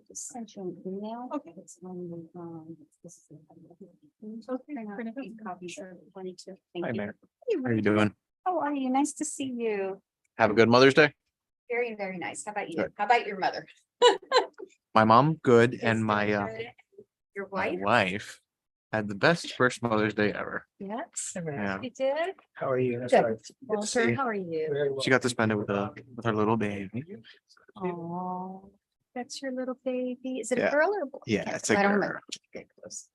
Just sent you an email. Okay. It's on the, this is. Okay, Print out print it out. 8 copies, sure, 22. Hi, Thank you. Mayor. How are you doing? How are you? Nice to see you. Have a good Mother's Day. Very, very nice. How about you? Good. How about your mother? My mom, good, Is and it my good? Your my wife? wife had the best first Mother's Day ever. Yes. Yeah, You did? How are you? Good. to see Walter, you. how are you? she got to spend it with her little baby. Oh, that's your little baby. Is it a Yeah. girl or a boy? Yeah, Can't- it's a I don't remember. girl. Get close.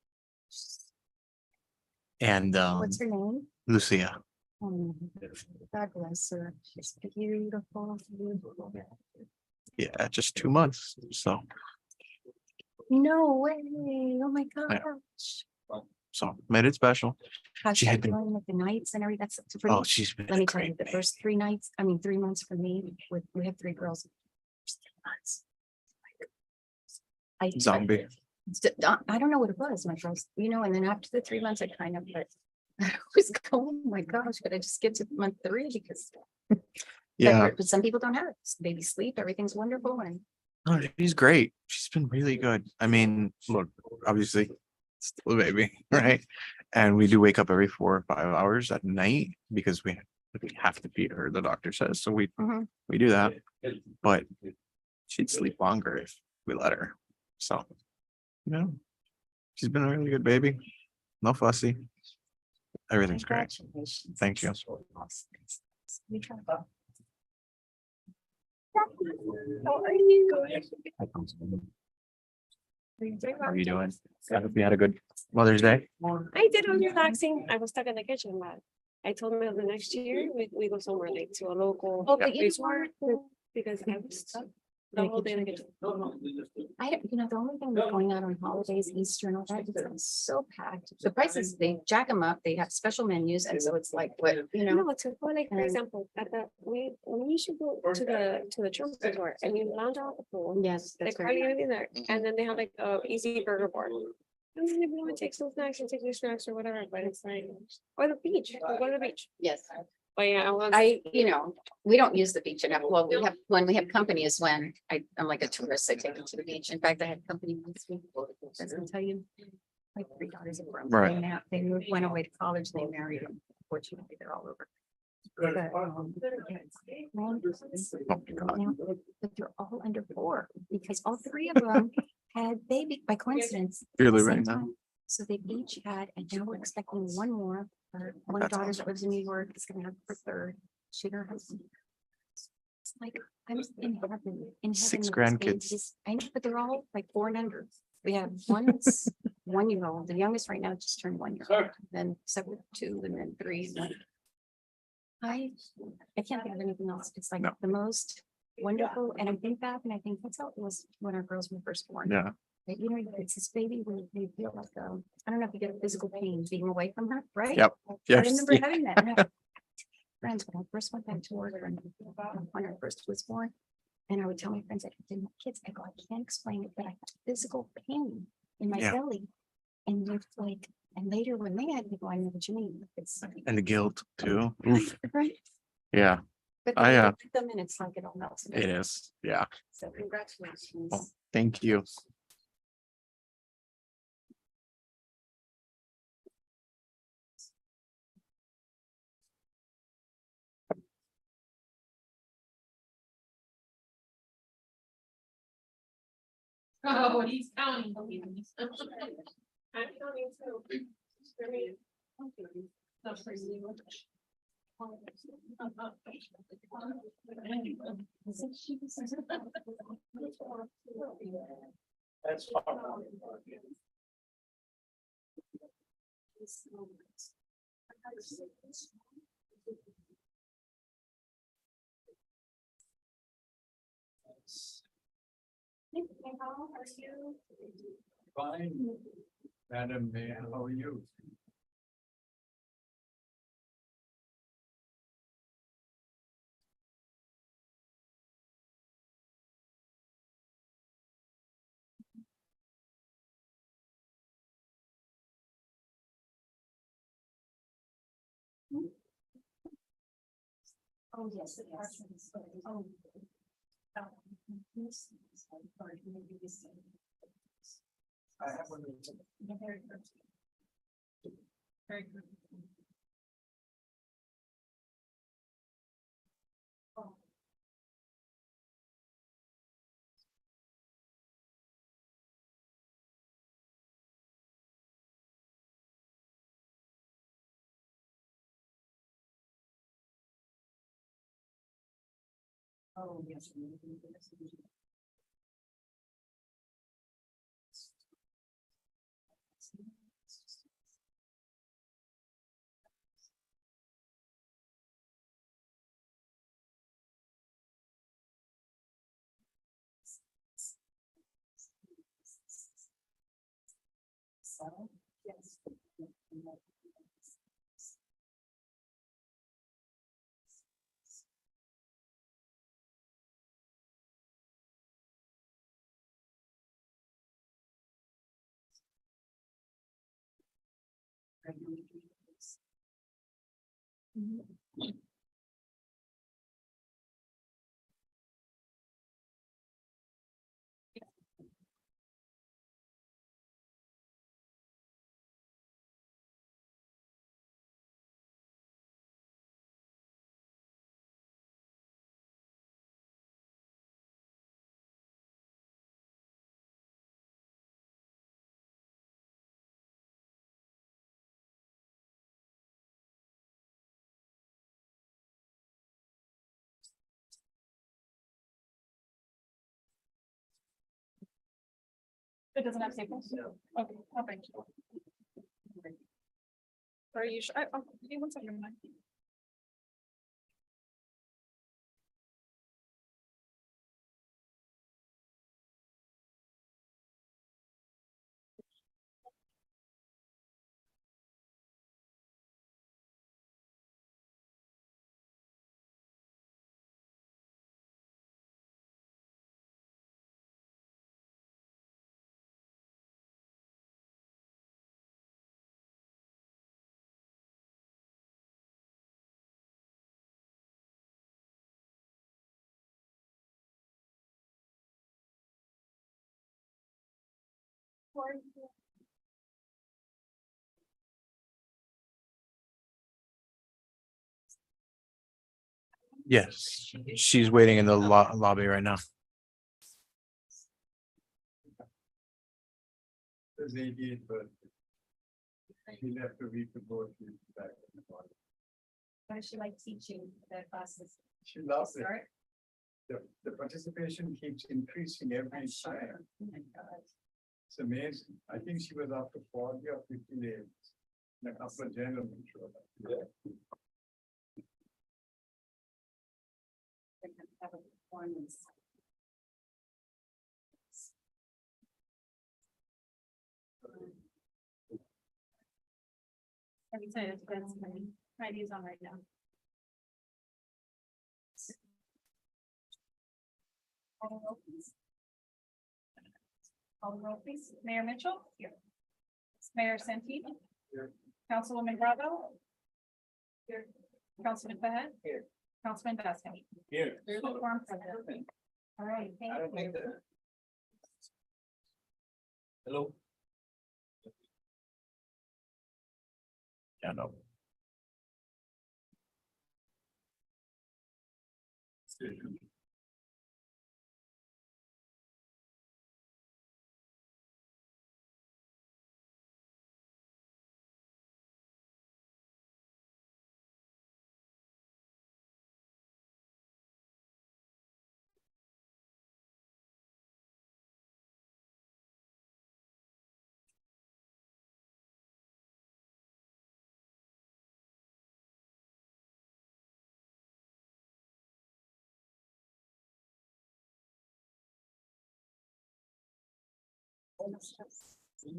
And What's her name? Lucia. Oh, God bless her. She's beautiful, beautiful. Yeah, just 2 months. So No way. Oh my Yeah. gosh. made it special. How's She she had been- doing with the nights and everything? That's for Oh, me. she's been Let a me tell you, great the baby. first 3 nights, I mean, 3 months for me, we have 3 girls. First 3 months. Zombie. I don't know what it was, my girls, and then after the 3 months, I kind of, but I was going, oh my gosh, could I just get to month 3 because. Yeah, But some people don't have it. Baby sleep, everything's wonderful and. no, she's great. She's been really good. I mean, look, obviously, still a baby, right? And we do wake up every 4 or 5 hours at night because we have to feed her, the doctor says. So Mhm. we do that. But she'd sleep longer if we let her. So, she's been a really good baby. No fussy. Everything's great. Congratulations. Thank you. We try. How are you? How are you doing? I hope you had a good Mother's Day. I did, it was relaxing. I was stuck in the kitchen, but I told him the next year we go somewhere like to a local Oh, but you resort know because I was stuck the whole day in the kitchen. I don't, the only thing with going out on holidays, Easter and all that, it's so packed. The prices, they jack them up. They have special menus. And so it's like, what, No, to go like, for And- example, we should go to the Trump resort and you lounge out the pool. Yes, Like that's hardly very. anything there. And then they have like a easy burger board. And then if you want to take some snacks and take your snacks or whatever, but it's like, or the beach, we'll go to the beach. Yes, But yeah, I was. we don't use the beach enough. Well, when we have company is when I'm like a tourist, I take them to the beach. In fact, I had company this week. I can tell you, like 3 daughters of them. Right. They went away to college, they married them. Fortunately, they're all over. But, but they're all under 4 because all 3 of them had baby by coincidence. at the Really same right now. time. So they've each had, and now we're expecting 1 more. One That's daughter that awesome. lives in New York is gonna have her 3rd. She and her husband. It's like, I'm in heaven. In 6 heaven with grandkids. babies. I know, but they're all like 4 and under. We have one that's 1-year-old. The youngest right now just turned 1 year old. Then 2 and then 3. and then- I can't think of anything else. It's like No. the most wonderful. And I think back and I think that's how it was when our girls were first born. Yeah. That, it's this baby where you feel like, I don't know if you get a physical pain being away from her, right? Yep. I Yes. remember having that. and I- Friends, when I first went back to work and when I first was born, and I would tell my friends, I didn't have kids, I go, I can't explain it, but I had physical pain in my Yeah. belly. And you're like, and later when they had me go, I know what you mean. It's And the guilt too. Oof. right. Yeah, But I, then you look at them and it's like it all melts. it is. Yeah. So congratulations. Well, thank you. Oh, he's counting. I'm counting too. For me. That's crazy. That's. How are you? Fine. Madam Mayor, how are you? Oh, yes. the parchments, oh. I have one. Very good. Very good. Oh, yes. So, yes. It doesn't have staples? No. Okay, I'll thank you. Are you sure? Oh, give me one second. Yes, she's waiting in the lobby right now. His 88th birthday. He left a week ago. She's back in the morning. How does she like teaching the classes? She loves it. Start? The participation keeps increasing every time. Oh my God. It's amazing. I think she was up to 40 or 50 days. And a couple of gentlemen showed up. Yeah. They're gonna have a performance. Every time it's been, trying to use on right now. Call the roll, please. Call the roll, please. Mayor Mitchell? Here. Mayor Santina? Here. Councilwoman Bravo? Here. Councilman Behet? Here. Councilman Baskin? Here. There's a quorum present. All right, thank you. Hello. Yeah, no. One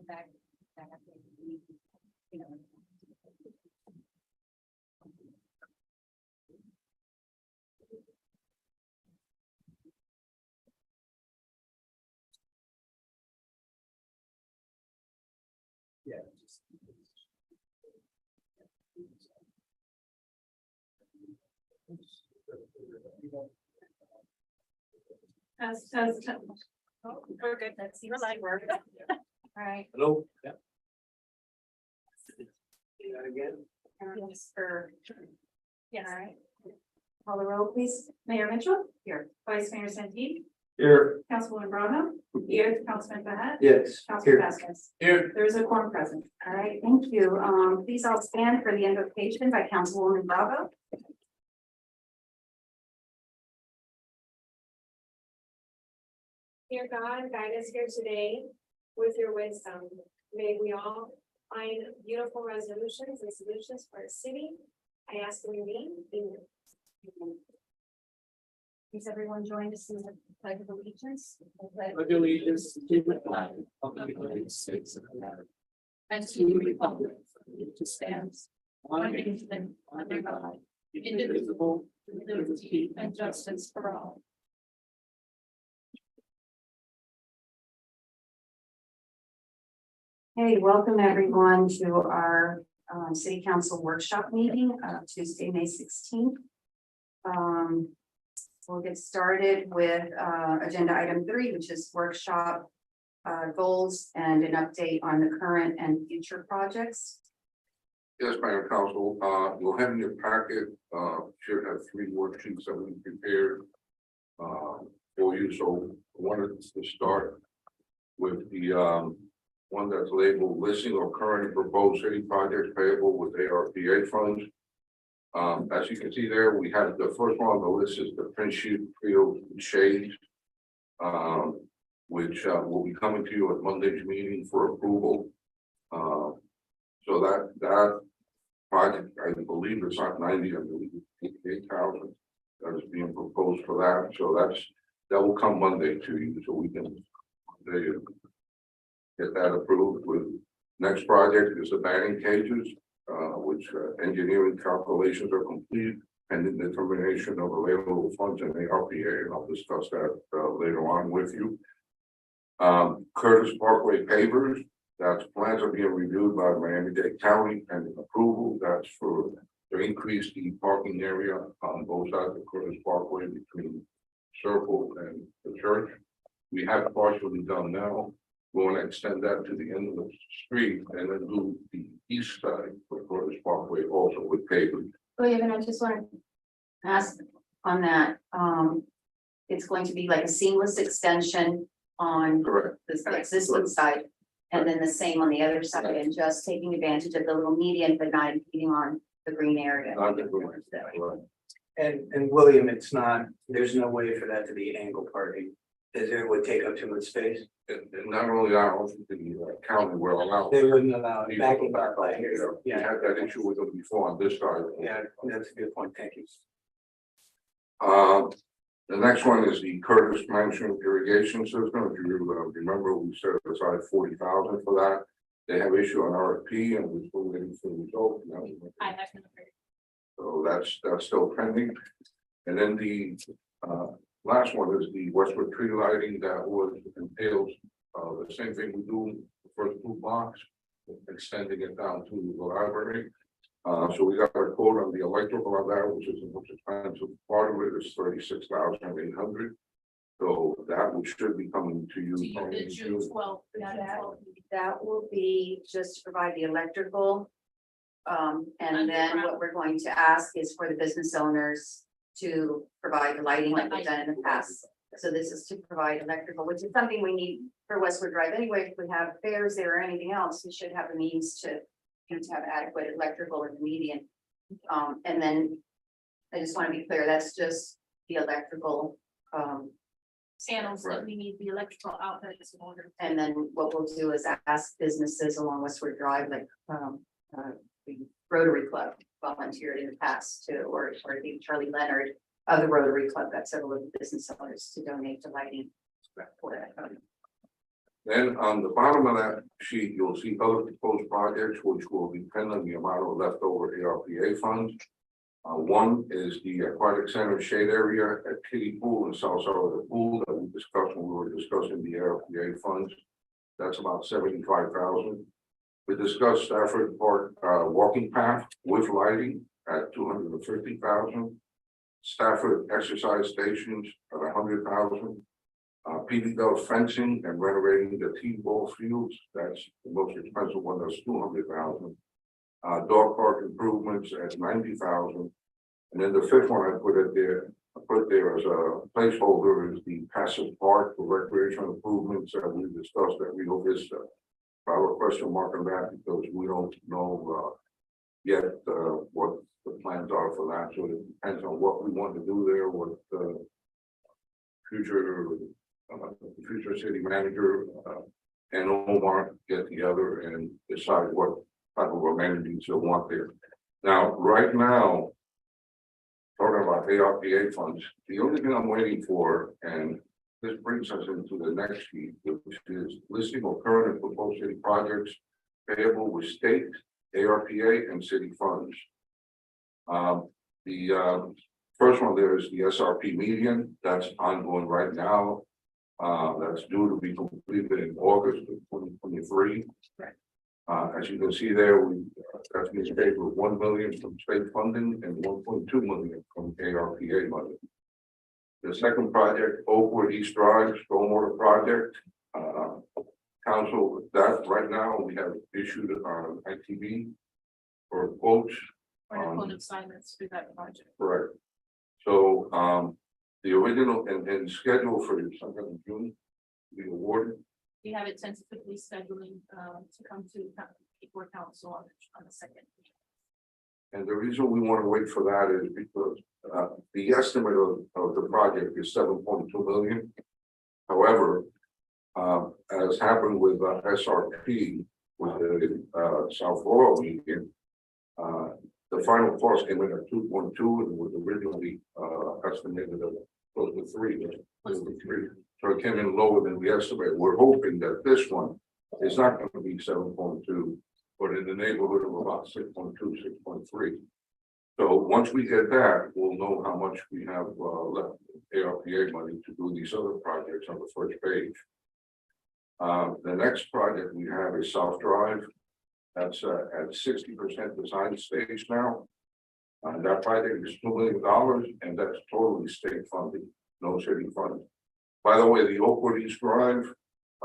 back, you know. Yeah. We're good. That's your light work. All right. Hello? Yeah. Again? Yes, for. Yes. All right. Call the roll, please. Mayor Mitchell. Here. Vice Mayor Sandeep. Here. Councilwoman Bravo. Here. Councilman Bahat. Yes. Councilman Vasquez. Here. There is a quorum present. All right, thank you. Please all stand for the invocation by Councilwoman Bravo. Dear God, guide us here today with your wisdom. May we all find beautiful resolutions and solutions for our city. I ask in your name. Amen. Please everyone join us in the pledge of allegiance. Pledge allegiance to the flag of the United States of America and to the republic for which it stands, one nation under God, indivisible, with liberty and justice for all. Hey, welcome everyone to our city council workshop meeting, Tuesday, May 16th. We'll get started with agenda item 3, which is workshop goals and an update on the current and future projects. Yes, Mayor Council, you'll have in your packet, should have 3 worksheets that we prepared for you. So I wanted to start with the one that's labeled listing of current and proposed city projects payable with ARPA funds. As you can see there, we have the first one on the list is the Prince Field Shades, which will be coming to you at Monday's meeting for approval. So that project, I believe it's not 90, I believe it's 88,000 that is being proposed for that. So that will come Monday to you, so we can get that approved. With next project is the batting cages, which engineering calculations are complete pending determination of available funds in the RPA, and I'll discuss that later on with you. Curtis Parkway pavers, that's plans are being reviewed by Miami-Dade County and approval. That's to increase the parking area on both sides of Curtis Parkway between Circle and the church. We have partially done now. We want to extend that to the end of the street and then do the east side of Curtis Parkway also with pavement. William, and I just want to ask on that, it's going to be like a seamless extension on Correct. the existing side. And then the same on the other side, and just taking advantage of the little median, but not impeding on the green area. Not the green, right. And William, it's not, there's no way for that to be angle parking. Is it would take up too much space? And not only that, also the county will allow. They wouldn't allow it. people Backing back up right like here. here. We Yeah, had that issue with them before on this side. yeah, that's a good point. Thank you. The next one is the Curtis Mansion irrigation system. If you remember, we set aside 40,000 for that. They have issued an RFP and we're still waiting for the result. So that's still pending. And then the last one is the Westwood tree lighting that was entails the same thing we do the first 2 blocks, extending it down to the library. So we got a quote on the electrical on that, which is the most expensive part of it is 36,800. So that should be coming to you. probably in June. That will be just to provide the electrical. And then what we're going to ask is for the business owners to provide the lighting like we've done in the past. So this is to provide electrical, which is something we need for Westwood Drive anyway. If we have fairs there or anything else, we should have the means to have adequate electrical in the median. And then I just want to be clear, that's just the electrical, Panels that we need the electrical outlets in order. and then what we'll do is ask businesses along Westward Drive, like, the Rotary Club volunteered in the past to, or the Charlie Leonard of the Rotary Club got several of the business owners to donate to lighting for that. Then on the bottom of that sheet, you'll see other proposed projects which will depend on the amount of leftover ARPA funds. One is the aquatic center shade area at Kiddie Pool and south side of the pool that we discussed when we were discussing the ARPA funds. That's about 75,000. We discussed Stafford Park walking path with lighting at 250,000. Stafford exercise stations at 100,000. PD Dove fencing and renovating the T-ball fields, that's the most expensive one, that's 200,000. Dog park improvements at 90,000. And then the fifth one I put there as a placeholder is the passive park for recreational improvements that we discussed at Rio Vista. I have a question mark on that because we don't know yet what the plans are for that, so it depends on what we want to do there, what future city manager and Omar get together and decide what type of amenities they want there. Now, right now, talking about ARPA funds, the only thing I'm waiting for, and this brings us into the next sheet, which is listing of current and proposed city projects payable with state, ARPA, and city funds. The first one there is the SRP median, that's ongoing right now. That's due to be completed in August of 2023. As you can see there, that's being paid with 1 million from state funding and 1.2 million from ARPA money. The second project, Oakwood East Drive Stormwater Project. Council, that right now we have issued an ITB for quotes. Or a code of silence for that project. Correct. So, the original and schedule for the second of June, be awarded. We have it tentatively scheduling to come to before council on the second. And the reason we want to wait for that is because the estimate of the project is 7.2 million. However, as happened with SRP, with the South Laurel median, the final cost came in at 2.2 and was originally estimated at close to 3. So it came in lower than we estimated. We're hoping that this one is not going to be 7.2, but in the neighborhood of about 6.2, 6.3. So once we get that, we'll know how much we have left ARPA money to do these other projects on the first page. The next project we have is South Drive. That's at 60% design stage now. That project is $2 million, and that's totally state funding, no city funding. By the way, the Oakwood East Drive,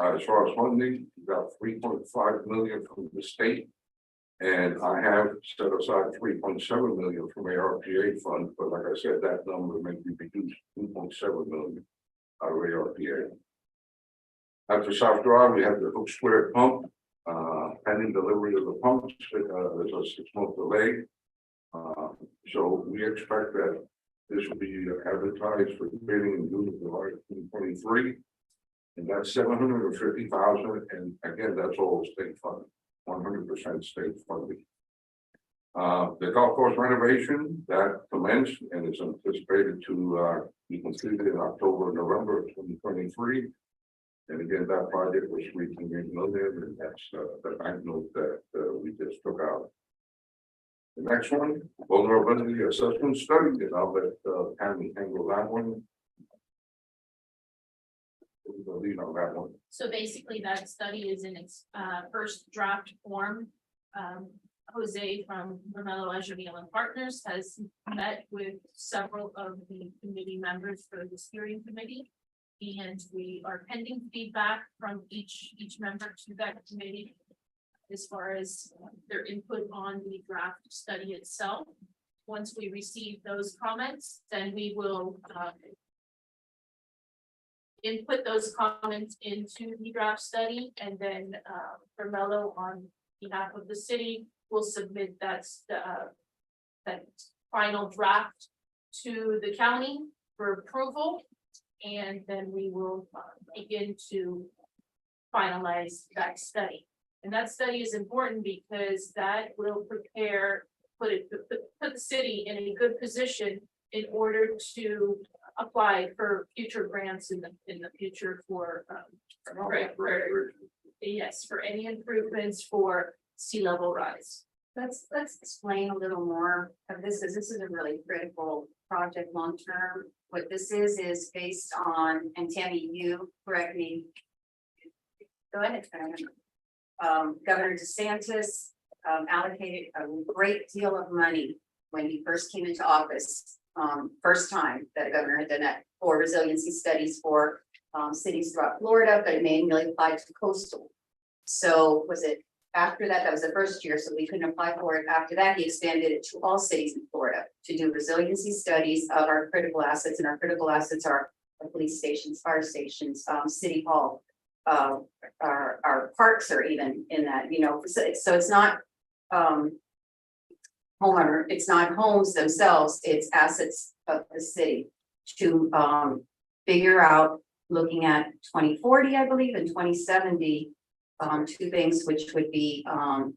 as far as funding, we got 3.5 million from the state. And I have set aside 3.7 million from ARPA fund, but like I said, that number may be reduced to 2.7 million out of ARPA. After South Drive, we have the Hook Square pump. Pending delivery of the pumps, there's a 6-month delay. So we expect that this will be advertised for bidding in June of July 2023. And that's 750,000. And again, that's all state funding, 100% state funding. The golf course renovation that commenced and is anticipated to be completed in October, November of 2023. And again, that project was 3.8 million, and that's the banknote that we just took out. The next one, vulnerability assessment study, and I'll let Tammy handle that one. We'll go lead on that one. So basically, that study is in its first draft form. Jose from Romello Azurville and Partners has met with several of the committee members for the steering committee. And we are pending feedback from each member to that committee as far as their input on the draft study itself. Once we receive those comments, then we will input those comments into the draft study, and then Romello on behalf of the city will submit that final draft to the county for approval. And then we will begin to finalize that study. And that study is important because that will prepare, put the city in a good position in order to apply for future grants in the future for, yes, for any improvements for sea level rise. Let's explain a little more of this, as this is a really critical project long term. What this is based on, and Tammy, you correct me. Go ahead. Governor DeSantis allocated a great deal of money when he first came into office. First time that a governor had done that for resiliency studies for cities throughout Florida, but it mainly applied to coastal. So was it after that? That was the first year, so we couldn't apply for it. After that, he expanded it to all cities in Florida to do resiliency studies of our critical assets, and our critical assets are our police stations, fire stations, city hall. Our parks are even in that, you know, so it's not homeowner, it's not homes themselves, it's assets of the city to figure out, looking at 2040, I believe, and 2070, two things which would be how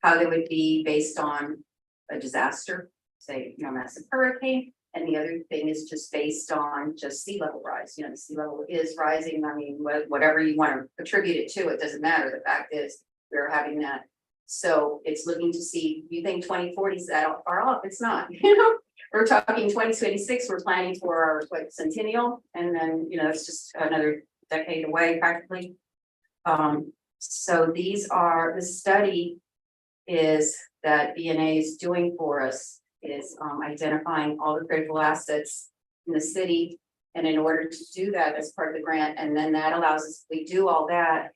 they would be based on a disaster, say, you know, massive hurricane. And the other thing is just based on just sea level rise. You know, the sea level is rising. I mean, whatever you want to attribute it to, it doesn't matter. The fact is we're having that. So it's looking to see, you think 2040 is that far off? It's not, you know, we're talking 2026, we're planning for our centennial. And then, you know, it's just another decade away practically. So these are, the study is that BNA is doing for us is identifying all the critical assets in the city. And in order to do that as part of the grant, and then that allows us, if we do all that,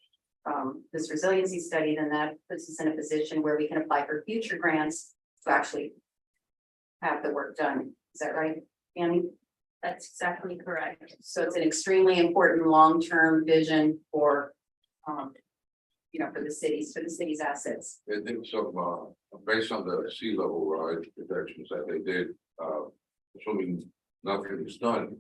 this resiliency study, then that puts us in a position where we can apply for future grants to actually have the work done. Is that right, Annie? That's exactly correct. So it's an extremely important long-term vision for, you know, for the city's assets. They did some, based on the sea level rise projections that they did, assuming nothing is done.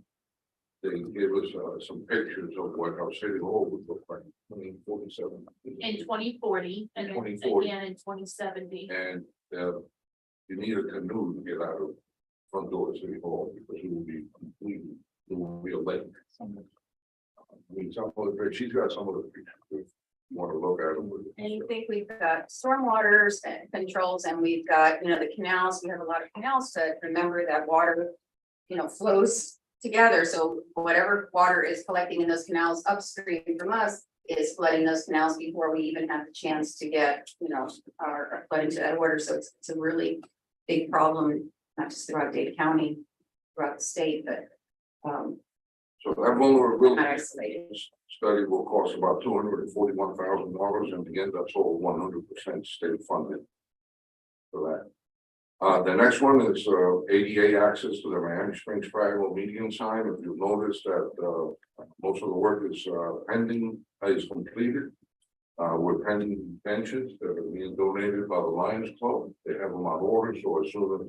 They gave us some pictures of what our city hall would look like in 2047. In 2040 and then 2040. again in 2070. And you need a canoe to get out of front door of city hall because it will be completely, it will be a lake. I mean, some of the, she's got some of the pictures. If you want to look at them. And you think we've got stormwaters and controls, and we've got, you know, the canals. We have a lot of canals to remember that water, you know, flows together. So whatever water is collecting in those canals upstream from us is flooding those canals before we even have the chance to get, you know, our flood into that water. So it's a really big problem, not just throughout Dade County, throughout the state, but So that vulnerability not isolated. study will cost about $241,000, and again, that's all 100% state funded for that. The next one is ADA access to the Miami Springs Triangle median sign. If you'll notice that most of the work is pending, is completed. We're pending benches that are being donated by the Lions Club. They have them on order, so as soon as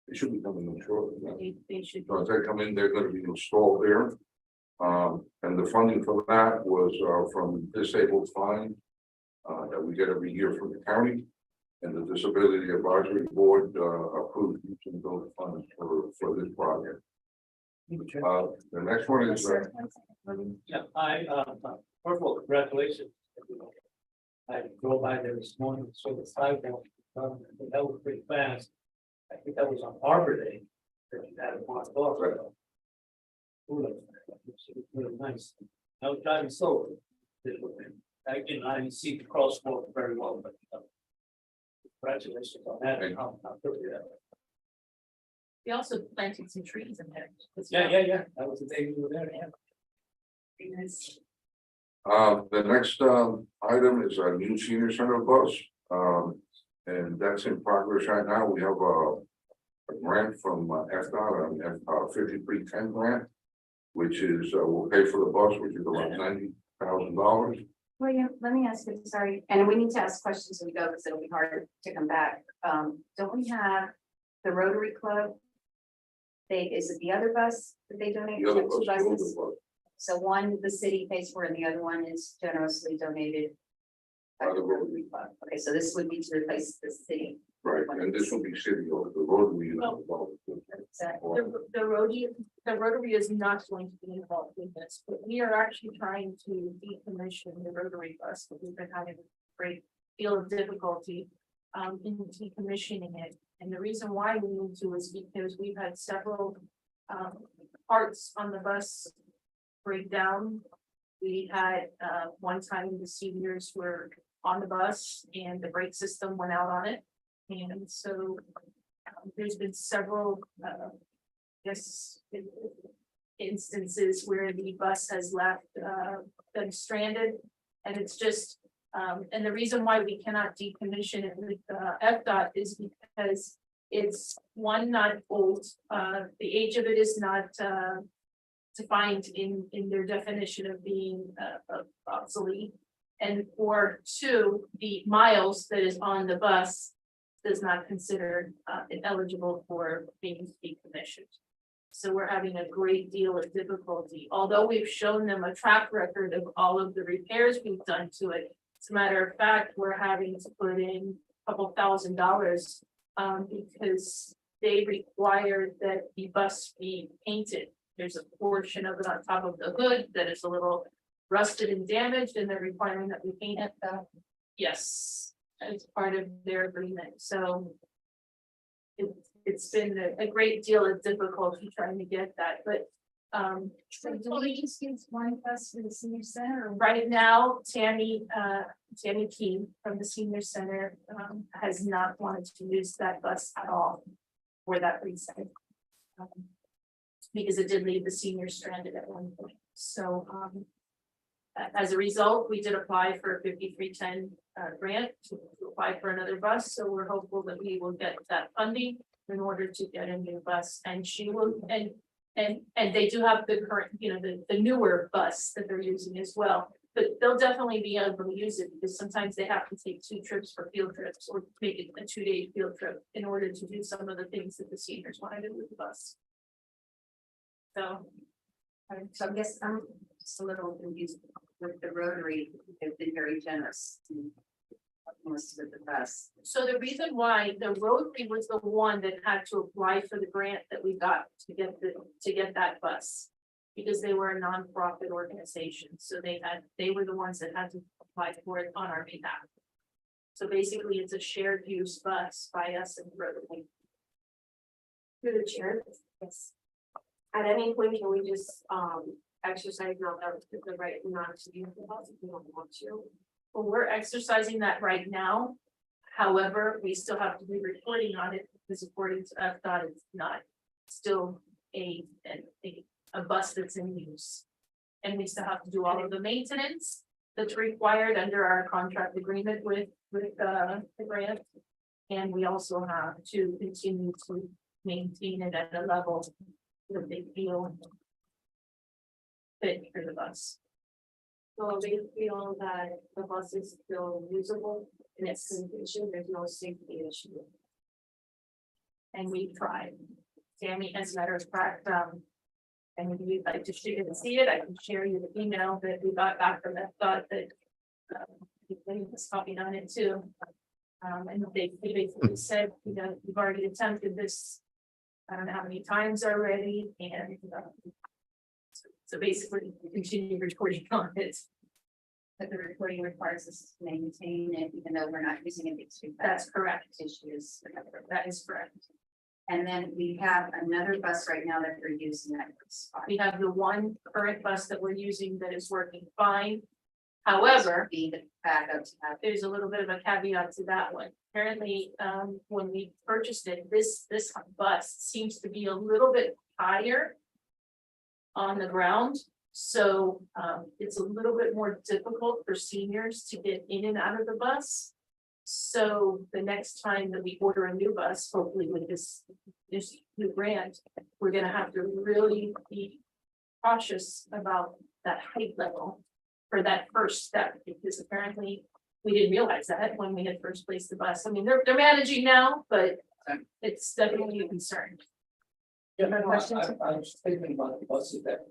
they should be coming in shortly. They should. So as they come in, they're going to be installed there. And the funding for that was from Disabled Fund that we get every year from the county. And the Disability Advisory Board approved using those funds for this project. The next one is Yeah, first of all, congratulations. I drove by there this morning, so the sidewalk, that was pretty fast. I think that was on Arbor Day. That was really nice. I was driving slow. I didn't see the crosswalk very well, but congratulations on that. We also planted some trees in there. Yeah. That was the day we were there. the next item is a new senior center bus. And that's in progress right now. We have a grant from FDOT, an 5310 grant, which is will pay for the bus, which is around $90,000. Well, yeah, let me ask you, sorry, and we need to ask questions as we go because it'll be hard to come back. Don't we have the Rotary Club. Is it the other bus that they donate? The other Two bus, the older buses? bus. So one the city pays for and the other one is generously donated. by the Rotary Club. Okay, so this would be to replace the city. Right, and this will be city of the Rotary. The Rotary is not going to be involved in this, but we are actually trying to decommission the Rotary bus, but we've been having a great deal of difficulty in decommissioning it. And the reason why we need to is because we've had several parts on the bus break down. We had one time the seniors were on the bus and the brake system went out on it. And so there's been several instances where the bus has left been stranded. And it's just and the reason why we cannot decommission it with FDOT is because it's one, not old, the age of it is not defined in their definition of being obsolete. And for two, the miles that is on the bus does not consider it eligible for being decommissioned. So we're having a great deal of difficulty, although we've shown them a track record of all of the repairs we've done to it. As a matter of fact, we're having to put in a couple $1,000 because they require that the bus be painted. There's a portion of it on top of the hood that is a little rusted and damaged, and they're requiring that we paint it. Yes, as part of their agreement, so it's been a great deal of difficulty trying to get that, but do we just use one bus for the senior center? Right now, Tammy Key from the senior center has not wanted to use that bus at all for that reason. Because it did leave the seniors stranded at one point, so as a result, we did apply for a 5310 grant to apply for another bus, so we're hopeful that we will get that funding in order to get a new bus, and she will, and they do have the current, the newer bus that they're using as well, but they'll definitely be able to use it because sometimes they have to take 2 trips for field trips or make it a 2-day field trip in order to do some of the things that the seniors want to do with the bus. So I guess I'm just a little confused with the Rotary. They've been very generous. Most of the bus. So the reason why the Rotary was the one that had to apply for the grant that we got to get that bus. Because they were a nonprofit organization, so they were the ones that had to apply for it on our behalf. So basically, it's a shared use bus by us and Rotary. Through the chair, yes. At any point, can we just exercise the right not to use the bus if we don't want to? Well, we're exercising that right now. However, we still have to be reporting on it because according to FDOT, it's not still a bus that's in use. And we still have to do all of the maintenance that's required under our contract agreement with the grant. And we also have to continue to maintain it at a level that they feel fit for the bus. So they feel that the bus is still usable in its condition, there's no safety issue. And we've tried. Tammy, as a matter of fact, and if you'd like to see it, I can share you the email that we got back from that thought that they was copied on it too. And they basically said, you've already attempted this, I don't know how many times already, and so basically continue recording on it. But the recording requires us to maintain it, even though we're not using it. That's correct. Issues. That is correct. And then we have another bus right now that we're using that spot. We have the one current bus that we're using that is working fine. However, Be the backup to have. there's a little bit of a caveat to that one. Apparently, when we purchased it, this bus seems to be a little bit higher on the ground. So it's a little bit more difficult for seniors to get in and out of the bus. So the next time that we order a new bus, hopefully with this new grant, we're gonna have to really be cautious about that height level for that first step, because apparently we didn't realize that when we had first placed the bus. I mean, they're managing now, but It's definitely a concern. Yeah, Other no, questions? I was thinking about the buses that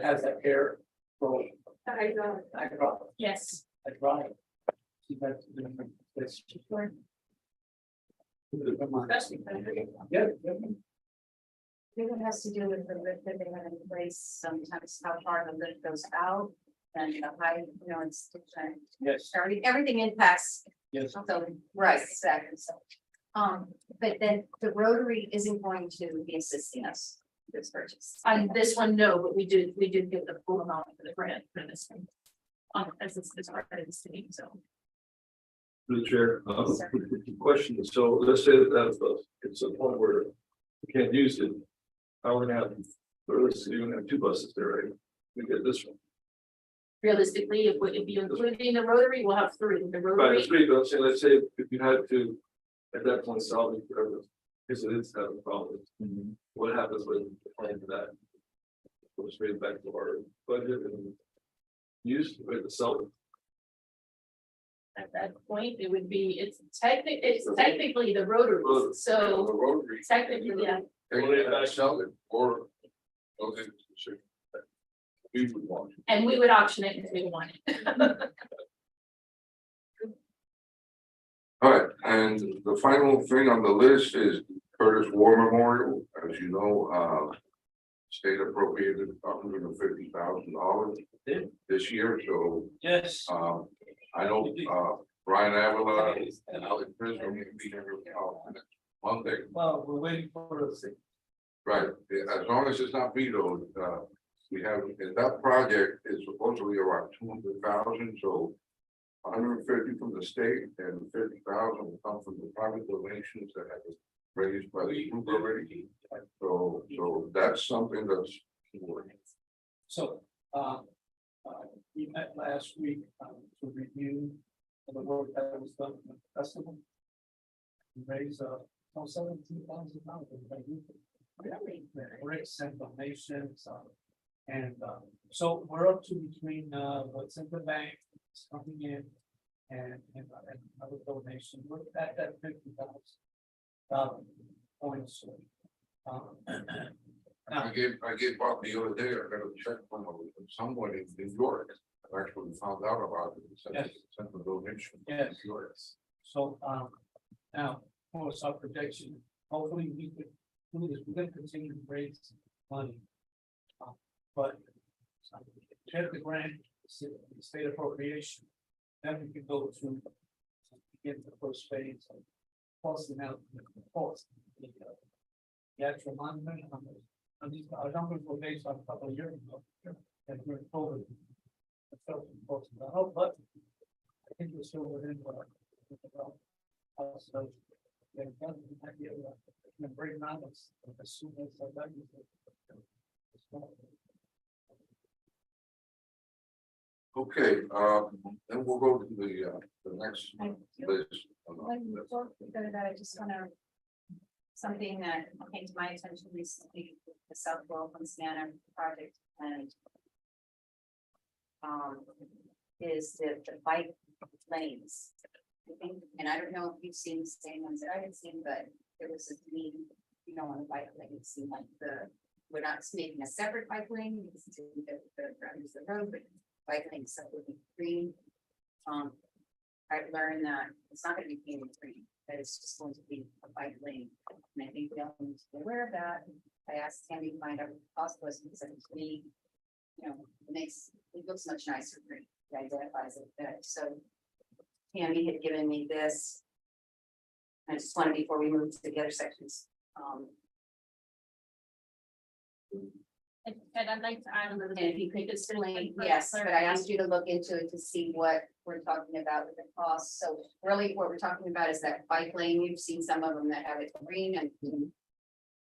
has that air flow. I don't. Yes. I drive. See, that's yeah. I think it has to do with the lift that they have in place, sometimes how far the lift goes out and the height, it's different. Yes, Everything impacts, yes. so, right, exactly, so. But then the Rotary isn't going to be assisting us with this purchase. On this one, no, but we did get the full amount for the grant for this one. As it's part of the city, so. The chair, Sir. question, so let's say that it's a point where we can't use it. How we're gonna have, or let's say you're gonna have two buses there, right? We get this one. Realistically, if you including the Rotary, we'll have three. The Right, Rotary, it's great, but I'm saying, let's say if you had to, at that point, solve it, whatever, because it is having problems. What happens with the plan for that? Go straight back to our budget and use the sell it. at that point, it would be, it's technically the Rotary, The so Rotary, technically, yeah. they would sell it or. Okay, so we would want. And we would auction it if we wanted. All right, and the final thing on the list is Curtis War Memorial, as you know, state appropriated $150,000 this year, so, Yes. I know, Brian Avila and Alex Prisco will be here next Monday, Well, we're waiting for the sick. right, as long as it's not vetoed, we have, and that project is supposedly around 200,000, so 150 from the state and 50,000 will come from the private donations that have been raised by the group already. So that's something that's. So, we met last week, to review the work that was done in the festival. We raised, $17,000. Really? Great sent donations, and, so we're up to between, what's in the bank, it's coming in. And other donation, we're at that $50,000 points. I gave Bob the other day, I got a check from someone in New York. I actually found out about it. Yes. Sent a donation. Yes. New York. So, now, for our projection, hopefully we could do this, we're gonna continue to raise money. But check the grant, state appropriation, then we can go to get the first phase of costing out the cost. The actual monument, on these, our numbers were based on a couple of years ago, and we're over. But I think we're still within what. So, yeah, that might be able to bring numbers as soon as that. Okay, then we'll go to the next list. Before we go to that, I just wanna, something that came to my attention recently, with the South Rollins Manor project and is the bike lanes. I think, and I don't know if you've seen the same ones that I had seen, but there was a need, on the bike lane, it seemed like we're not making a separate bike lane, because it's the road, but bike lane separately green. I've learned that it's not gonna be painted green, that it's just going to be a bike lane, and I think we all need to be aware of that. I asked Tammy to find out what the cost was, because to me, it looks much nicer green, it identifies it better, so. Tammy had given me this. I just wanted, before we move to the other sections, And I'd like to add a little and bit. if you could just explain, yes, but I asked you to look into it to see what we're talking about with the cost. So really what we're talking about is that bike lane. You've seen some of them that have it green, and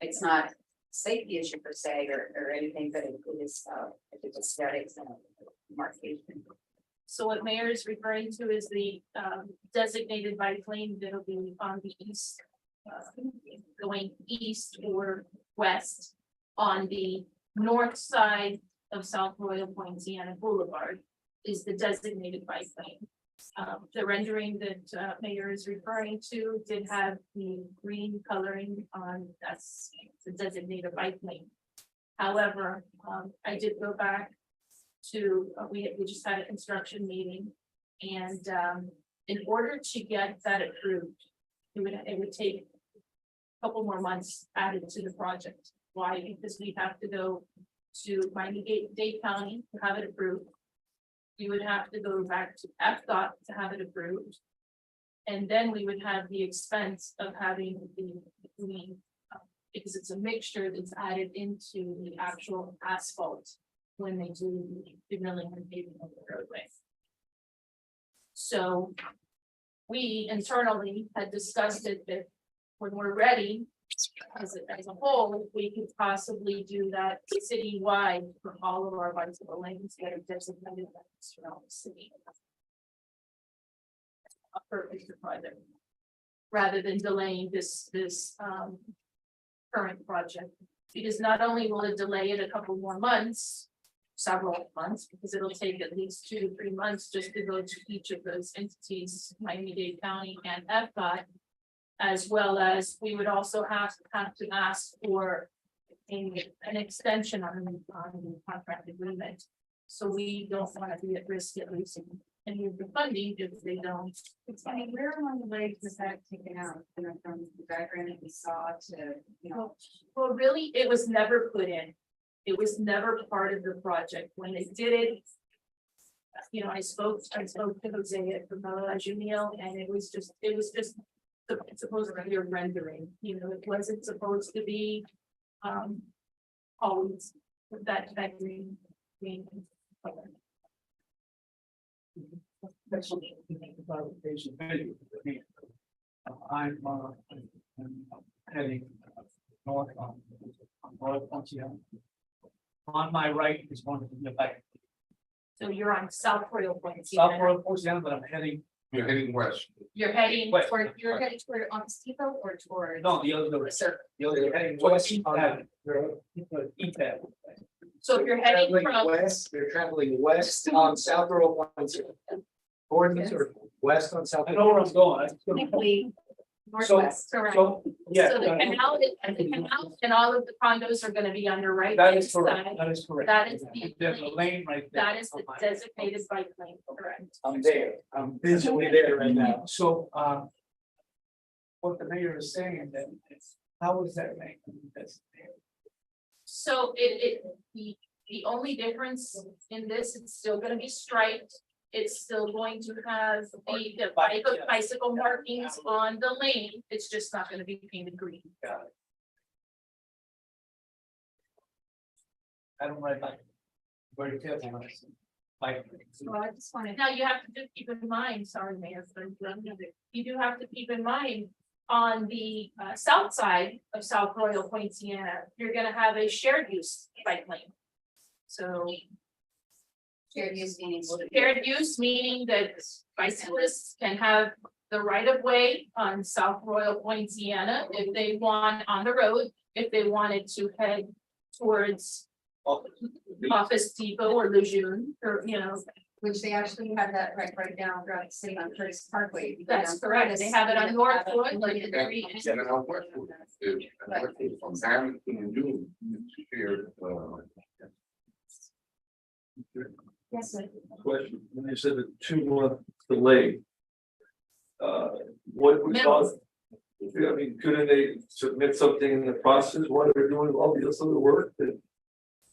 it's not a safety issue per se or anything, but it is it's aesthetics and markation. So what Mayor is referring to is the designated bike lane that'll be on the east, going east or west on the north side of South Royal Poinciana Boulevard is the designated bike lane. The rendering that Mayor is referring to did have the green coloring on, that's the designated bike lane. However, I did go back to, we just had a construction meeting. And in order to get that approved, it would take a couple more months added to the project. Why? Because we have to go to Miami-Dade County to have it approved. You would have to go back to FDOT to have it approved. And then we would have the expense of having the green, because it's a mixture that's added into the actual asphalt when they do the milling and paving of the roadway. So we internally had discussed it that when we're ready, as a whole, we could possibly do that citywide for all of our bicycle lanes that are designated around the city. A perfect project, rather than delaying this current project, because not only will it delay it a couple more months, several months, because it'll take at least 2 to 3 months just to go to each of those entities, Miami-Dade County and FDOT. As well as we would also have to ask for an extension on the contract agreement. So we don't want to be at risk at losing any of the funding if they don't. It's funny, where along the way was that taken out, from the diagram that we saw to, Well, really, it was never put in. It was never part of the project. When they did it, I spoke to Jose from Junio, and it was just supposed to be a rendering, it wasn't supposed to be always that green color. I'm heading north on Royal Pontiac. On my right is going to be a back. So you're on South Royal Point. South Royal Pontiac, but I'm heading, You're heading west. You're heading West. toward, you're heading toward on Steeple or toward? no, the other way. Sir. The other heading west on that. East Ave. So if you're heading from, West, they're traveling west on South Rural Point. Coordinates or west on South. I know where I'm going. technically So, northwest. correct. so, yeah. So the canal and all of the condos are gonna be on your right. That is hand correct, side. that is correct. That is There's a lane right there. That is the designated bike lane, correct? I'm there, I'm visually there right now. So, what the mayor is saying, that how is that lane? So the only difference in this, it's still gonna be striped. It's still going to have the bicycle markings on the lane. It's just not gonna be painted green. I don't ride bike. Very careful. when I say bike. Well, I just wanted. Now, you have to just keep in mind, sorry, Mayor, but you do have to keep in mind. On the south side of South Royal Poinciana, you're gonna have a shared use bike lane. So Shared use meaning. shared use, meaning that bicyclists can have the right of way on South Royal Poinciana if they want on the road, if they wanted to head towards Office Depot or Lejeune, or, Which they actually have that right down throughout the city on Curtis Parkway. that's correct. They have it on North Road, like the very. And now westward is from Hammond to Dune. It's here, Yes, sir. Question, when you said the 2-month delay. What we thought. I mean, couldn't they submit something in the process while they're doing all the other work that?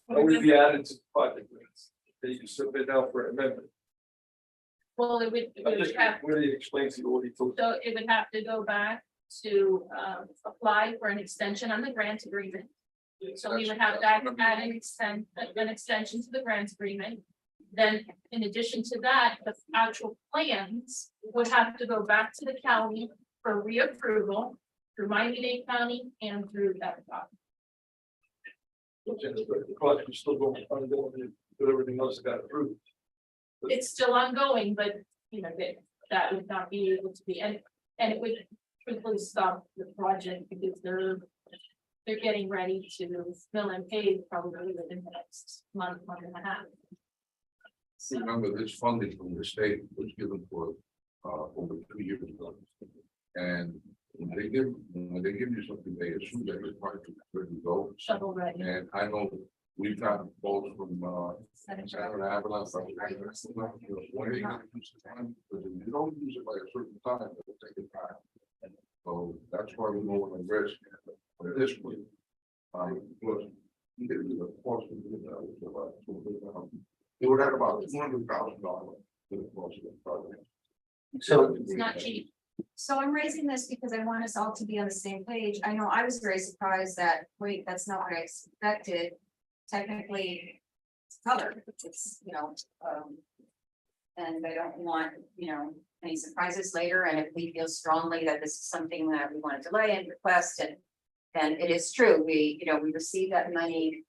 Would be added to the project minutes that you can submit now for amendment. Well, it I would just have, really explains to you what he told. so it would have to go back to apply for an extension on the grant agreement. So we would have to add an extension to the grant agreement. Then, in addition to that, the actual plans would have to go back to the county for reapproval through Miami-Dade County and through FDOT. The project is still going on, but everything else got approved. It's still ongoing, but that would not be able to be, and it would quickly stop the project because they're getting ready to mill and pave probably within the next month and a half. remember this funding from the state was given for, over 2 years ago. And when they give you something, they assume that it's part of where you go. Shovel ready. And I know we've gotten calls from, Saturday Avalanche, when are you gonna use the time? Because if you don't use it by a certain time, it'll take a time. So that's why we know when the risk, but at this point, was, you get the cost of it, it would have about $200,000 for the cost of the project. So It's not cheap. So I'm raising this because I want us all to be on the same page. I know I was very surprised that, wait, that's not what I expected. Technically, it's color, it's, and I don't want, any surprises later. And if we feel strongly that this is something that we want to delay and request, and it is true, we received that money.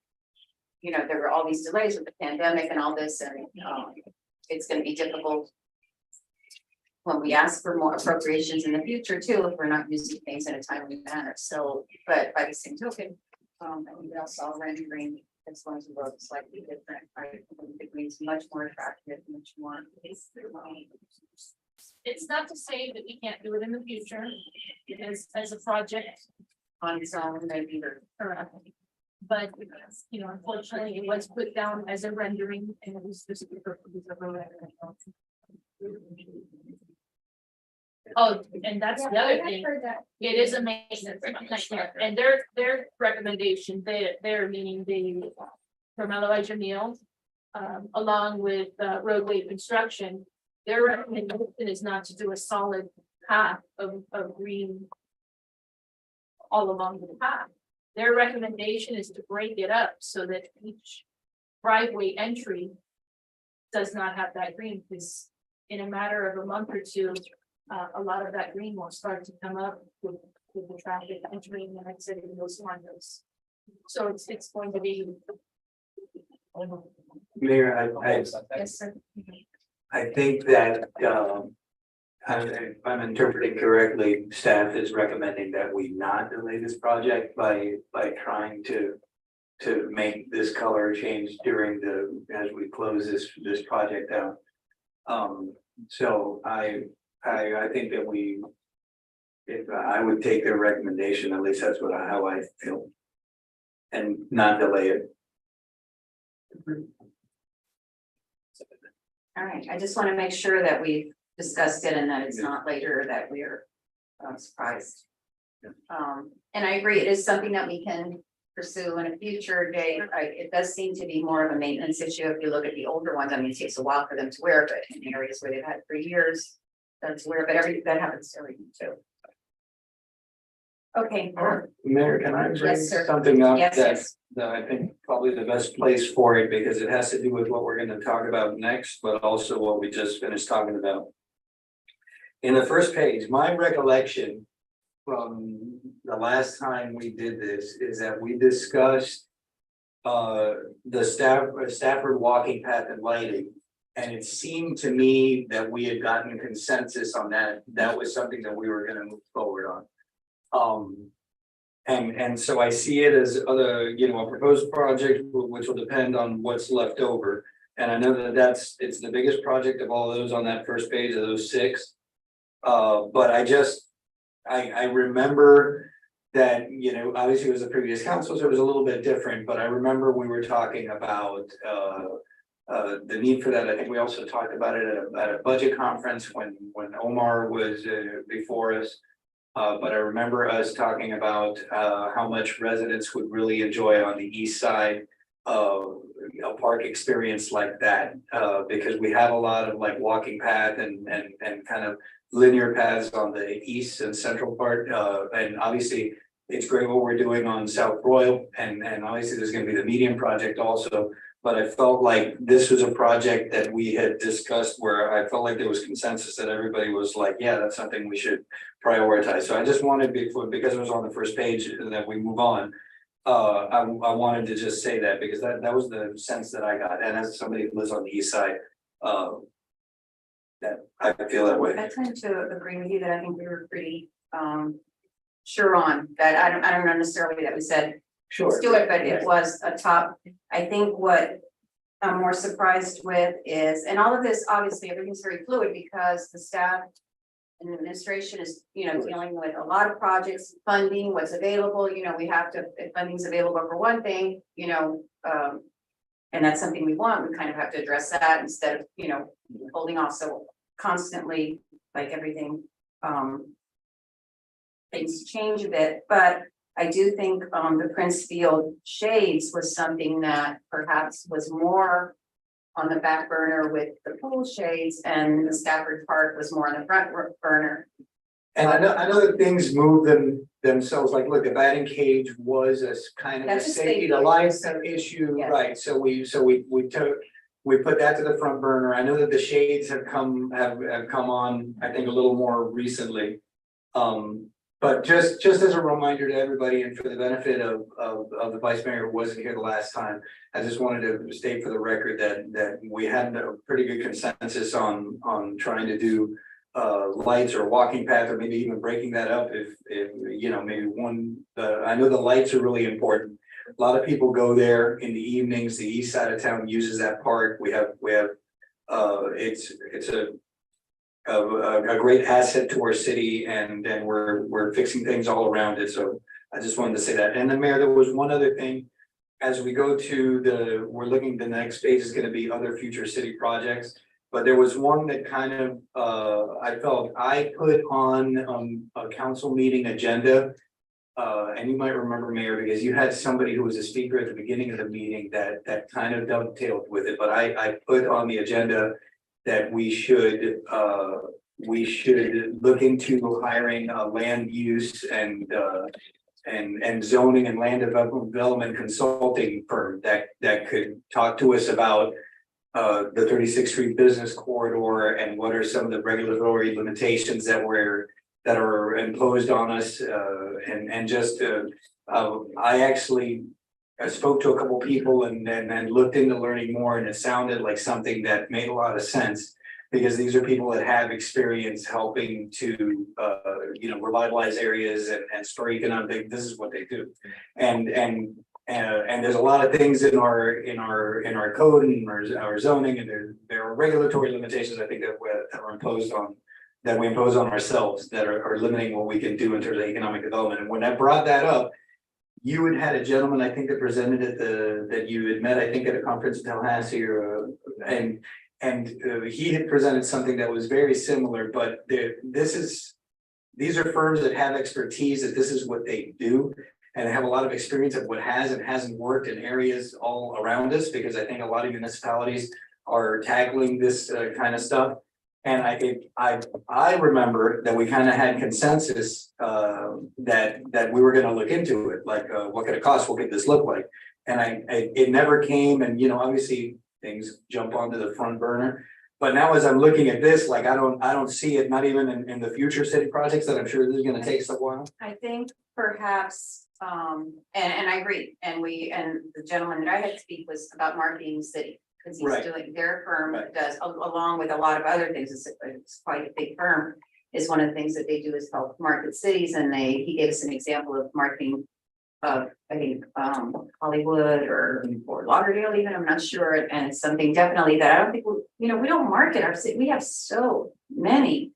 There were all these delays with the pandemic and all this, and it's gonna be difficult when we ask for more appropriations in the future too, if we're not using things in a timely manner. So, but by the same token, I think we also saw rendering that's going to look slightly different. I think the green's much more attractive, much more. It's not to say that we can't do it in the future, because as a project, On its own, maybe they're correct. But, unfortunately, it was put down as a rendering and it was just. Oh, and that's the other thing. It is a maintenance nightmare, and their recommendation, they're meaning the Carmelo Jamil, along with roadway construction. Their recommendation is not to do a solid path of green all along the path. Their recommendation is to break it up so that each driveway entry does not have that green, because in a matter of a month or two, a lot of that green will start to come up with the traffic entering and exiting those windows. So it's going to be. Mayor, Yes, sir. I think that, if I'm interpreting correctly, staff is recommending that we not delay this project by trying to make this color change during as we close this project out. So I think that if I would take their recommendation, at least that's how I feel. And not delay it. all right. I just want to make sure that we've discussed it and that it's not later that we're surprised. And I agree, it is something that we can pursue in a future day. It does seem to be more of a maintenance issue. If you look at the older ones, I mean, it takes a while for them to wear, but in areas where they've had for years, that's where, but that happens to everything too. Okay. Mayor, can I bring Yes, sir. something up Yes, yes. that I think probably the best place for it, because it has to do with what we're gonna talk about next, but also what we just finished talking about. In the first page, my recollection from the last time we did this is that we discussed the Stafford walking path and lighting. And it seemed to me that we had gotten consensus on that. That was something that we were gonna move forward on. And so I see it as a proposed project, which will depend on what's left over. And I know that it's the biggest project of all those on that first page of those 6. But I remember that, obviously it was the previous council, so it was a little bit different, but I remember we were talking about the need for that. I think we also talked about it at a budget conference when Omar was before us. But I remember us talking about how much residents would really enjoy on the east side of a park experience like that, because we have a lot of like walking path and kind of linear paths on the east and central part. And obviously it's great what we're doing on South Royal, and obviously there's going to be the medium project also. But I felt like this was a project that we had discussed where I felt like there was consensus that everybody was like, yeah, that's something we should prioritize. So I just wanted, because it was on the first page and that we move on. I wanted to just say that because that was the sense that I got. And as somebody who lives on the east side, that I feel that way. I tend to agree with you that I think we were pretty sure on that. I don't know necessarily that we said let's do it, but it was a top. I think what I'm more surprised with is, and all of this, obviously, everything's very fluid because the staff and administration is, dealing with a lot of projects, funding, what's available, we have to, if funding's available for one thing, and that's something we want, we kind of have to address that instead of, holding off so constantly, like everything, things change a bit, but I do think, the Princefield Shades was something that perhaps was more on the back burner with the pool shades, and the Stafford Park was more on the front burner. And I know that things move themselves, like, look, the batting cage was a kind of a That's a safety, safety the life issue. issue, Yes. right? So we put that to the front burner. I know that the shades have come on, I think, a little more recently. But just as a reminder to everybody and for the benefit of the vice mayor who wasn't here the last time, I just wanted to state for the record that we had a pretty good consensus on trying to do lights or walking path, or maybe even breaking that up if maybe one, I know the lights are really important. A lot of people go there in the evenings. The east side of town uses that park. We have it's a great asset to our city, and we're fixing things all around it. So I just wanted to say that. And then, Mayor, there was one other thing. As we go to we're looking, the next phase is going to be other future city projects. But there was one that kind of I felt I put on a council meeting agenda. And you might remember, Mayor, because you had somebody who was a speaker at the beginning of the meeting that kind of dovetailed with it. But I put on the agenda that we should look into hiring a land use and zoning and land development consulting firm that could talk to us about the 36th Street business corridor and what are some of the regulatory limitations that are imposed on us, I actually spoke to a couple people and looked into learning more, and it sounded like something that made a lot of sense, because these are people that have experience helping to revitalize areas and spur economic. This is what they do, and there's a lot of things in our code and our zoning, and there are regulatory limitations, I think, that we impose on ourselves that are limiting what we can do in terms of economic development. And when I brought that up, you had a gentleman, I think, that presented that you had met, I think, at a conference in Tallahassee, and he had presented something that was very similar, but these are firms that have expertise, that this is what they do, and have a lot of experience of what has and hasn't worked in areas all around us, because I think a lot of municipalities are tackling this kind of stuff. And I remember that we kind of had consensus that we were going to look into it, like what could it cost, what could this look like, and it never came. And obviously things jump onto the front burner. But now, as I'm looking at this, like I don't see it, not even in the future city projects that I'm sure this is going to take some while. I think perhaps, and I agree, and the gentleman that I had to speak was about marketing city. Because he's Right. doing, their firm Right. does, along with a lot of other things, it's quite a big firm. Is one of the things that they do is help market cities, and he gave us an example of marketing of, I think, Hollywood or Lauderdale even, I'm not sure, and it's something definitely that I don't think, we don't market our city, we have so many,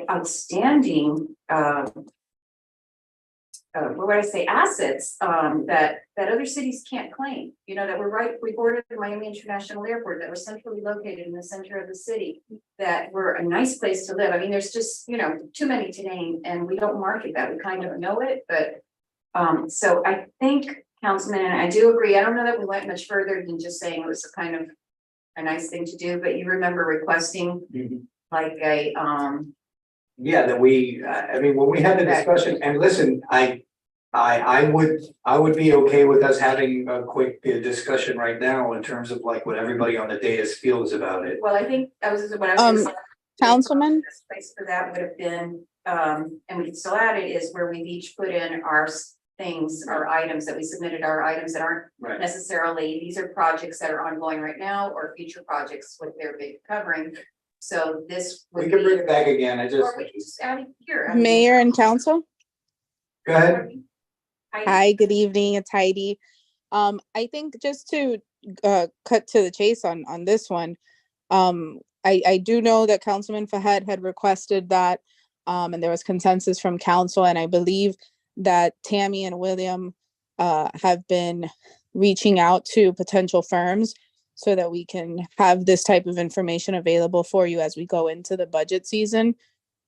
outstanding, what would I say, assets, that other cities can't claim, that we bordered the Miami International Airport, that we're centrally located in the center of the city, that we're a nice place to live. I mean, there's just, too many to name, and we don't market that. We kind of know it, but, so I think, Councilman, and I do agree, I don't know that we went much further than just saying it was a kind of a nice thing to do, but you remember requesting like a, Yeah, that when we had the discussion, and listen, I would be okay with us having a quick discussion right now in terms of like what everybody on the dais feels about it. well, I think that was what I was gonna say. Councilman? The best place for that would have been, and we can still add it, is where we've each put in our things, our items that we submitted, our items that aren't Right. necessarily, these are projects that are ongoing right now or future projects with their big covering. So this We would can bring be, it back again. or we can just add it here. I mean, Mayor and council? Go ahead. Hi, good evening. It's Heidi. I think just to cut to the chase on this one, I do know that Councilman Fahad had requested that, and there was consensus from council, and I believe that Tammy and William have been reaching out to potential firms so that we can have this type of information available for you as we go into the budget season,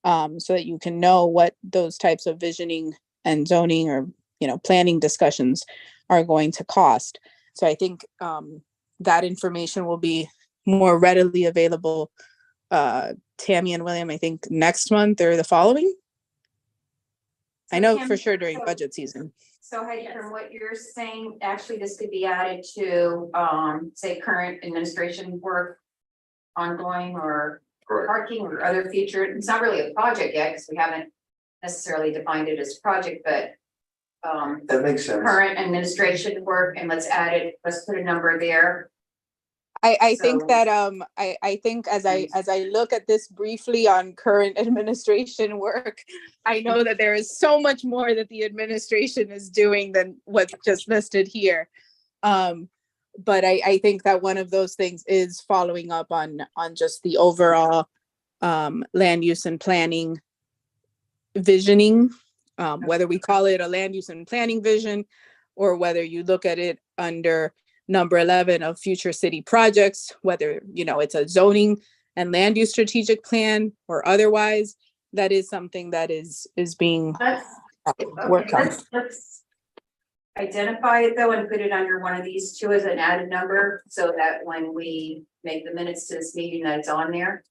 so that you can know what those types of visioning and zoning or, you know, planning discussions are going to cost. So I think that information will be more readily available, Tammy and William, I think next month or the following. I So know Tammy, for sure during so- budget season. So Heidi, from what you're saying, actually, this could be added to, say, current administration work ongoing or Correct. parking or other feature. It's not really a project yet, because we haven't necessarily defined it as a project, but That makes sense. current administration work, and let's add it, let's put a number there. I think So- that I think as I look at this briefly on current administration work, I know that there is so much more that the administration is doing than what's just listed here. But I think that one of those things is following up on just the overall land use and planning visioning, whether we call it a land use and planning vision, or whether you look at it under number 11 of future city projects, whether, you know, it's a zoning and land use strategic plan or otherwise, that is something that is being Let's, worked okay, on. let's identify it though and put it under one of these two as an added number, so that when we make the minutes to this meeting, that it's on there.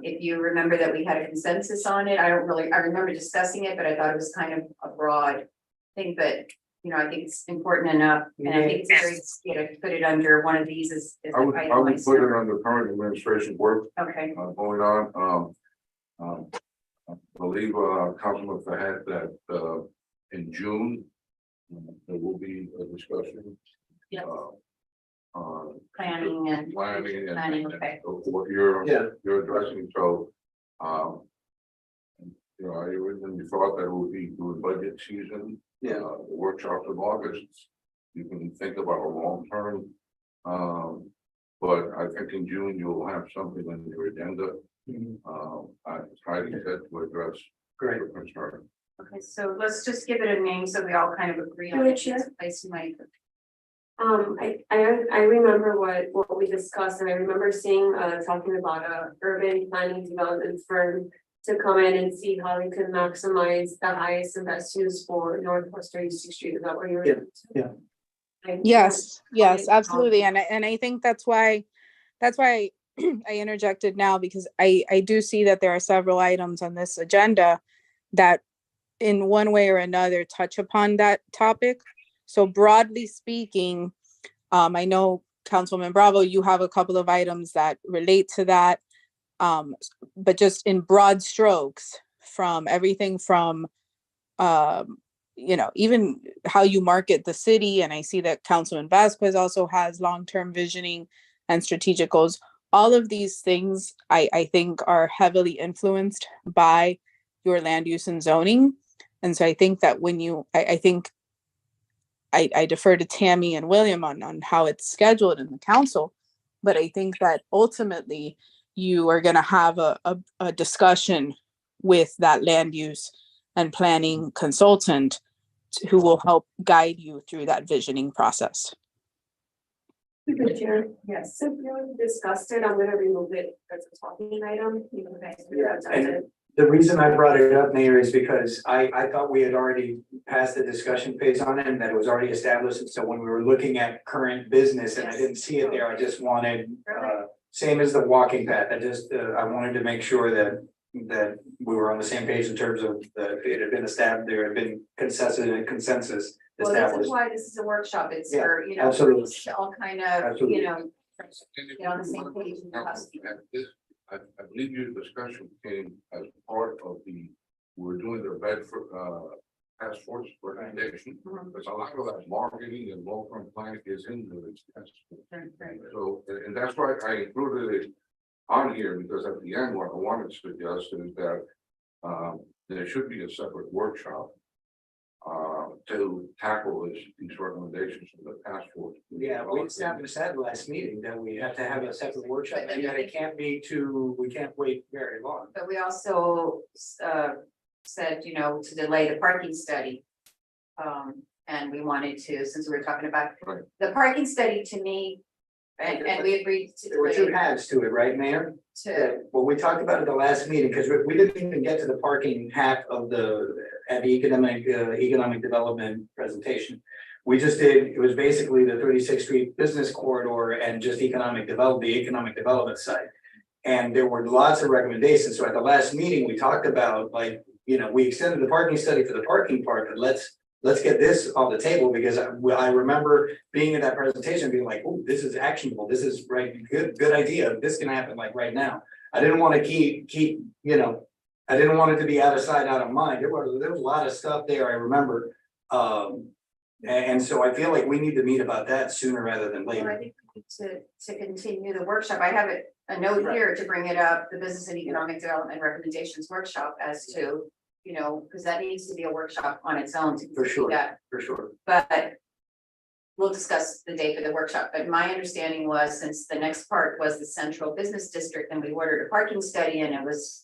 If you remember that we had a consensus on it, I remember discussing it, but I thought it was kind of a broad thing, but you know, I think it's important enough, and I think it's very, you know, to put it under one of these as I would an put itemized it number. under current administration work Okay, going on. I believe Councilman Fahad that in June there will be a discussion. Yes. On planning and. planning Planning, and okay. what you're Yeah. addressing. So, you know, I originally thought that it would be during budget season. Yeah. The workshops of August, you can think about a long term. But I think in June you'll have something on your agenda. I tried to get to address Great. your concern. Okay, so let's just give it a name so we all kind of agree on Through it. the chair. Place my, I remember what we discussed, and I remember seeing, talking about a urban planning development firm to come in and see how they could maximize the highest and best use for Northwest 36th Street. Is that what you're? Yeah. Yes, yes, absolutely. And I think that's why I interjected now, because I do see that there are several items on this agenda that in one way or another touch upon that topic. So broadly speaking, I know Councilman Bravo, you have a couple of items that relate to that. But just in broad strokes, from everything from, you know, even how you market the city. And I see that Councilman Vasquez also has long-term visioning and strategic goals. All of these things, I think, are heavily influenced by your land use and zoning. And so I think that when you, I think I defer to Tammy and William on how it's scheduled in the council, but I think that ultimately you are going to have a discussion with that land use and planning consultant who will help guide you through that visioning process. Good chair. yes, So we discussed it, I'm gonna remove it as a talking item. Yeah, and the reason I brought it up, Mayor, is because I thought we had already passed the discussion phase on it and that it was already established. And so when we were looking at current business and I didn't see it there, I just wanted, same as the walking path, I wanted to make sure that we were on the same page in terms of it had been established, there had been consensus well, this established. is why this is a workshop, it's Yeah, for, you know, absolutely. we're just all kind of, Absolutely. you know, get on the same page. I believe your discussion came as part of we're doing the Bedford task force recommendation. Mhm. Because a lot of that marketing and long-term planning is in the task force. Right. So, and that's why I included it on here, because at the end, what I wanted to suggest is that there should be a separate workshop to tackle these recommendations from the task force. Yeah, we established that last meeting, that we have to have a separate workshop, and that it can't be we can't wait very long. But we also said, you know, to delay the parking study. And we wanted to, since we were talking about Right. the parking study to me, and we agreed to There were two delay halves to it, right, Mayor? to, Well, we talked about it the last meeting, because we didn't even get to the parking half of at the economic development presentation. We just did, it was basically the 36th Street Business Corridor and just the economic development side. And there were lots of recommendations, so at the last meeting, we talked about, like, you know, we extended the parking study for the parking part, but let's get this off the table, because I remember being in that presentation, being like, oh, this is actionable, this is right, good idea, this can happen like right now. I didn't want to keep, you know, I didn't want it to be out of sight, out of mind. There was a lot of stuff there, I remember. And so I feel like we need to meet about that sooner rather than well, I later. think we need to continue the workshop. I have a note here to bring it up, the Business and Economic Development Recommendations Workshop as to, you know, because that needs to be a workshop on its own to For do sure. that. For sure. But we'll discuss the date for the workshop, but my understanding was, since the next part was the central business district, and we ordered a parking study, and it was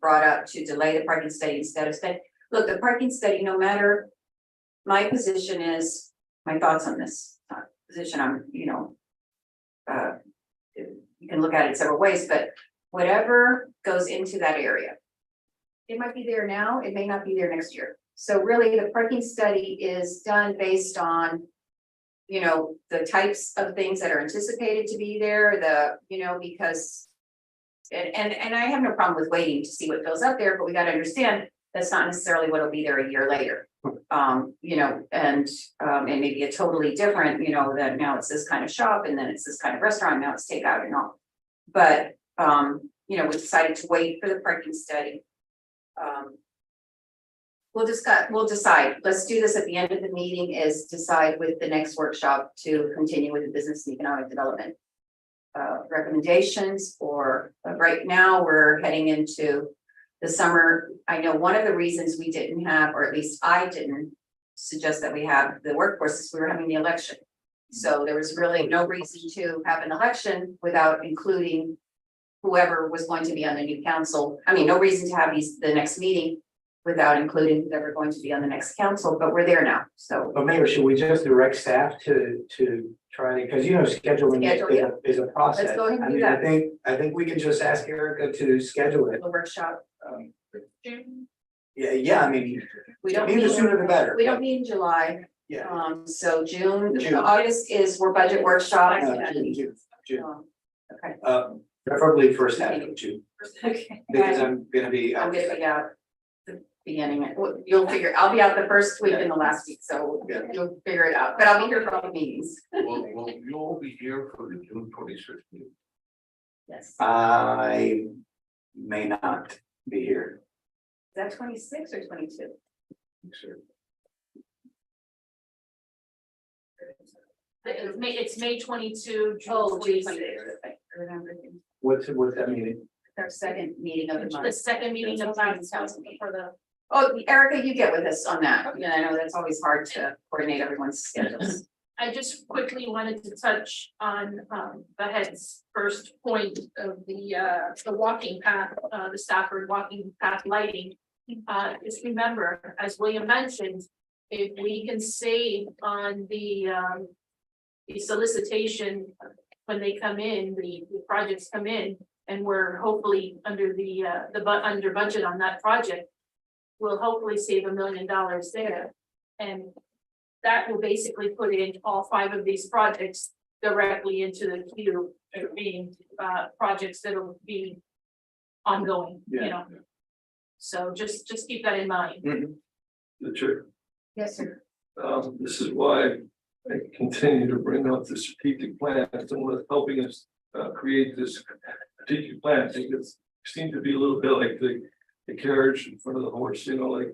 brought up to delay the parking study instead of spend. Look, the parking study, no matter, my position is, my thoughts on this position, I'm, you know, you can look at it several ways, but whatever goes into that area, it might be there now, it may not be there next year. So really, the parking study is done based on, you know, the types of things that are anticipated to be there, you know, because. And I have no problem with waiting to see what goes up there, but we gotta understand, that's not necessarily what'll be there a year later. You know, and it may be a totally different, you know, that now it's this kind of shop, and then it's this kind of restaurant, now it's takeout and all. But, you know, we decided to wait for the parking study. We'll decide, let's do this at the end of the meeting, is decide with the next workshop to continue with the business and economic development. Recommendations, or right now, we're heading into the summer. I know one of the reasons we didn't have, or at least I didn't suggest that we have the workforce, is we were having the election. So there was really no reason to have an election without including whoever was going to be on the new council. I mean, no reason to have the next meeting without including whoever going to be on the next council, but we're there now, so. But Mayor, should we just direct staff to try to, because you know, scheduling Schedule, yeah. is a process. Let's go ahead and I do mean, that. I think we can just ask Erica to schedule it. The workshop, Yeah, I mean, we don't the need, sooner the better. we don't need in July, Yeah. so June, June. August is for budget workshop. June. Okay. Preferably first half of June, Okay. because I'm gonna be. I'm gonna be out the beginning, you'll figure, I'll be out the first week and the last week, so Yeah. you'll figure it out, but I'll be here for all the meetings. Well, you'll be here for the June 26th meeting. Yes. Is I may not be here. that 26 or 22? Sure. It's May 22, June Oh, geez, 26. I remember What's that meeting? our second meeting of the The month. second meeting of last council for the. Oh, Erica, you get with us on that, yeah, I know that's always hard to coordinate everyone's schedules. I just quickly wanted to touch on the head's first point of the walking path, the Stafford walking path lighting. Just remember, as William mentioned, if we can save on the solicitation when they come in, the projects come in, and we're hopefully under under budget on that project, we'll hopefully save $1 million there. And that will basically put in all 5 of these projects directly into the queue, being projects that'll be ongoing, you know. So just keep that in mind. The chair. Yes, sir. This is why I continue to bring up the strategic plan, someone that's helping us create this strategic plan. I think it seems to be a little bit like the carriage in front of the horse, you know, like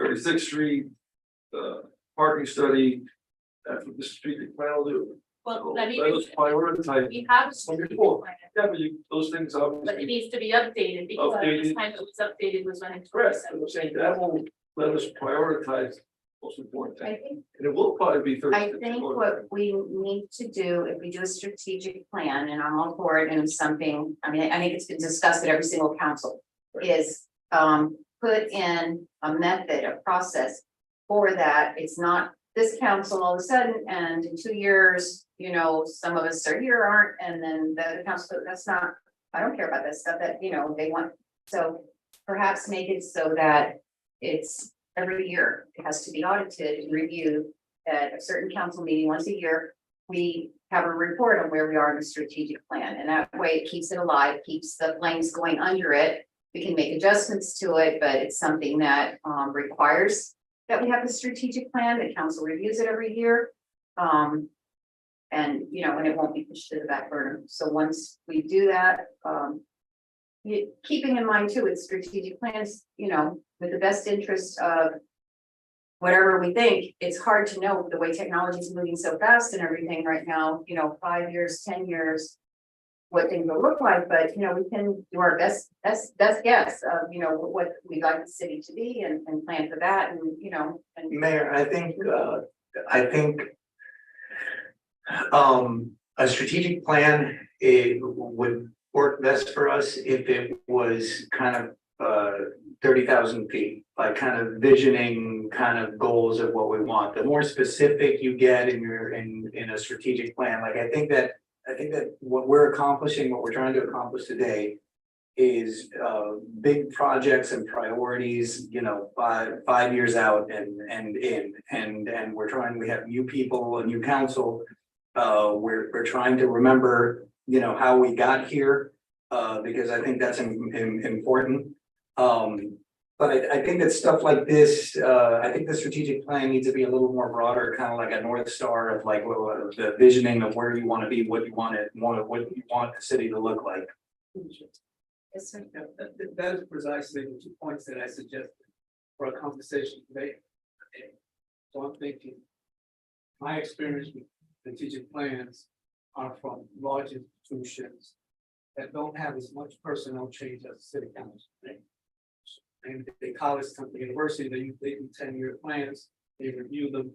36th Street, parking study, that's what the strategic plan will do. Well, Let I mean, us prioritize. we have a strategic plan, Yeah, but those things but it obviously. needs to be updated, because the last time it was updated was when it Correct, was. I'm saying that will let us prioritize most important I thing. think And it will probably be Thursday. I think what we need to do, if we do a strategic plan, and I'm all for it, and it's something, I mean, I think it's been discussed at every single council. Is put in a method, a process for that. It's not this council all of a sudden, and in 2 years, you know, some of us are here, aren't, and then the other council, that's not, I don't care about that stuff that, you know, they want. So perhaps make it so that it's every year, it has to be audited and reviewed at a certain council meeting once a year. We have a report on where we are in the strategic plan, and that way it keeps it alive, keeps the flames going under it. We can make adjustments to it, but it's something that requires that we have the strategic plan. The council reviews it every year. And you know, and it won't be pushed to the back burner. So once we do that, keeping in mind too, with strategic plans, you know, with the best interest of whatever we think, it's hard to know the way technology is moving so fast and everything right now, you know, 5 years, 10 years, what things will look like, but you know, we can do our best guess of, you know, what we'd like the city to be and plan for that, and you know, and Mayor, I think a strategic plan, it would work best for us if it was kind of 30,000 feet, like kind of visioning kind of goals of what we want. The more specific you get in a strategic plan, like I think that what we're accomplishing, what we're trying to accomplish today is big projects and priorities, you know, 5 years out and we have new people, a new council. We're trying to remember, you know, how we got here, because I think that's important. But I think that stuff like this, I think the strategic plan needs to be a little more broader, kind of like a North Star of like the visioning of where you want to be, what you want the city to look like. yes, sir. That is precisely the 2 points that I suggested for a conversation today. So I'm thinking, my experience with strategic plans are from large institutions that don't have as much personnel change as the city council, right? And the college company, university, they do 10-year plans, they review them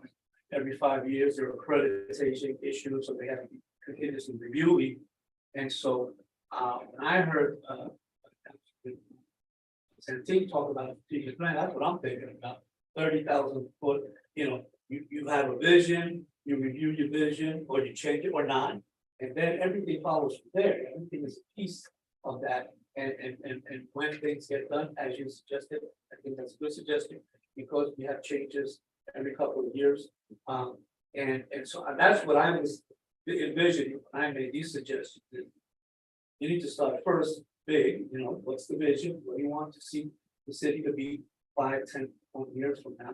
every 5 years, there are accreditation issues, so they have to be continuously reviewing. And so when I heard Santine talk about a strategic plan, that's what I'm thinking about. 30,000 foot, you know, you have a vision, you review your vision, or you change it or not, and then everything follows from there. Everything is a piece of that. And when things get done, as you suggested, I think that's a good suggestion, because we have changes every couple of years. And so that's what I was envisioning when I made these suggestions. You need to start first big, you know, what's the vision? What do you want to see the city to be 5, 10, 20 years from now?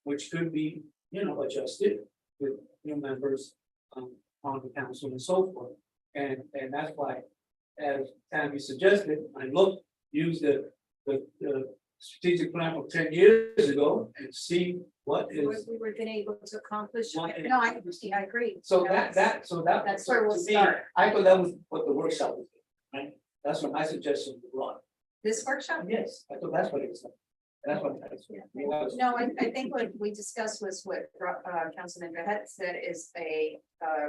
Which could be, you know, adjusted with new members on the council and so forth. And that's why, as Tammy suggested, I use the strategic plan from 10 years ago and see what is. We were been able to accomplish. What- No, I agree. So Yeah, that's where we'll to me, start. I thought that was what the workshop was, right? That's what my suggestion was. This workshop? Yes, I thought that's what it was. That's what. No, I think what we discussed was what Councilman Behet said is a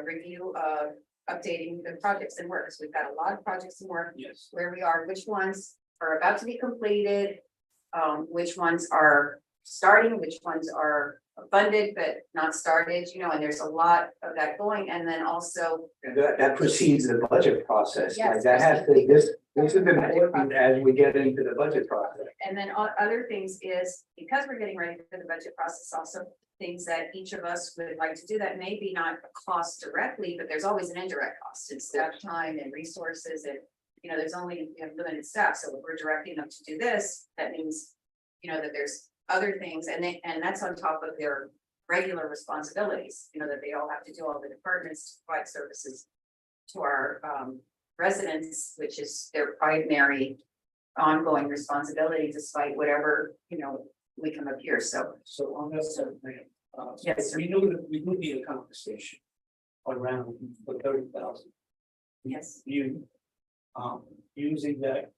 review of updating the projects and works. We've got a lot of projects and work, Yes. where we are, which ones are about to be completed, which ones are starting, which ones are funded but not started, you know, and there's a lot of that going, and then also. And that precedes the budget process. Yes. Like that has to, this is important as we get into the budget process. And then other things is, because we're getting ready for the budget process, also things that each of us would like to do that maybe not a cost directly, but there's always an indirect cost in staff time and resources, and you know, there's only, we have limited staff, so if we're directing them to do this, that means, you know, that there's other things, and that's on top of their regular responsibilities, you know, that they all have to do, all the departments to provide services to our residents, which is their primary ongoing responsibility, despite whatever, you know, we come up here, so. So on that sort of thing, Yes, sir. we knew that we would need a conversation around the 30,000. Yes. You, using that,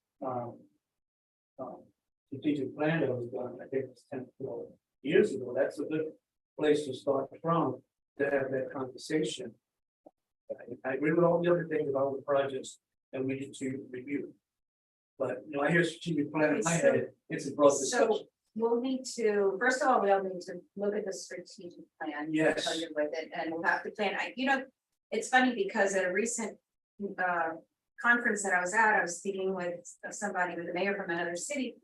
strategic plan that was done, I think it's 10, 12 years ago, that's a good place to start from, to have that conversation. I agree with all the other things about the projects that we need to review. But, you know, I hear strategic plan in my head, it's a broad discussion. So we'll need to, first of all, we'll need to look at the strategic plan. Yes. Familiar with it, and we'll have to plan, it's funny because at a recent conference that I was at, I was speaking with somebody, with the mayor from another city.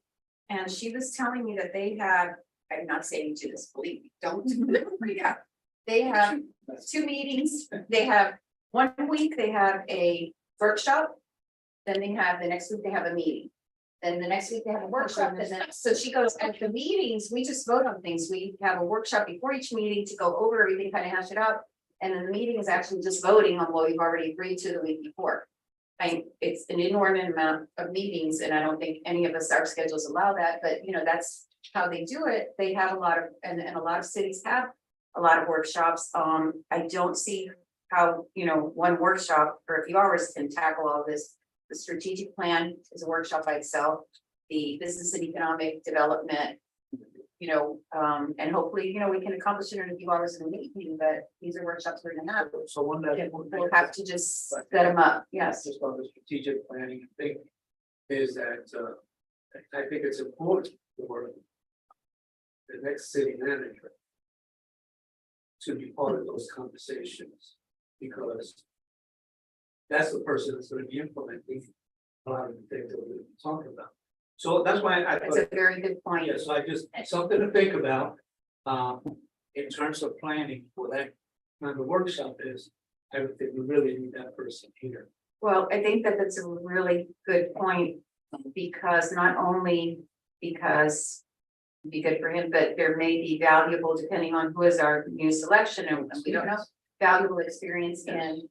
And she was telling me that they have, I'm not saying to this, believe me, don't freak out. They have 2 meetings, they have 1 week, they have a workshop. Then they have, the next week they have a meeting. Then the next week they have a workshop, and then, so she goes, at the meetings, we just vote on things. We have a workshop before each meeting to go over everything, kind of hash it out. And then the meeting is actually just voting on what we've already agreed to the week before. It's an inordinate amount of meetings, and I don't think any of us, our schedules allow that, but that's how they do it. They have a lot of, and a lot of cities have a lot of workshops. I don't see how, 1 workshop for a few hours can tackle all this. The strategic plan is a workshop by itself, the business and economic development, and hopefully, we can accomplish it in a few hours in a meeting, but these are workshops we're gonna have. So one that. We'll have to just set them up, yes. Just on the strategic planning thing, is that, I think it's important for the next city manager to be part of those conversations, because that's the person that's gonna be implementing a lot of the things that we're talking about. So that's why I That's thought, a very good point. yeah, so I just, something to think about, in terms of planning for that kind of workshop is, I would think we really need that person here. Well, I think that that's a really good point, because not only because it'd be good for him, but there may be valuable, depending on who is our new selection, and we don't know, valuable experience in,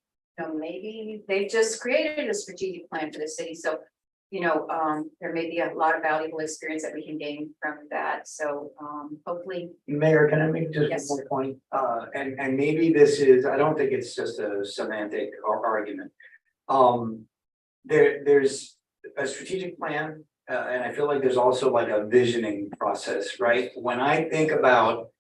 maybe they've just created a strategic plan for the city, so there may be a lot of valuable experience that we can gain from that, so hopefully. Mayor, can I make just Yes. one more point? And maybe this is, I don't think it's just a semantic argument. There's a strategic plan, and I feel like there's also like a visioning process, right? When I think about,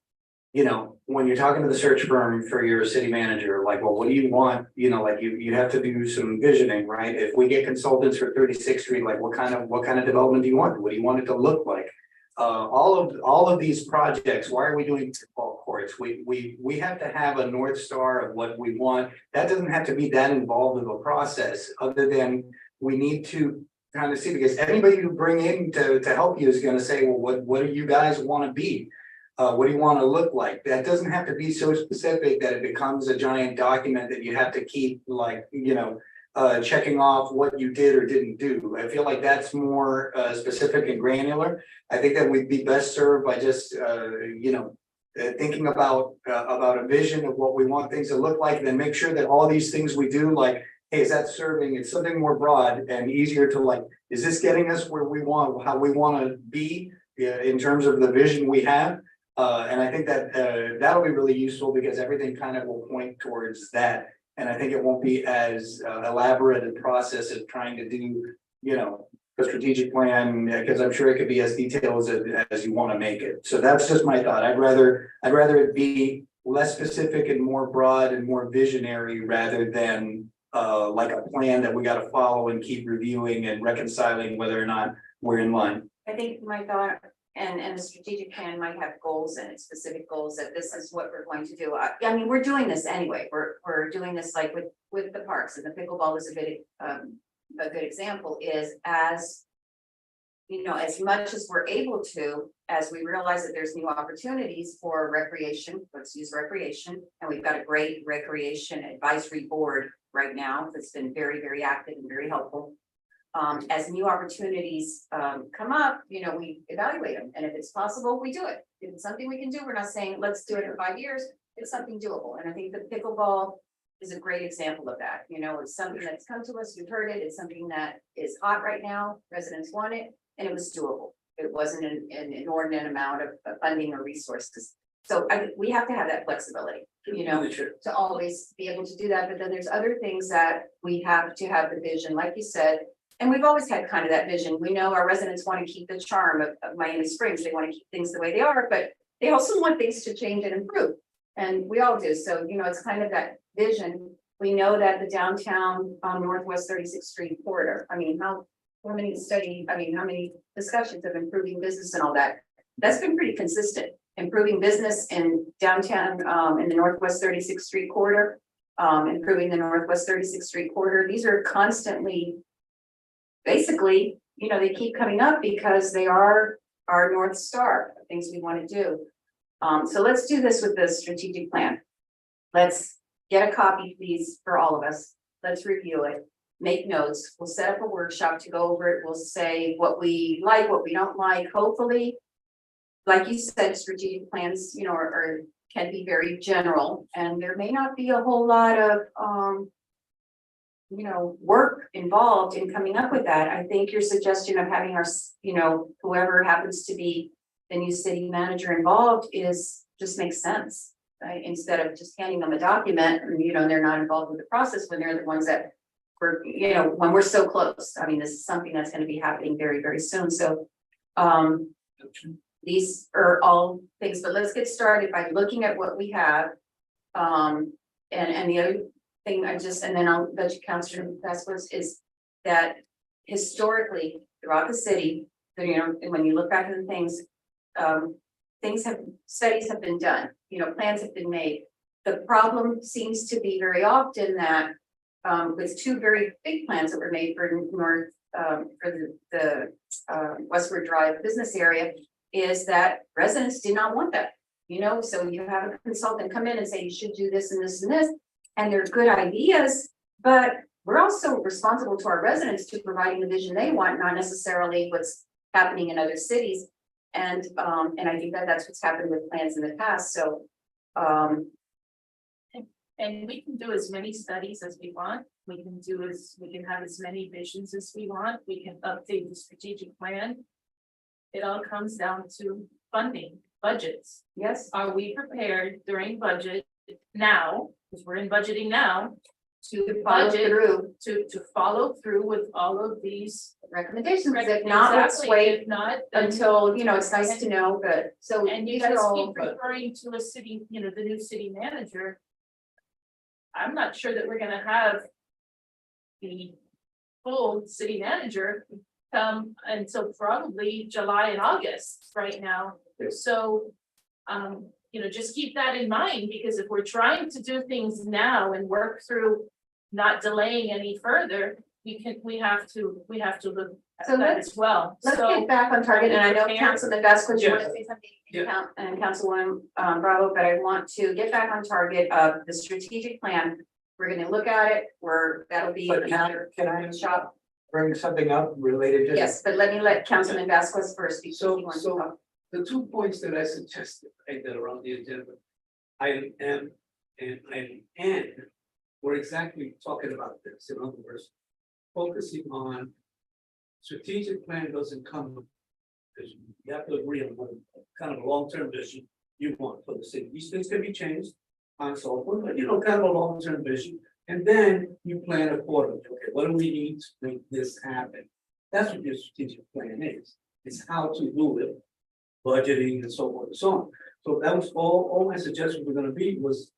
when you're talking to the search firm for your city manager, like, well, what do you want? Like you have to do some visioning, right? If we get consultants for 36th Street, like what kind of development do you want? What do you want it to look like? All of these projects, why are we doing ball courts? We have to have a North Star of what we want. That doesn't have to be that involved of a process, other than we need to kind of see, because anybody you bring in to help you is going to say, well, what do you guys want to be? What do you want to look like? That doesn't have to be so specific that it becomes a giant document that you have to keep checking off what you did or didn't do. I feel like that's more specific and granular. I think that we'd be best served by just thinking about a vision of what we want things to look like, and then make sure that all these things we do, like, hey, is that serving? It's something more broad and easier to is this getting us where we want, how we want to be in terms of the vision we have? And I think that that'll be really useful, because everything kind of will point towards that. And I think it won't be as elaborate a process of trying to do, a strategic plan, because I'm sure it could be as detailed as you want to make it. So that's just my thought. I'd rather it be less specific and more broad and more visionary, rather than like a plan that we got to follow and keep reviewing and reconciling whether or not we're in line. I think my thought, and the strategic plan might have goals in it, specific goals, that this is what we're going to do. I mean, we're doing this anyway. We're doing this like with the parks, and the pickleball is a good example, is as much as we're able to, as we realize that there's new opportunities for recreation, let's use recreation, and we've got a great recreation advisory board right now that's been very, very active and very helpful. As new opportunities come up, we evaluate them, and if it's possible, we do it. If it's something we can do, we're not saying let's do it in 5 years. It's something doable, and I think the pickleball is a great example of that. It's something that's come to us. You've heard it. It's something that is hot right now. Residents want it, and it was doable. It wasn't an inordinate amount of funding or resources. So we have to have that flexibility, to always be able to do that. But then there's other things that we have to have the vision, like you said. and we've always had kind of that vision. We know our residents want to keep the charm of Miami Springs. They want to keep things the way they are, but they also want things to change and improve. And we all do. So, it's kind of that vision. We know that the downtown Northwest 36th Street corridor, how many discussions of improving business and all that? That's been pretty consistent. Improving business in downtown, in the Northwest 36th Street corridor, improving the Northwest 36th Street corridor. These are constantly, basically, they keep coming up because they are our North Star, things we want to do. So let's do this with the strategic plan. Let's get a copy, please, for all of us. Let's review it, make notes. We'll set up a workshop to go over it. We'll say what we like, what we don't like. Hopefully, like you said, strategic plans, can be very general, and there may not be a whole lot of, work involved in coming up with that. I think your suggestion of having our, whoever happens to be the new city manager involved just makes sense. Right? Instead of just handing them a document and, they're not involved with the process when they're the ones that when we're so close. This is something that's going to be happening very, very soon. So, these are all things, but let's get started by looking at what we have. And the other thing and then I'll let you, Councilor Vasquez, is that historically throughout the city, when you look back at the things, studies have been done, plans have been made. The problem seems to be very often that with two very big plans that were made for North, for the Westward Drive business area, is that residents did not want that. So you have a consultant come in and say, you should do this and this and this, and they're good ideas, but we're also responsible to our residents to providing the vision they want, not necessarily what's happening in other cities. And I think that's what's happened with plans in the past. So, and we can do as many studies as we want. We can have as many visions as we want. We can update the strategic plan. It all comes down to funding, budgets. yes, Are we prepared during budget now, because we're in budgeting now, to follow budget, through to follow through with all of these? recommendations. If not, let's Exactly. wait If not, then- until, it's nice to know, but so and you these are guys all, keep referring to a city, the new city manager. I'm not sure that we're gonna have the full city manager come until probably July and August right now. So, just keep that in mind, because if we're trying to do things now and work through not delaying any further, we have to look at So that as well. let's So get back on target. And I know prepared. Councilman Vasquez, you want Yeah. to say something? Yeah. And Councilwoman Bravo, but I want to get back on target of the strategic plan. We're gonna look at it, that'll be But another can I shop. bring something up related to? Yes, but let me let Councilman Vasquez first because he wants to So- talk. The 2 points that I suggested, right, that are on the agenda. Item M and item N. We're exactly talking about this, in other words, focusing on. Strategic plan doesn't come with vision. You have to agree on what kind of a long-term vision you want for the city. These things can be changed on so forth, but kind of a long-term vision. And then you plan accordingly. Okay, what do we need to make this happen? That's what your strategic plan is. It's how to do it, budgeting and so forth and so on. So that was all my suggestions were gonna be was.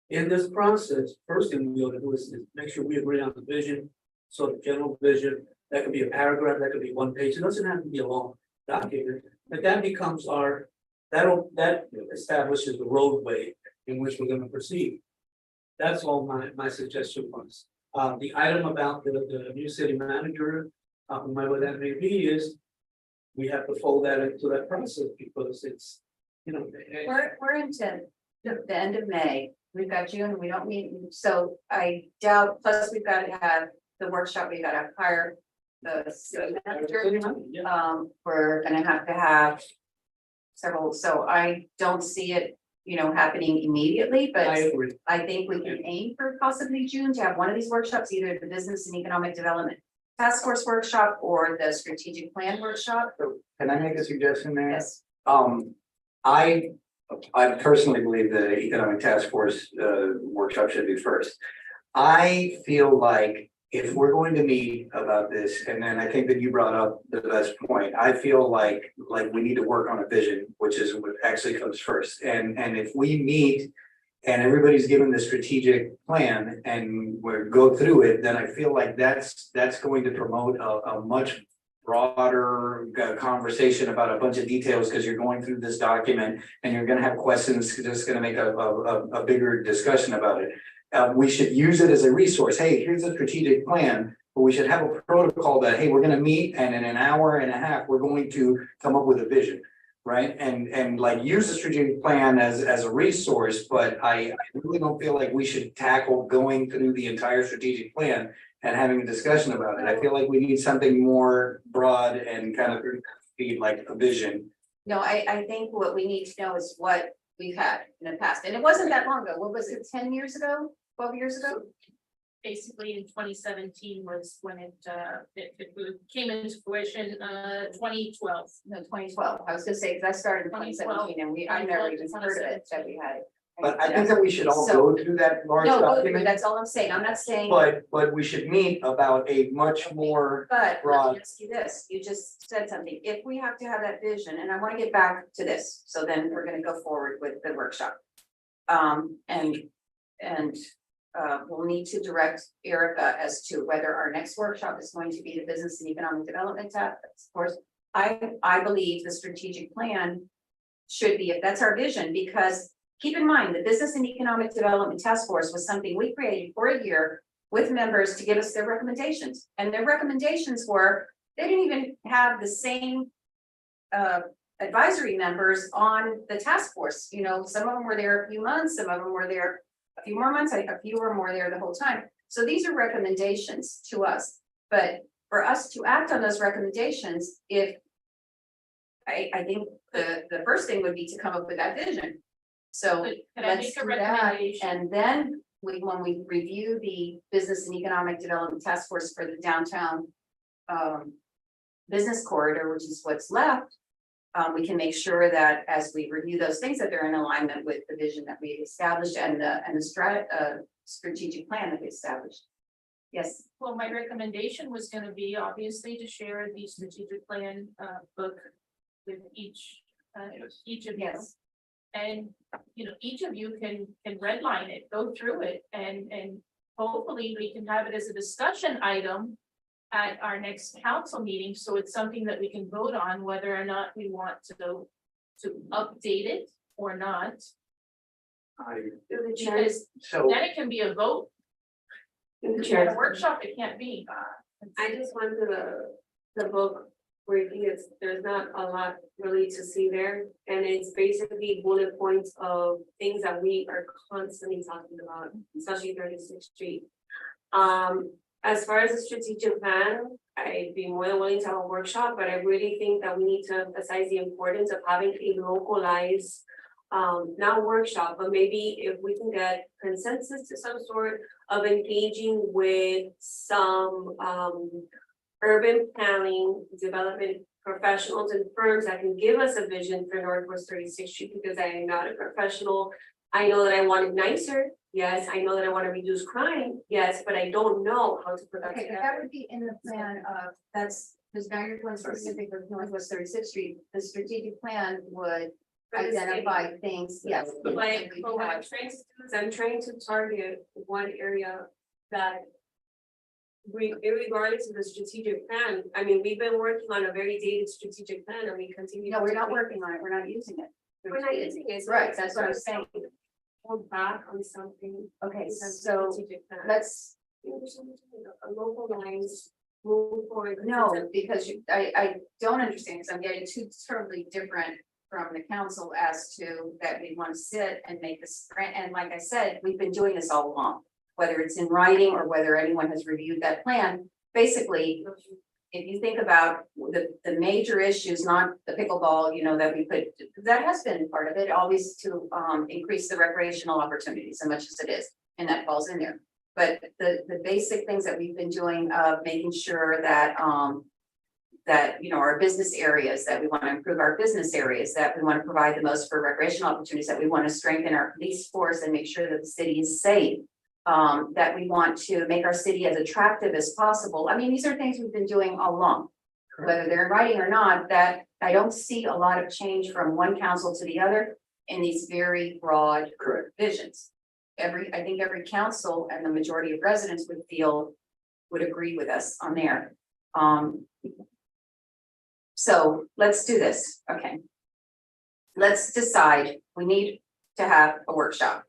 In this process, first thing we ought to do is make sure we agree on the vision. So the general vision, that could be a paragraph, that could be 1 page. It doesn't have to be a long document, but that becomes that establishes the roadway in which we're gonna proceed. That's all my suggestion was. The item about the new city manager, whoever that may be, is. We have to fold that into that process because it's, We're into the end of May. We've got June, we don't need, so I doubt, plus we've got to have the workshop, we got to hire the city manager. We're gonna have to have several, so I don't see it, happening immediately, but I agree. I think we can aim for possibly June to have one of these workshops, either the Business and Economic Development Task Force workshop or the strategic plan workshop. Can I make a suggestion there? Yes, I personally believe the economic task force workshop should be first. I feel like if we're going to meet about this, and then I think that you brought up the best point, I feel like we need to work on a vision, which is what actually comes first. And if we meet and everybody's given the strategic plan and we go through it, then I feel like that's going to promote a much broader conversation about a bunch of details, because you're going through this document and you're gonna have questions, just gonna make a bigger discussion about it. We should use it as a resource. Hey, here's a strategic plan, but we should have a protocol that, hey, we're gonna meet and in an hour and a half, we're going to come up with a vision. Right, and like use the strategic plan as a resource, but I really don't feel like we should tackle going through the entire strategic plan and having a discussion about it. I feel like we need something more broad and kind of be like a vision. No, I think what we need to know is what we've had in the past, and it wasn't that long ago. What was it, 10 years ago, 12 years ago? Basically in 2017 was when it came into fruition, 2012. No, 2012. I was gonna say, because I started in 2017 and I never even heard of it, that we had it. But I think that we should all So- go through that large No, go through, document, that's all I'm saying. I'm not saying, but we should meet about a much more, but let broad. me ask you this, you just said something, if we have to have that vision, and I want to get back to this, so then we're gonna go forward with the workshop. We'll need to direct Erica as to whether our next workshop is going to be the business and economic development task force. I believe the strategic plan should be, if that's our vision, because keep in mind, the business and economic development task force was something we created for a year with members to give us their recommendations, and their recommendations were, they didn't even have the same advisory members on the task force. You know, some of them were there a few months, some of them were there a few more months, a few were more there the whole time. So these are recommendations to us, but for us to act on those recommendations, if I think the first thing would be to come up with that vision. So Can I let's make a do that, recommendation? and then when we review the business and economic development task force for the downtown business corridor, which is what's left, we can make sure that as we review those things, that they're in alignment with the vision that we established and the strategic plan that we established. Yes, Well, my recommendation was gonna be obviously to share the strategic plan book with each of you. yes, And, you know, each of you can redline it, go through it, and hopefully we can have it as a discussion item at our next council meeting, so it's something that we can vote on whether or not we want to update it or not. Through the chair, Because so. then it can be a vote, through the at a chair, workshop, it can't be. I just went to the book review. There's not a lot really to see there, and it's basically bullet points of things that we are constantly talking about, especially 36th Street. As far as the strategic plan, I'd be more than willing to have a workshop, but I really think that we need to emphasize the importance of having a localized, not workshop, but maybe if we can get consensus to some sort of engaging with some, urban planning development professionals and firms that can give us a vision for Northwest 36th Street, because I am not a professional. I know that I want it nicer. Yes, I know that I want to reduce crime. Yes, but I don't know how to put that okay, but together. that would be in the plan of, that's, because now you're going specific with Northwest 36th Street, the strategic plan would For the city. identify things, yes. Like, but what I'm trying to do is I'm trying to target one area that regardless of the strategic plan, I mean, we've been working on a very dated strategic plan and we continue. No, we're to not tweak working on it, we're not using it. We're not using it. Right, that's what I'm saying. Hold back on something. Okay, because so strategic plan. let's, A local lines, move forward. no, because I don't understand, because I'm getting two totally different from the council as to that we want to sit and make this grant, and like I said, we've been doing this all along. Whether it's in writing or whether anyone has reviewed that plan, basically, if you think about the major issues, not the pickleball, you know, that we put, that has been part of it, always to increase the recreational opportunities as much as it is, and that falls in there. But the basic things that we've been doing, making sure that that, you know, our business areas, that we want to improve our business areas, that we want to provide the most for recreational opportunities, that we want to strengthen our police force and make sure that the city is safe. that we want to make our city as attractive as possible. I mean, these are things we've been doing all along. Whether they're in writing or not, that I don't see a lot of change from one council to the other in these very broad Correct. visions. I think every council and the majority of residents would agree with us on there. So let's do this, okay? Let's decide, we need to have a workshop.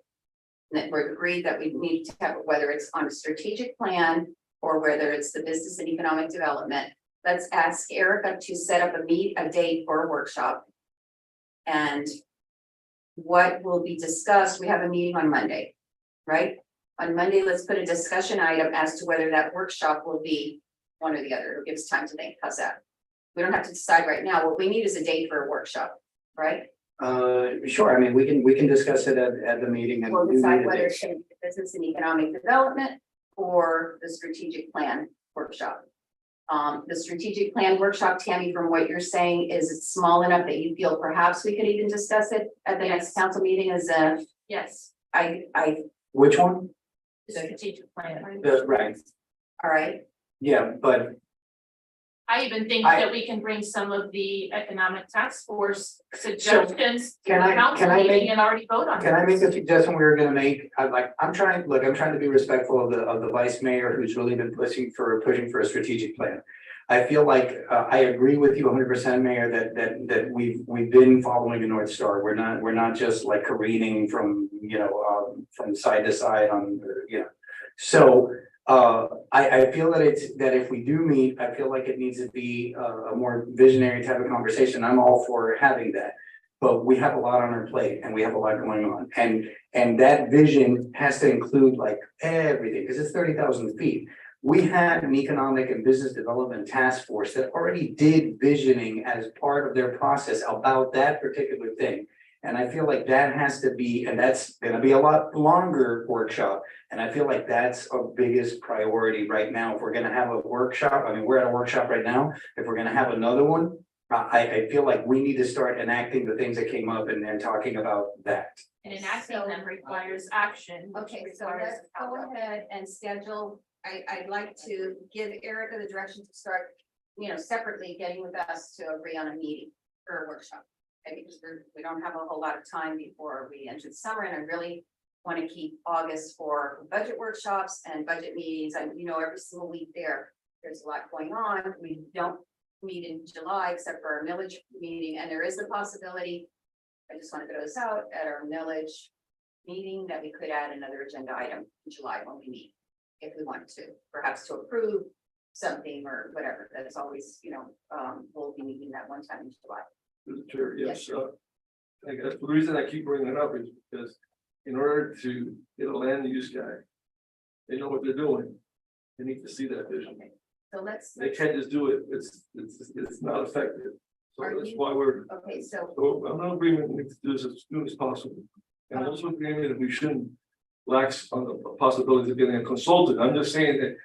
That we're agreed that we need to have, whether it's on a strategic plan or whether it's the business and economic development. Let's ask Erica to set up a date for a workshop. And what will be discussed, we have a meeting on Monday, right? On Monday, let's put a discussion item as to whether that workshop will be one or the other. It'll give us time to think. How's that? We don't have to decide right now. What we need is a date for a workshop, right? Sure, I mean, we can discuss it at the meeting. And We'll do decide need a whether date. it's going to be the business and economic development or the strategic plan workshop. The strategic plan workshop, Tammy, from what you're saying, is it small enough that you feel perhaps we could even discuss it at the next council meeting as a, Yes, Which one? the strategic plan. Right, all right, yeah, but I even think I- that we can bring some of the economic task force suggestions to can the I- council can I meeting make- and already vote on. can I make this. a suggestion we were gonna make? I'm trying to be respectful of the vice mayor who's really been pushing for a strategic plan. I feel like, I agree with you 100%, Mayor, that we've been following the North Star. We're not just like careening from, from side to side on, So, I feel that if we do meet, I feel like it needs to be a more visionary type of conversation. I'm all for having that. But we have a lot on our plate and we have a lot going on. And that vision has to include like everything, because it's 30,000 feet. We had an economic and business development task force that already did visioning as part of their process about that particular thing. And I feel like that has to be, and that's gonna be a lot longer workshop. And I feel like that's our biggest priority right now. If we're gonna have a workshop, I mean, we're at a workshop right now. If we're gonna have another one, I feel like we need to start enacting the things that came up and talking about that. And enacting them requires action. which okay, so requires let's go council. ahead and schedule. I'd like to give Erica the direction to start, separately getting with us to agree on a meeting or a workshop. Okay, because we don't have a whole lot of time before we enter the summer, and I really want to keep August for budget workshops and budget meetings. And every single week there's a lot going on. We don't meet in July except for our millage meeting, and there is the possibility, I just want to throw this out, at our millage meeting that we could add another agenda item in July when we meet, if we wanted to, perhaps to approve something or whatever. That's always, we'll be meeting that one time in July. Sure, Yes, yes, I guess the reason I keep bringing it up is because in order to get a land use guy, they know what they're doing. They need to see that vision. Okay, so let's, They can't just do it. It's not effective. So Are that's you- why we're, okay, so, so I'm in agreement, we need to do this as soon as possible. And I'm also in agreement that we shouldn't lax on the possibility of getting a consultant. I'm just saying that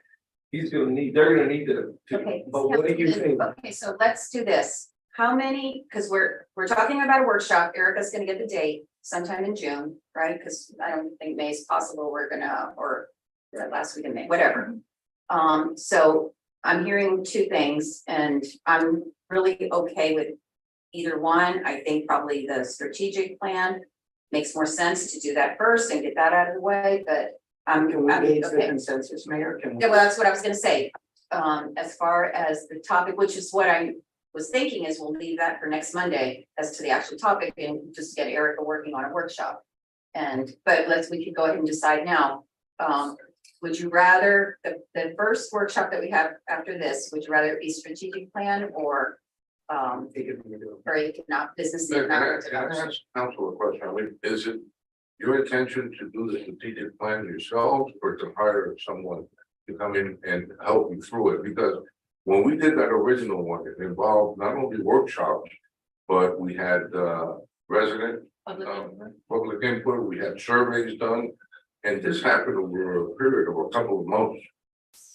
they're gonna need to. okay. But what do you think? Okay, so let's do this. How many, because we're talking about a workshop, Erica's gonna get the date sometime in June, right? Because I don't think May is possible, or the last week in May, whatever. So I'm hearing two things, and I'm really okay with either one. I think probably the strategic plan makes more sense to do that first and get that out of the way, but Can we gauge the okay. consensus, Mayor? Can we? Yeah, well, that's what I was gonna say. As far as the topic, which is what I was thinking, is we'll leave that for next Monday as to the actual topic and just get Erica working on a workshop. But we could go ahead and decide now. Would you rather, the first workshop that we have after this, would you rather it be strategic plan or business? Can I ask council a question? I mean, is it your intention to do the strategic plan yourselves or to hire someone to come in and help you through it? Because when we did that original one, it involved not only workshops, but we had resident public input, we had surveys done, and this happened over a period of a couple of months.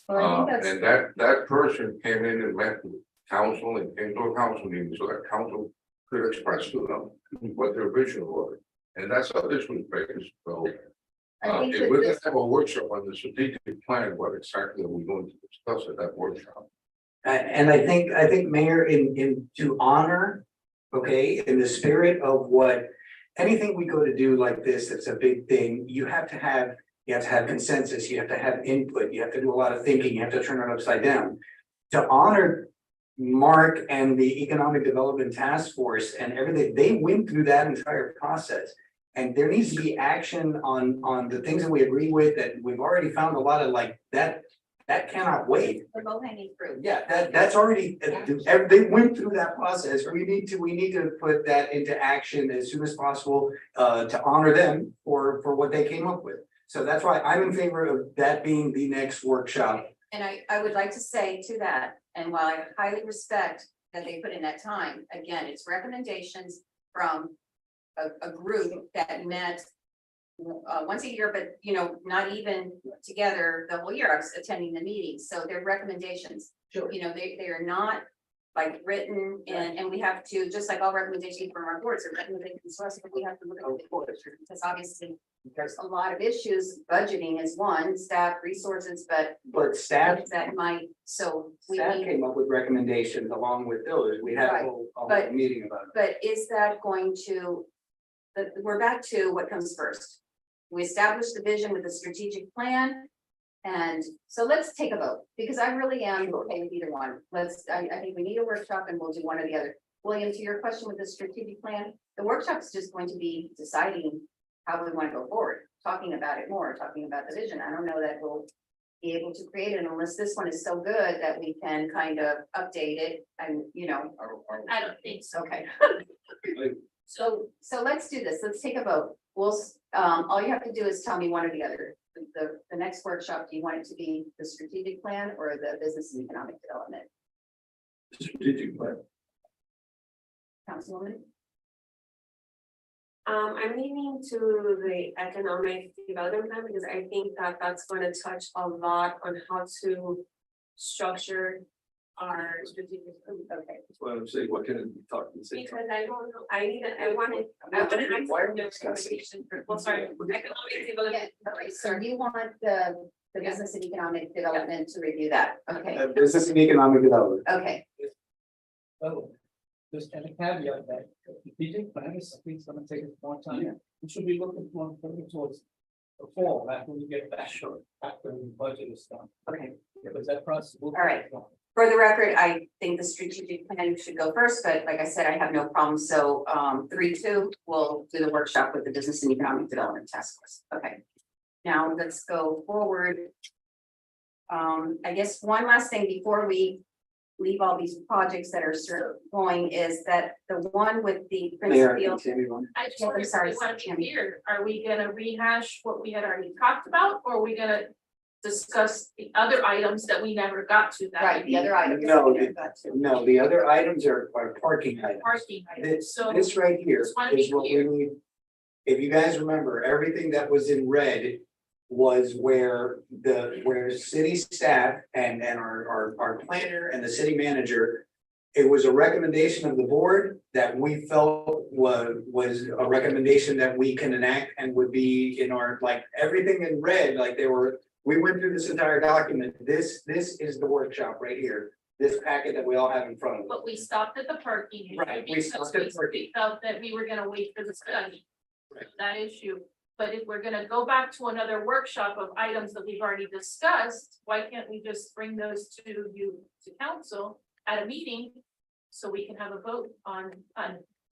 Well, I think And that's, that person came in and met with council and came to a council meeting so that council could express to them what their vision was. And that's how this was based, so. I think If that we're gonna this, have a workshop on the strategic plan, what exactly are we going to discuss at that workshop? And I think, Mayor, to honor, okay, in the spirit of what, anything we go to do like this, that's a big thing, you have to have consensus, you have to have input, you have to do a lot of thinking, you have to turn it upside down. To honor Mark and the Economic Development Task Force and everything, they went through that entire process. And there needs to be action on the things that we agree with, that we've already found a lot of like that cannot wait. the low hanging fruit. Yeah, that's already, they went through that process. We need to put that into action as soon as possible to honor them for what they came up with. So that's why I'm in favor of that being the next workshop. And I would like to say to that, and while I highly respect that they put in that time, again, it's recommendations from a group that met once a year, but not even together the whole year. I was attending the meetings, so they're recommendations. Sure. They are not like written and we have to, just like all recommendations from our boards are recommendations to us, but we have to look at the boards because obviously there's a lot of issues. Budgeting is one, staff resources, but But staff that might, so we need. came up with recommendations along with those. We had a Right, whole but- meeting about it. But is that going to, we're back to what comes first. We establish the vision with the strategic plan. And so let's take a vote, because I really am okay with either one. I think we need a workshop and we'll do one or the other. William, to your question with the strategic plan, the workshop is just going to be deciding how we want to go forward, talking about it more, talking about the vision. I don't know that we'll be able to create it unless this one is so good that we can kind of update it and, I don't think so. okay. So let's do this. Let's take a vote. All you have to do is tell me one or the other. The next workshop, do you want it to be the strategic plan or the business and economic development? Strategic plan. Councilwoman? I'm leaning to the economic development plan because I think that that's going to touch a lot on how to structure our strategic. Okay. That's why I'm saying, what can it be talking to? Because I don't know, I wanted. Well, sorry, economic development. Okay, so you want the business and economic development to review that? Okay, Business and economic development. okay, Oh, just kind of caveat that strategic plan is something that's gonna take us more time. We should be looking for towards the fall after we get that short, after the budget is done. okay. Because that process will. All right. For the record, I think the strategic plan should go first, but like I said, I have no problem. So 3-2, we'll do the workshop with the business and economic development task force. Okay. Now let's go forward. I guess one last thing before we leave all these projects that are sort of going is that the one with the Prince Mayor, Field. Tammy, one. I just Yeah, I'm wonder, sorry, we want to Tammy. be here, are we gonna rehash what we had already talked about, or are we gonna discuss the other items that we never got to that? Right, the other items. No, we haven't got to. No, the other items are parking items. Parking items, This, so. this right here Just wanna be is what we clear. need. If you guys remember, everything that was in red was where city staff and our planner and the city manager. It was a recommendation of the board that we felt was a recommendation that we can enact and would be in our, like, everything in red, like we went through this entire document. This is the workshop right here. This packet that we all have in front of us. But we stopped at the parking. issue Right, we because stopped at parking. We felt that we were gonna wait for the study. That issue, but if we're gonna go back to another workshop of items that we've already discussed, why can't we just bring those to you, to council at a meeting? So we can have a vote on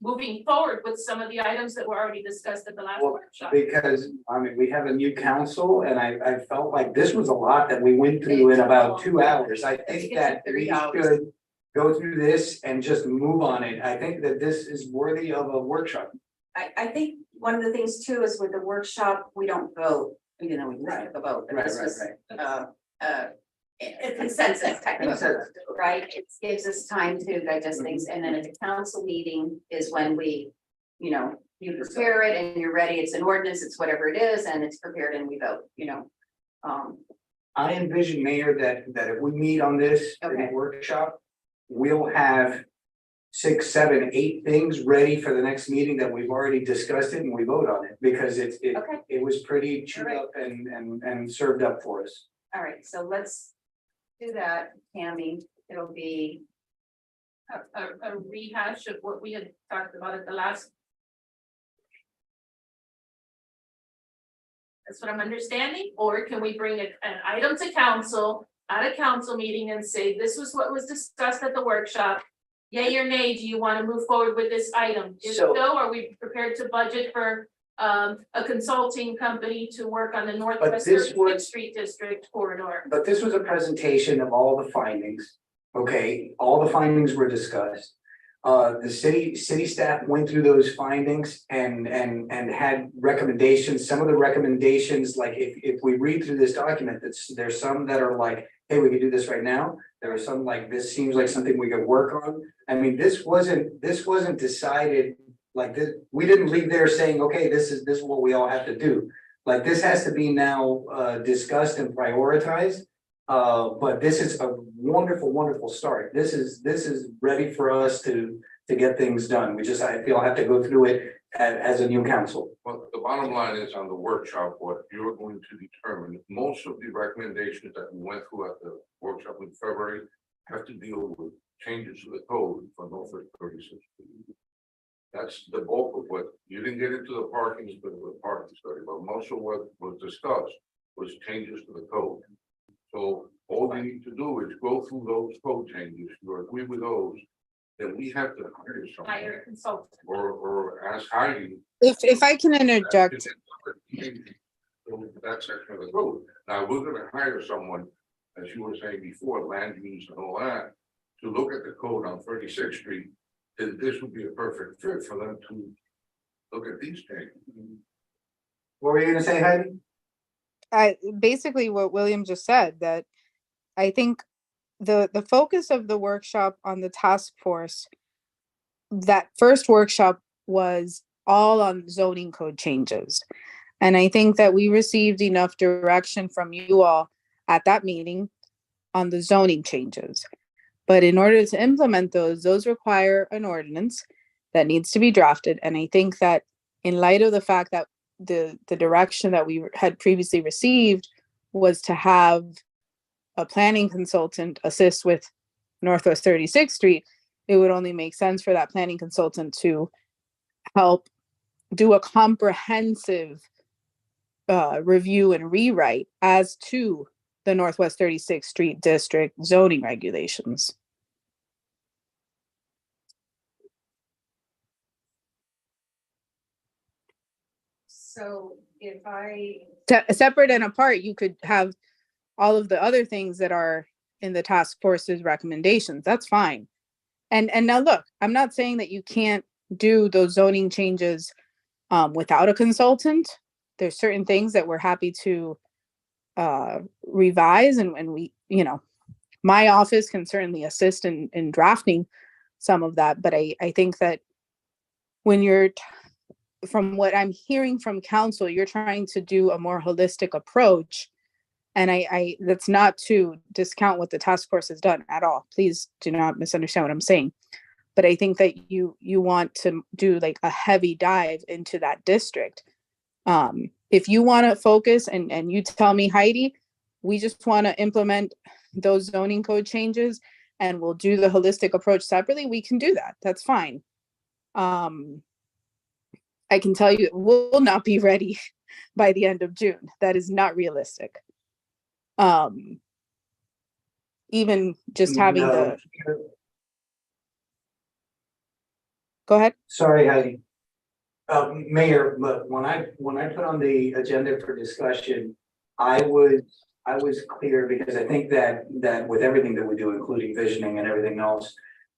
moving forward with some of the items that were already discussed at the last Well, workshop. Because, I mean, we have a new council and I felt like this was a lot that we went through in about 2 hours. I think that we should go through this and just move on it. I think that this is worthy of a workshop. I think one of the things too is with the workshop, we don't vote, even though we have a vote, but this was a consensus technically, right? It gives us time to digest things, and then at the council meeting is when we, you prepare it and you're ready, it's an ordinance, it's whatever it is, and it's prepared and we vote, I envision, Mayor, that if we meet on this in a Okay. workshop, we'll have 6, 7, 8 things ready for the next meeting that we've already discussed it and we vote on it, because it Okay, was pretty chewed Alright. up and served up for us. all right, so let's do that, Tammy. It'll be, A rehash of what we had talked about at the last. That's what I'm understanding, or can we bring an item to council at a council meeting and say, this was what was discussed at the workshop? Yay or nay, do you want to move forward with this item? If So- so, are we prepared to budget for a consulting company to work on the Northwest this 36th was- Street District corridor? But this was a presentation of all the findings, okay? All the findings were discussed. The city staff went through those findings and had recommendations. Some of the recommendations, like if we read through this document, there's some that are like, hey, we could do this right now. There are some like, this seems like something we could work on. I mean, this wasn't decided like this. We didn't leave there saying, okay, this is what we all have to do. Like, this has to be now discussed and prioritized. But this is a wonderful start. This is ready for us to get things done. I feel I have to go through it as a new council. Well, the bottom line is on the workshop, what you're going to determine, most of the recommendations that we went through at the workshop in February have to deal with changes to the code for Norfolk 36. That's the bulk of what, you didn't get into the parking study, but most of what was discussed was changes to the code. So all we need to do is go through those code changes, you agree with those, then we have to hire someone. Hire a consultant. Or ask Heidi. If I can interject, That section of the code. Now, we're gonna hire someone, as you were saying before, land use and all that, to look at the code on 36th Street. Then this would be a perfect fit for them to look at these changes. What were you gonna say, Heidi? basically what William just said, that I think the focus of the workshop on the task force, that first workshop was all on zoning code changes. And I think that we received enough direction from you all at that meeting on the zoning changes. But in order to implement those require an ordinance that needs to be drafted. And I think that in light of the fact that the direction that we had previously received was to have a planning consultant assist with Northwest 36th Street, it would only make sense for that planning consultant to help do a comprehensive review and rewrite as to the Northwest 36th Street District zoning regulations. so if I, Separate and apart, you could have all of the other things that are in the task force's recommendations. That's fine. And now look, I'm not saying that you can't do those zoning changes without a consultant. There's certain things that we're happy to revise, and we, my office can certainly assist in drafting some of that. But I think that when you're from what I'm hearing from council, you're trying to do a more holistic approach. And I that's not to discount what the task force has done at all. Please do not misunderstand what I'm saying. But I think that you want to do like a heavy dive into that district. If you want to focus and you tell me, Heidi, we just want to implement those zoning code changes and we'll do the holistic approach separately, we can do that. That's fine. I can tell you it will not be ready by the end of June. That is not realistic. Even just having No. go ahead. Sorry, Heidi. Mayor, but when I put on the agenda for discussion, I was clear, because I think that with everything that we do, including visioning and everything else,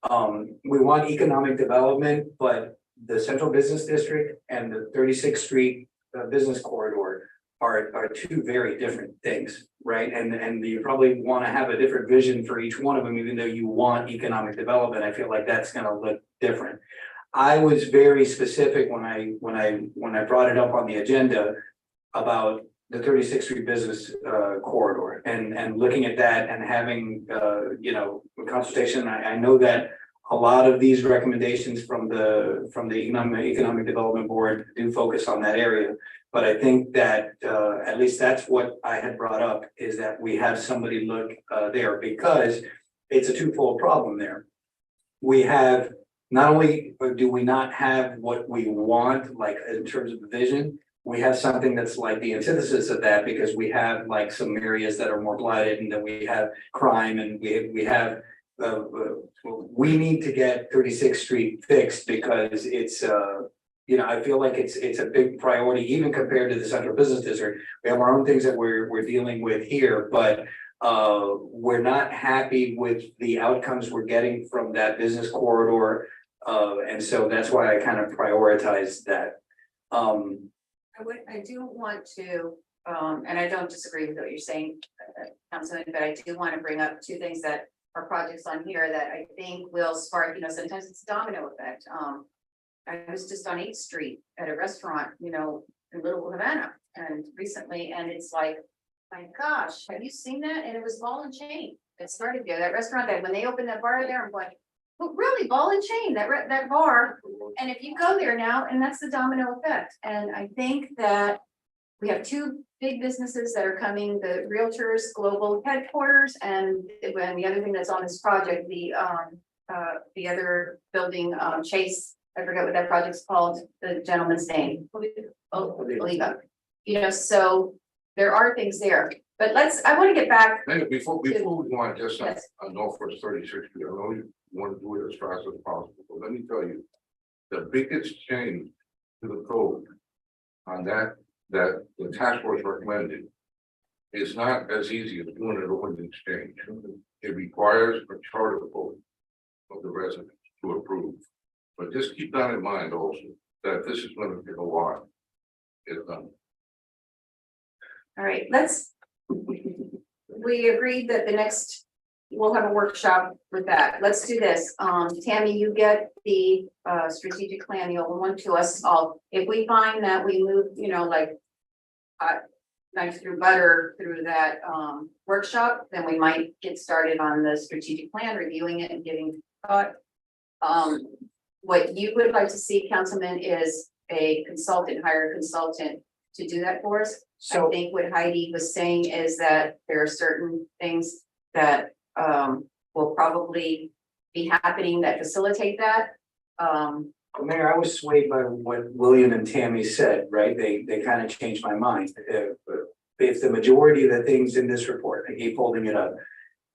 we want economic development, but the central business district and the 36th Street business corridor are two very different things, right? And you probably want to have a different vision for each one of them, even though you want economic development. I feel like that's going to look different. I was very specific when I brought it up on the agenda about the 36th Street business corridor and looking at that and having a consultation. I know that a lot of these recommendations from the Economic Development Board do focus on that area. But I think that, at least that's what I had brought up, is that we have somebody look, there, because it's a twofold problem there. We have, not only do we not have what we want, like in terms of vision, we have something that's like the antithesis of that, because we have like some areas that are more blighted, and then we have crime, and we have we need to get 36th Street fixed, because it's you know, I feel like it's a big priority, even compared to the Central Business District. We have our own things that we're dealing with here, but we're not happy with the outcomes we're getting from that business corridor. And so that's why I kind of prioritize that. I do want to, and I don't disagree with what you're saying, Councilman, but I do want to bring up two things that are projects on here that I think will spark, sometimes it's a domino effect. I was just on 8th Street at a restaurant, in Little Havana and recently, and it's like, my gosh, have you seen that? And it was Ball and Chain that started there, that restaurant that when they opened that bar there, I'm like, well, really, Ball and Chain, that bar. And if you go there now, and that's the domino effect. And I think that we have two big businesses that are coming, the Realtors Global Headquarters, and the other thing that's on this project, the other building, Chase, I forget what that project's called, the gentleman's name. Oliva. So there are things there, but I want to get back. Hey, before we go on, just on Yes. Northwest 36th Street, I know you want to do it as fast as possible, but let me tell you, the biggest change to the code on that the task force recommended is not as easy as doing an ordinance change. It requires a charter vote of the residents to approve. But just keep that in mind also, that this is going to take a while. It's done. All right, we agreed that we'll have a workshop with that. Let's do this. Tammy, you get the strategic plan, the old one to us all. If we find that we move, knife through butter through that workshop, then we might get started on the strategic plan, reviewing it and giving thought. What you would like to see, Councilman, is a consultant, hire a consultant to do that for us. I think what Heidi was saying is that there are certain things that will probably be happening that facilitate that. Mayor, I was swayed by what William and Tammy said, right? They kind of changed my mind. If the majority of the things in this report, I keep holding it up,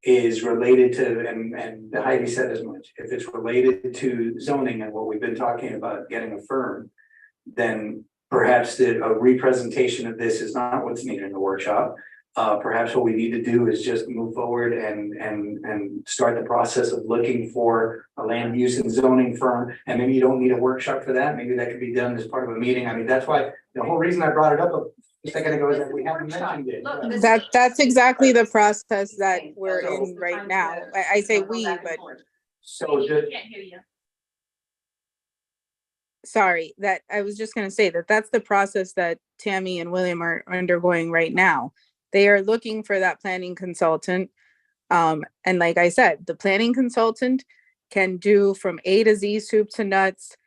is related to, and Heidi said as much, if it's related to zoning and what we've been talking about, getting a firm, then perhaps a representation of this is not what's needed in the workshop. Perhaps what we need to do is just move forward and start the process of looking for a land use and zoning firm. And maybe you don't need a workshop for that. Maybe that could be done as part of a meeting. I mean, that's why the whole reason I brought it up a second ago is that we haven't mentioned it. Look, this- That's exactly the process that we're in right now. I say we, but So just, Can't hear you. sorry, that I was just gonna say that's the process that Tammy and William are undergoing right now. They are looking for that planning consultant. And like I said, the planning consultant can do from A to Z, soup to nuts,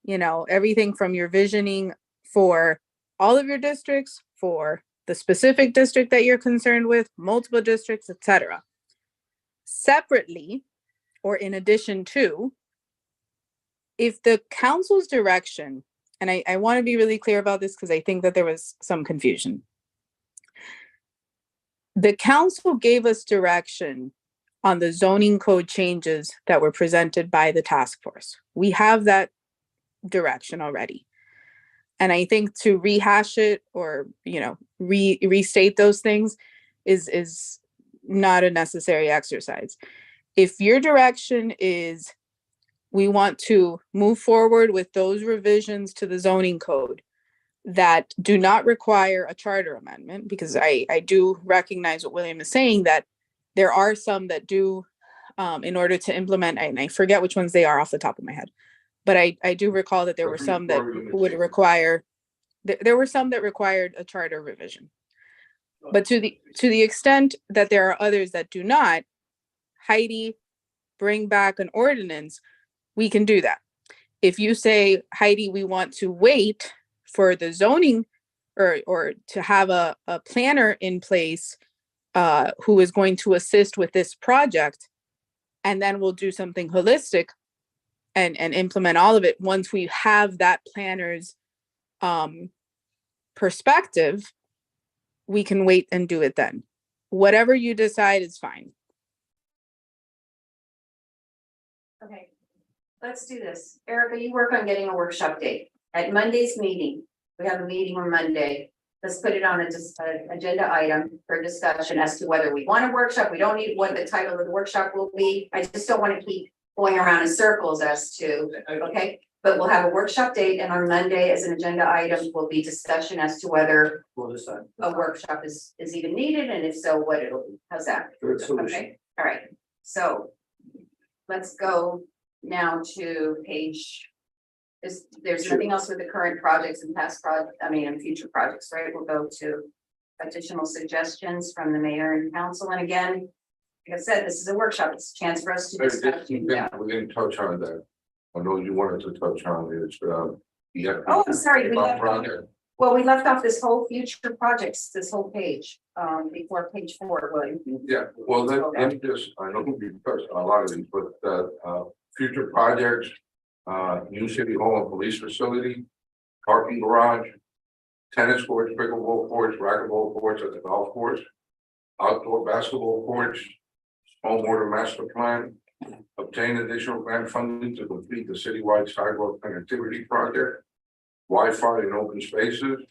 everything from your visioning for all of your districts, for the specific district that you're concerned with, multiple districts, etc. Separately, or in addition to, if the council's direction, and I want to be really clear about this because I think that there was some confusion. The council gave us direction on the zoning code changes that were presented by the task force. We have that direction already. And I think to rehash it or, restate those things is not a necessary exercise. If your direction is we want to move forward with those revisions to the zoning code that do not require a charter amendment, because I do recognize what William is saying, that there are some that do in order to implement, and I forget which ones they are off the top of my head, but I do recall that there were some that would require, there were some that required a charter revision. But to the extent that there are others that do not, Heidi, bring back an ordinance we can do that. If you say, Heidi, we want to wait for the zoning or to have a planner in place who is going to assist with this project, and then we'll do something holistic and implement all of it once we have that planner's perspective, we can wait and do it then. Whatever you decide is fine. Okay, let's do this. Erica, you work on getting a workshop date. At Monday's meeting, we have a meeting on Monday. Let's put it on a agenda item for discussion as to whether we want a workshop. We don't need what the title of the workshop will be. I just don't want to keep going around in circles as to, okay? But we'll have a workshop date, and on Monday as an agenda item will be discussion as to whether We'll decide. a workshop is even needed, and if so, what it'll be. How's that? Good solution. Okay, all right, so let's go now to page. There's nothing else with the current projects and past and future projects, right? We'll go to additional suggestions from the mayor and council, and again, like I said, this is a workshop, it's a chance for us to discuss. We didn't touch on that. I know you wanted to touch on it, yeah. Oh, I'm sorry, we left off this whole future projects, this whole page, before page 4, William. Yeah, well, let me just, I know we touched on a lot of these, but future projects, new city hall and police facility, parking garage, tennis courts, pickleball courts, racquetball courts at the golf course, outdoor basketball courts, stormwater master plan, obtain additional grant funding to complete the citywide sidewalk connectivity project, Wi-Fi in open spaces,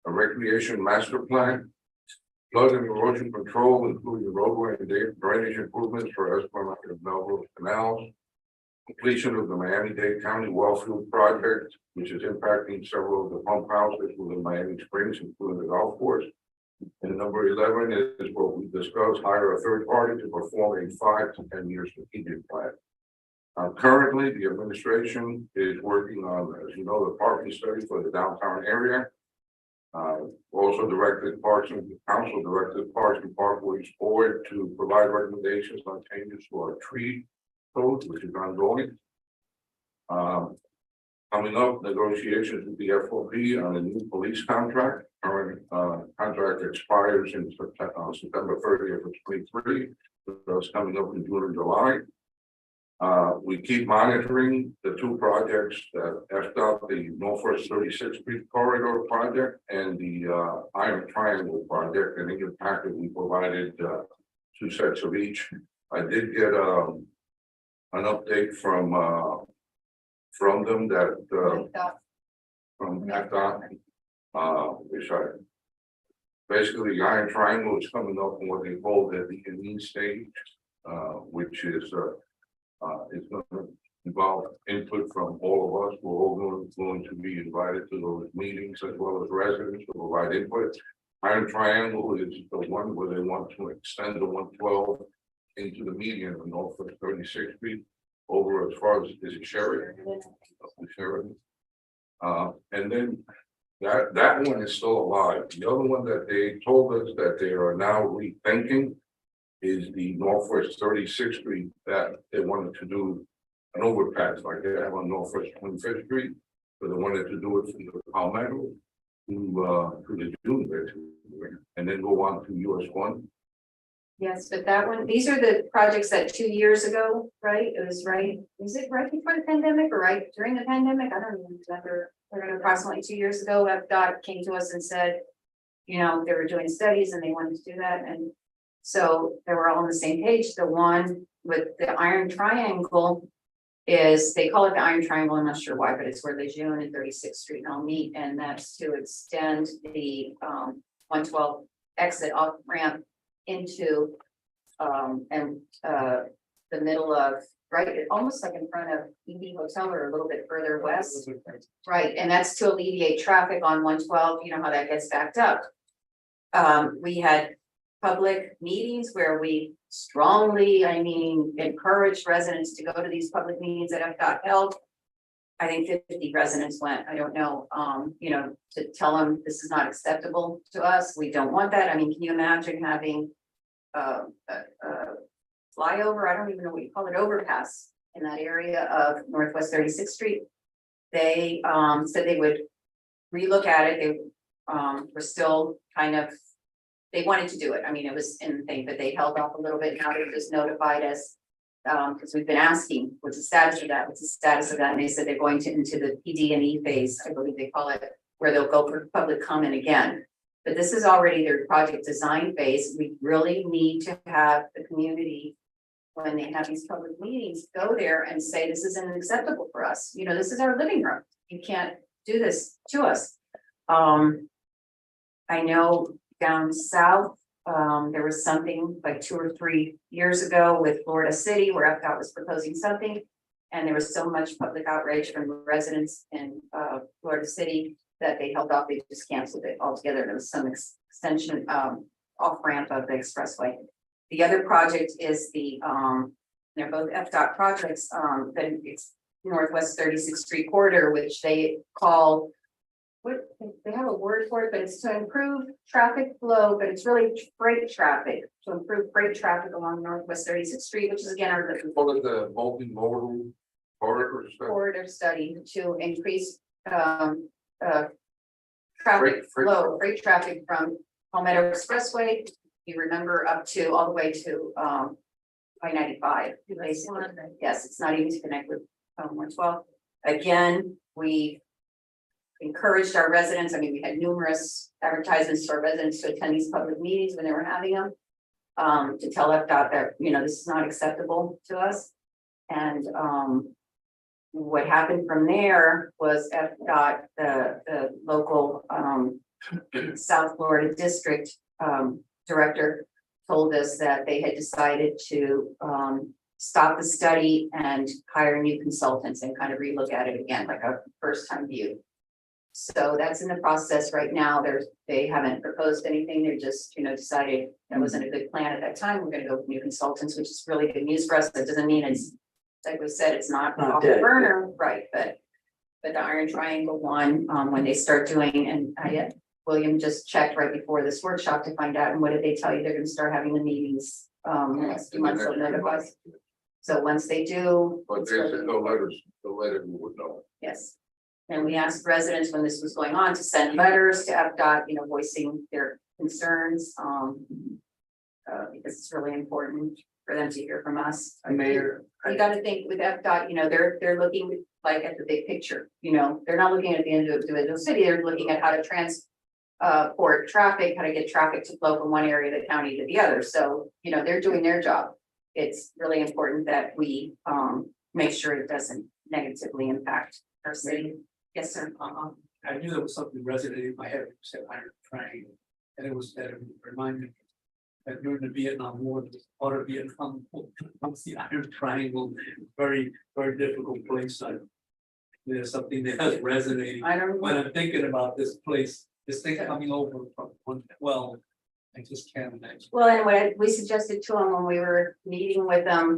a recreation master plan, flood and erosion control, including roadway and drainage improvements for Esplanade and Melrose canals, completion of the Miami-Dade County Wellfield project, which is impacting several of the pump houses within Miami Springs, including the golf course. And number 11 is what we discussed, hire a third party to perform a 5 to 10 year strategic plan. Currently, the administration is working on, as you know, the parking study for the downtown area. Also directed Parks and Council directed Parks and Parkways Board to provide recommendations on changes to our tree code, which is ongoing. Coming up, negotiations with the FOP on a new police contract. Current contract expires in September 30th of 23. So it's coming up in June and July. We keep monitoring the 2 projects that FDOT, the Northwest 36th Street Corridor project and the Iron Triangle project. And in your packet, we provided 2 sets of each. I did get an update from them that from FDOT, which I basically the Iron Triangle is coming up on what they call the beginning stage, which is going to involve input from all of us. We're all going to be invited to those meetings as well as residents to provide input. Iron Triangle is the one where they want to extend the 112 into the median of Northwest 36th Street over as far as is it Sheridan? And then that one is still alive. The other one that they told us that they are now rethinking is the Northwest 36th Street, that they wanted to do an overpass like they have on Northwest 25th Street, but they wanted to do it from the Palmetto to the June basically, and then go on to US 1. Yes, but that one, these are the projects that 2 years ago, right? It was right, is it right before the pandemic or right during the pandemic? I don't even remember. Approximately 2 years ago, FDOT came to us and said, you know, they were doing studies and they wanted to do that. And so they were all on the same page. The one with the Iron Triangle is, they call it the Iron Triangle. I'm not sure why, but it's where the June and 36th Street all meet. And that's to extend the 112 exit off ramp into the middle of, right, almost like in front of EB Hotel or a little bit further west. Right, and that's to alleviate traffic on 112, you know how that gets backed up. We had public meetings where we strongly, encouraged residents to go to these public meetings that FDOT held. I think 50 residents went, I don't know, to tell them this is not acceptable to us. We don't want that. I mean, can you imagine having flyover? I don't even know what you call it, overpass in that area of Northwest 36th Street. They said they would relook at it. They were still kind of, they wanted to do it. I mean, it was in the thing, but they held off a little bit. Now they just notified us. Because we've been asking, what's the status of that? What's the status of that? And they said they're going to into the PD&E phase, I believe they call it, where they'll go for public comment again. But this is already their project design phase. We really need to have the community, when they have these public meetings, go there and say, this isn't acceptable for us. You know, this is our living room. You can't do this to us. I know down south, there was something like 2 or 3 years ago with Florida City where FDOT was proposing something. And there was so much public outrage from residents in Florida City that they held off, they just canceled it altogether. There was some extension off ramp of the expressway. The other project is the they're both FDOT projects, then it's Northwest 36th Street corridor, which they call, what, they have a word for it, but it's to improve traffic flow, but it's really freight traffic, to improve freight traffic along Northwest 36th Street, which is again our Call it the multimodal corridor stuff. corridor study to increase traffic Freight flow, freight traffic from Palmetto Expressway. You remember up to all the way to I-95. Basically, yes, it's not even to connect with 112. Again, we encouraged our residents. I mean, we had numerous advertisements to our residents to attend these public meetings when they were having them. To tell FDOT that, you know, this is not acceptable to us. And what happened from there was FDOT, the local South Florida district director told us that they had decided to stop the study and hire new consultants and kind of relook at it again, like a first time view. So that's in the process right now. They haven't proposed anything. They're just, you know, decided that wasn't a good plan at that time. We're going to go with new consultants, which is really good news for us. That doesn't mean it's, like we said, it's not off the burner, right? But the Iron Triangle one, when they start doing, and William just checked right before this workshop to find out, and what did they tell you? They're going to start having the meetings next few months. So once they do, But there's no letters, the letter we would know. yes. And we asked residents when this was going on to send letters to FDOT, you know, voicing their concerns, because it's really important for them to hear from us. Mayor, You gotta think with FDOT, you know, they're looking like at the big picture, you know, they're not looking at the individual city, they're looking at how to transport traffic, how to get traffic to flow from one area of the county to the other. So, you know, they're doing their job. It's really important that we make sure it doesn't negatively impact our city. Yes, sir. I knew there was something resonating in my head, it said Iron Triangle, and it reminded me that during the Vietnam War, or Vietnam, once the Iron Triangle, very, very difficult place. There's something that has resonating I don't when know. I'm thinking about this place, this thing coming over from 112. I just can't imagine. Well, and what we suggested to them when we were meeting with them,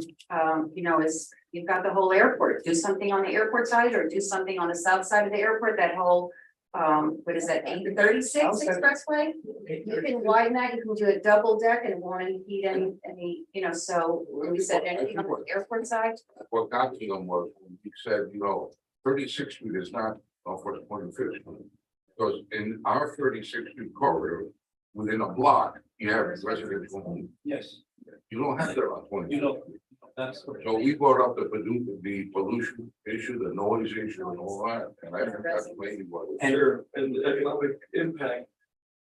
you know, is you've got the whole airport, do something on the airport side or do something on the south side of the airport, that whole, what is that, 836 expressway? You can widen that, you can do a double deck and it won't impede any, you know, so when we said anything on the airport side. What got to them was when he said, you know, 36th Street is not off of 25th. Because in our 36th Street corridor, within a block, you have residential homes. Yes, You don't have that on 20. you know, that's. So we brought up the pollution issue, the noise issue and all that, and I think that's maybe what. Sure, and the economic impact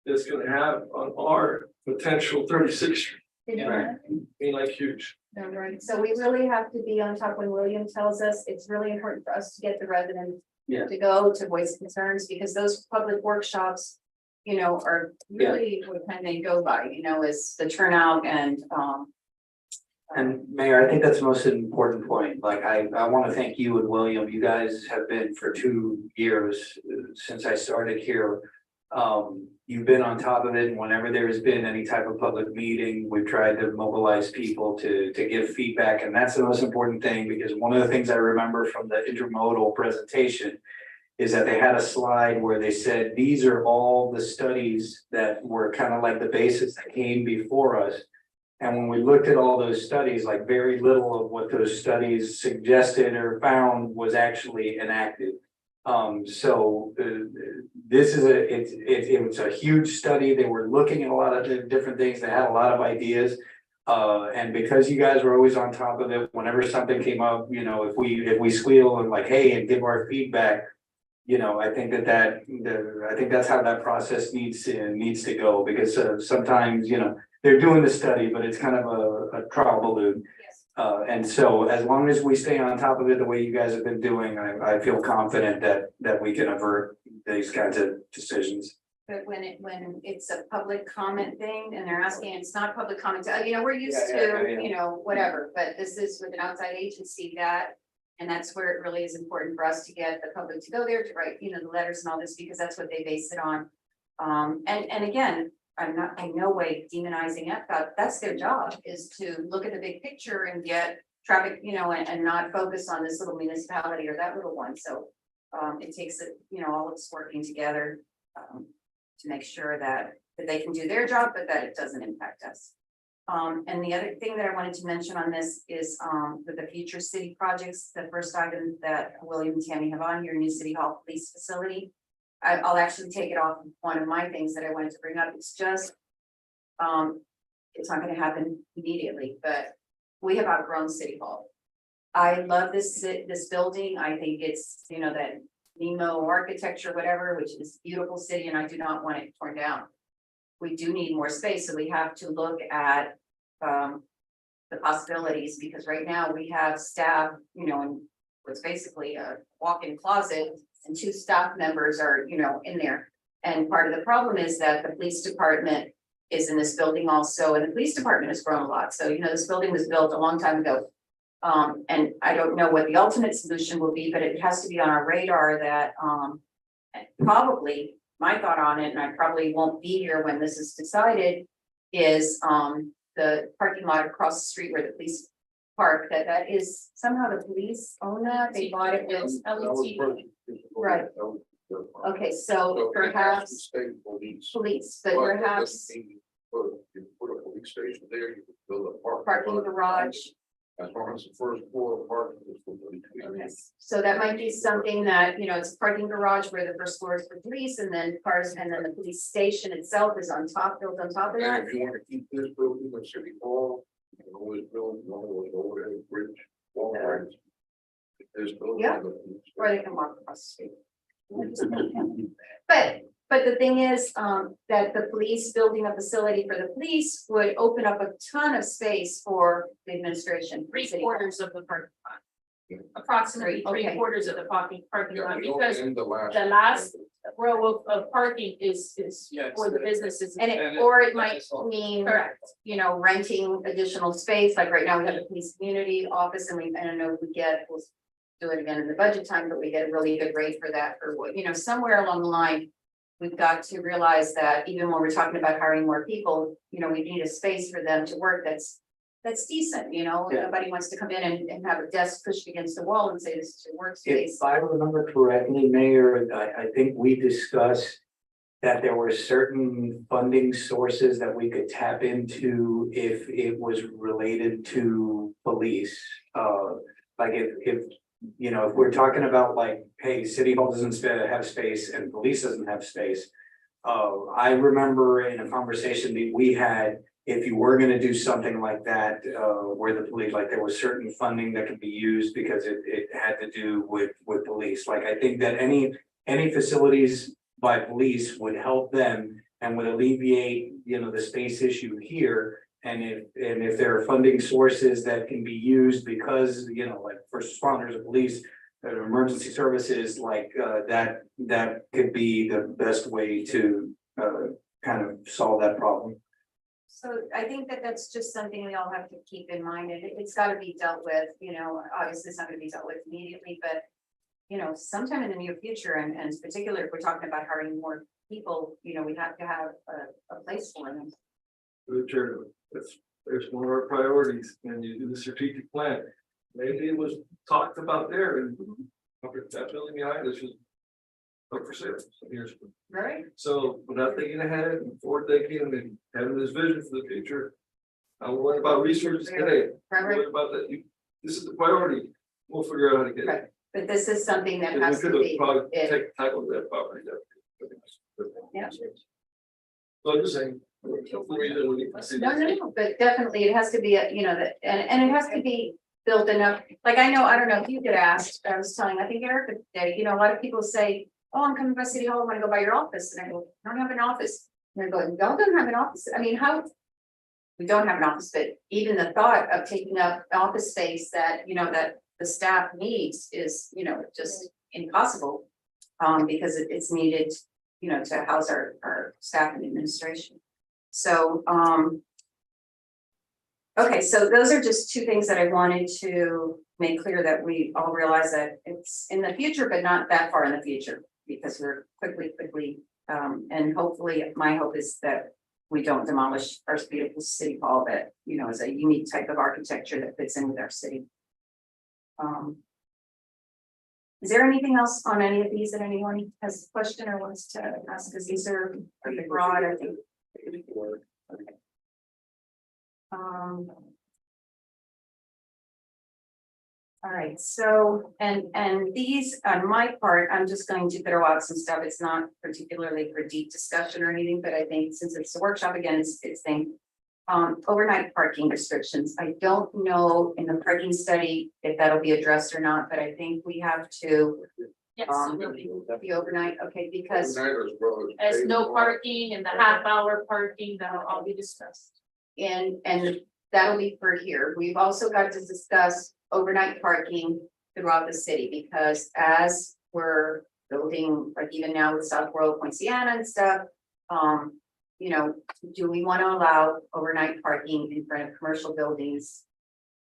it's gonna have on our potential 36th Street, I mean, like huge. No, right. So we really have to be on top when William tells us, it's really important for us to get the residents Yeah. to go to voice concerns, because those public workshops, you know, are really what kind they go by, you know, is the turnout And Mayor, I think that's the most important point. Like, I want to thank you and William. You guys have been for 2 years since I started here. You've been on top of it, and whenever there's been any type of public meeting, we've tried to mobilize people to give feedback, and that's the most important thing, because one of the things I remember from the intermodal presentation is that they had a slide where they said, these are all the studies that were kind of like the basis that came before us. And when we looked at all those studies, like very little of what those studies suggested or found was actually enacted. This is it was a huge study. They were looking at a lot of different things. They had a lot of ideas. And because you guys were always on top of it, whenever something came up, you know, if we squeal and like, hey, and give our feedback. You know, I think I think that's how that process needs to go, because sometimes, you know, they're doing the study, but it's kind of a trial balloon. Yes. And so as long as we stay on top of it the way you guys have been doing, I feel confident that we can avert these kinds of decisions. But when it's a public comment thing and they're asking, it's not public comment, you know, we're used Yeah, to, yeah. you know, whatever, but this is with an outside agency that. And that's where it really is important for us to get the public to go there to write, you know, the letters and all this, because that's what they base it on. And again, I'm not in no way demonizing FDOT, that's their job, is to look at the big picture and get traffic, you know, and not focus on this little municipality or that little one, so. It takes it, you know, all of us working together, to make sure that they can do their job, but that it doesn't impact us. And the other thing that I wanted to mention on this is, with the future city projects, the first item that William and Tammy have on here, new city hall police facility. I'll actually take it off one of my things that I wanted to bring up. It's just, it's not gonna happen immediately, but we have outgrown city hall. I love this building. I think it's, you know, that Nemo architecture, whatever, which is beautiful city, and I do not want it torn down. We do need more space, so we have to look at the possibilities, because right now we have staff, you know, in what's basically a walk-in closet, and 2 staff members are, you know, in there. And part of the problem is that the police department is in this building also, and the police department has grown a lot. So, you know, this building was built a long time ago. And I don't know what the ultimate solution will be, but it has to be on our radar that probably my thought on it, and I probably won't be here when this is decided, is the parking lot across the street where the police park, that is somehow the police own that, they bought it with Right. Okay, so perhaps State police. police, but But that perhaps doesn't mean you put a police station there, you could build a parking garage. As long as the first floor of parking is for police. Okay, so that might be something that, you know, it's a parking garage where the first floor is for police, and then cars, and then the police station itself is on top, built on top of that. And if you want to keep this building at City Hall, you can always build one of those overhead bridge, wall rides. This building. Yeah. Or they can walk across the street. But the thing is, that the police building a facility for the police would open up a ton of space for the administration. 3/4 of the parking lot. Approximately Okay. 3/4 of the parking Yeah, lot, you don't because end the the last row of parking is Yeah, for the businesses. And And it, or it it- might mean, Correct. you know, renting additional space, like right now we have the police community office, and I don't know if we get, we'll do it again in the budget time, but we get a really good rate for that, for what, you know, somewhere along the line. We've got to realize that even when we're talking about hiring more people, you know, we need a space for them to work that's decent, you know, Yeah. nobody wants to come in and have a desk pushed against the wall and say, this is your workspace. If I remember correctly, Mayor, I think we discussed that there were certain funding sources that we could tap into if it was related to police. Like if you know, if we're talking about like, hey, City Hall doesn't have space and police doesn't have space. I remember in a conversation that we had, if you were gonna do something like that, where the police, like there was certain funding that could be used because it had to do with police. Like, I think that any facilities by police would help them and would alleviate, you know, the space issue here. And if there are funding sources that can be used because, you know, like first responders or police, emergency services, like that could be the best way to kind of solve that problem. So I think that that's just something we all have to keep in mind, and it's gotta be dealt with, you know, obviously it's not gonna be dealt with immediately, but. You know, sometime in the near future, and in particular, if we're talking about hiring more people, you know, we have to have a place for them. Richard, there's one of our priorities, and you do the strategic plan. Maybe it was talked about there and that building behind us is up for sale. So here's, Right. so without thinking ahead and forward thinking and having this vision for the future, What about research today? Right. What about that? This is the priority. We'll figure out how to get Right. it. But this is something that We has to could have be, probably it- tackled that property. Yeah. So I'm just saying. Hopefully that we can see no, this. no, but definitely it has to be, you know, that, and it has to be built enough. Like, I know, I don't know if you get asked, I was telling, I think Erica today, you know, a lot of people say, oh, I'm coming by City Hall, I want to go by your office. And I go, I don't have an office. And they're going, y'all don't have an office. I mean, how? We don't have an office, but even the thought of taking up office space that, you know, that the staff needs is, you know, just impossible. Because it's needed, you know, to house our staff and administration. So, okay, so those are just two things that I wanted to make clear that we all realize that it's in the future, but not that far in the future. Because we're quickly, and hopefully, my hope is that we don't demolish our beautiful city hall that, you know, is a unique type of architecture that fits in with our city. Is there anything else on any of these that anyone has a question or wants to ask? Because these are pretty broad, I think. All right, so, and these, on my part, I'm just going to throw out some stuff. It's not particularly for deep discussion or anything, but I think since it's a workshop again, it's thing. Overnight parking restrictions. I don't know in the parking study if that'll be addressed or not, but I think we have to, Yes, the overnight, okay, because. as no parking and the half hour parking, that'll all be discussed. And that'll be for here. We've also got to discuss overnight parking throughout the city, because as we're building, like even now with South World, Poinciana and stuff. You know, do we want to allow overnight parking in front of commercial buildings?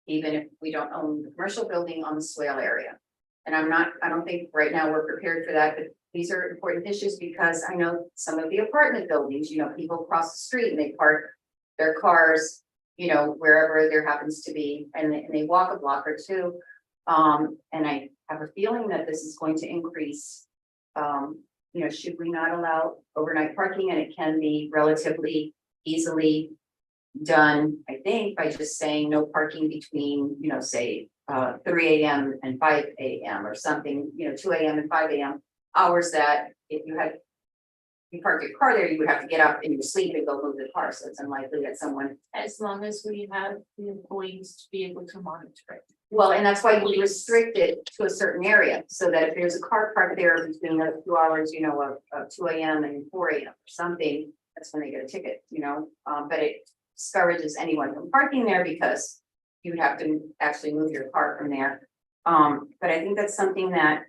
Even if we don't own the commercial building on the swale area. And I don't think right now we're prepared for that, but these are important issues because I know some of the apartment buildings, you know, people cross the street and they park their cars, you know, wherever there happens to be, and they walk a block or two. And I have a feeling that this is going to increase. You know, should we not allow overnight parking? And it can be relatively easily done, I think, by just saying no parking between, you know, say 3 a.m. and 5 a.m. or something, you know, 2 a.m. and 5 a.m. hours that if you park your car there, you would have to get up in your sleep and go move the car. So it's unlikely that someone. As long as we have the employees to be able to monitor it. Well, and that's why we restrict it to a certain area, so that if there's a car parked there between the 2 hours, you know, of 2 a.m. and 4 a.m. or something, that's when they get a ticket, you know, but it discourages anyone from parking there because you would have to actually move your car from there. But I think that's something that,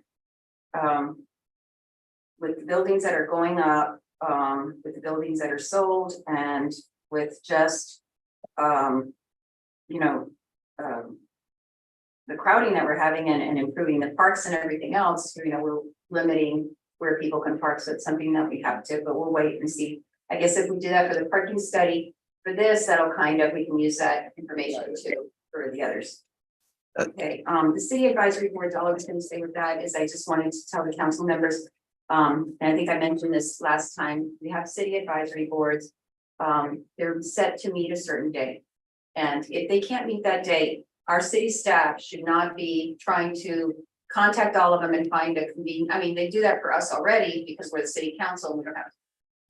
with the buildings that are going up, with the buildings that are sold, and with just, you know, the crowding that we're having and improving the parks and everything else, you know, we're limiting where people can park. So it's something that we have to, but we'll wait and see. I guess if we do that for the parking study, for this, that'll kind of, we can use that information too for the others. Okay, the city advisory boards, all I was gonna say with that is I just wanted to tell the council members, and I think I mentioned this last time, we have city advisory boards. They're set to meet a certain day. And if they can't meet that day, our city staff should not be trying to contact all of them and find a convenient, I mean, they do that for us already because we're the city council and we don't have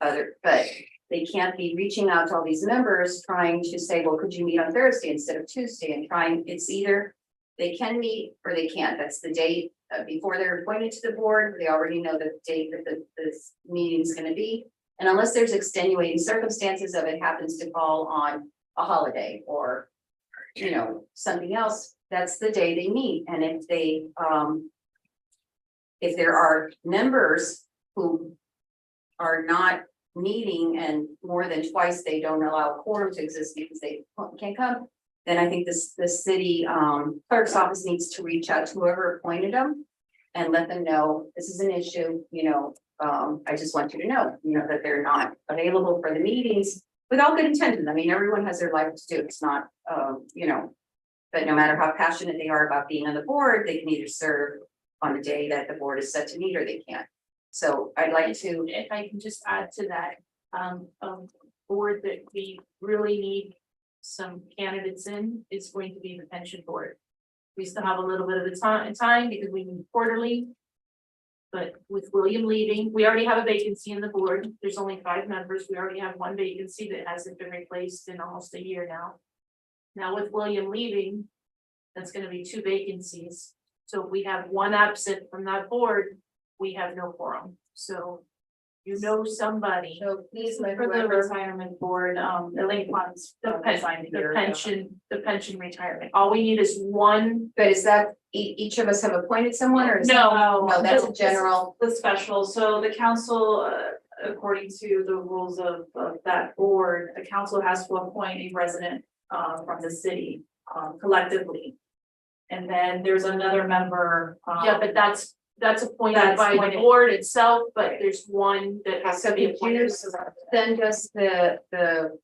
other, but they can't be reaching out to all these members trying to say, well, could you meet on Thursday instead of Tuesday, and trying, it's either they can meet or they can't. That's the date before they're appointed to the board. They already know the date that this meeting is going to be. And unless there's extenuating circumstances of it happens to fall on a holiday or, you know, something else, that's the day they meet. And if they, if there are members who are not meeting and more than twice they don't allow quorum to exist because they can't come, then I think the city clerk's office needs to reach out to whoever appointed them and let them know this is an issue, you know, I just want you to know, that they're not available for the meetings with all good intentions. I mean, everyone has their life to do. It's not, but no matter how passionate they are about being on the board, they can either serve on the day that the board is set to meet or they can't. So I'd like to. If I can just add to that, board that we really need some candidates in is going to be the pension board. We still have a little bit of the time because we meet quarterly. But with William leaving, we already have a vacancy in the board. There's only 5 members. We already have 1 vacancy that hasn't been replaced in almost a year now. Now with William leaving, that's gonna be 2 vacancies. So if we have 1 absent from that board, we have no quorum. So you know somebody. So please let For the whoever, retirement board, the link funds, the pension retirement. All we need is 1. but is that each of us have appointed someone or is? No, No, that's a general. The special, so the council, according to the rules of that board, the council has to appoint a resident from the city collectively. And then there's another member. Yeah, but that's appointed by the board itself, but there's one that has to be appointed. Send us the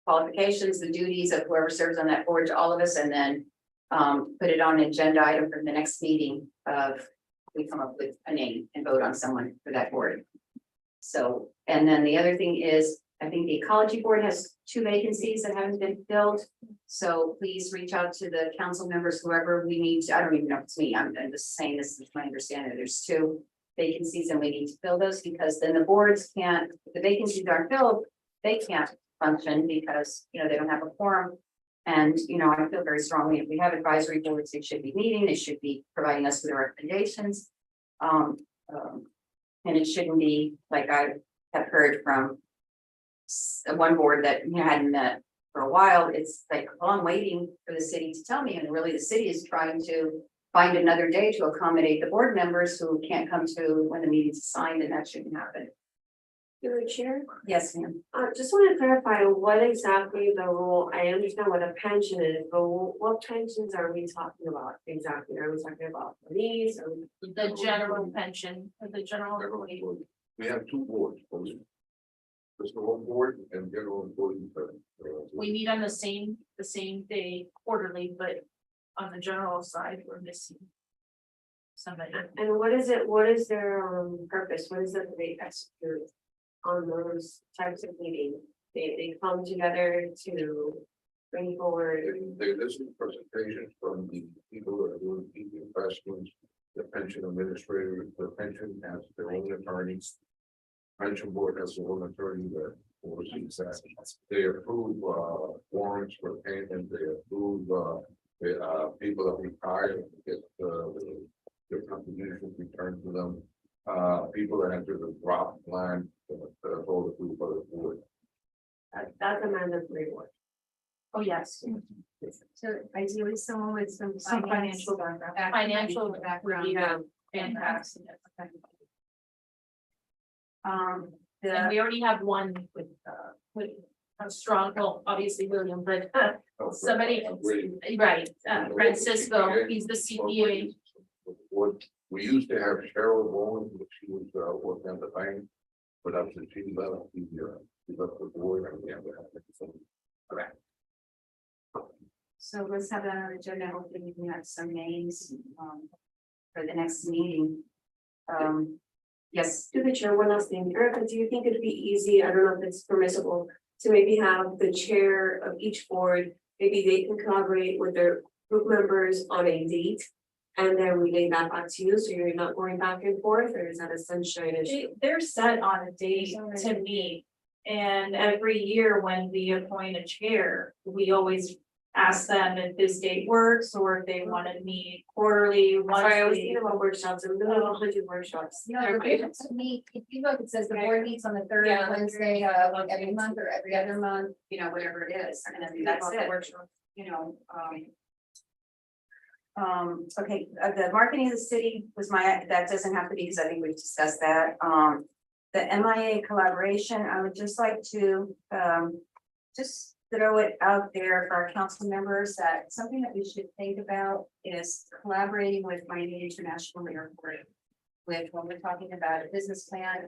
qualifications, the duties of whoever serves on that board to all of us and then put it on an agenda item for the next meeting of, we come up with a name and vote on someone for that board. So, and then the other thing is, I think the ecology board has 2 vacancies that haven't been filled. So please reach out to the council members, whoever we need to, I don't even know if it's me, I'm just saying this is my understanding, there's 2 vacancies and we need to fill those because then the boards can't, if the vacancies aren't filled, they can't function because, you know, they don't have a quorum. And, you know, I feel very strongly, if we have advisory boards, they should be meeting, they should be providing us with their recommendations. And it shouldn't be like I have heard from one board that you know, hadn't met for a while. It's like, well, I'm waiting for the city to tell me, and really the city is trying to find another day to accommodate the board members who can't come to when the meeting's assigned, and that shouldn't happen. Through the chair, Yes, ma'am. just want to clarify what exactly the rule, I understand what a pension is, but what pensions are we talking about exactly? Are we talking about these or? The general pension, the general. We have 2 boards, fiscal board and general employee. We meet on the same day quarterly, but on the general side, we're missing somebody. And what is it, what is their purpose? What is it that they execute on those types of meetings? They come together to bring forward. They listen to presentations from the people that are doing the investments, the pension administrator, the pension has their own attorneys. Pension board has their own attorney that oversees that. They approve warrants for payment, they approve the people that retire, get their contributions returned to them. People that enter the drop line, that's all approved by the board. That's a mandatory board. Oh, yes. So ideally someone with some Financial background. Yeah. Fantastic. And the, we already have one with a strong, well, obviously William, but somebody, right, Francisco, he's the CPA. We used to have Cheryl Bowen, but she was working at the bank, but after she left, she left the board and we have to have some. Correct. so let's have that on the agenda, hopefully we can have some names for the next meeting. Yes. To the chair, one last thing, Erica, do you think it'd be easy, I don't know if it's permissible, to maybe have the chair of each board, maybe they can collaborate with their group members on a date? And then relay that back to you, so you're not going back and forth, or is that a sunshine issue? They're set on a date to meet. And every year when we appoint a chair, we always ask them if this date works or if they want to meet quarterly, Sorry, I was monthly. thinking about workshops, I'm doing 100 workshops. No, to me, if you look, it says the board meets on the third Yeah. Wednesday of every month or every other month, you know, whatever it is, and then that's it. You know, okay, the marketing of the city was that doesn't have to be, because I think we've discussed that. The MIA collaboration, I would just like to, just throw it out there for our council members that something that we should think about is collaborating with Miami International Airport. With when we're talking about a business plan,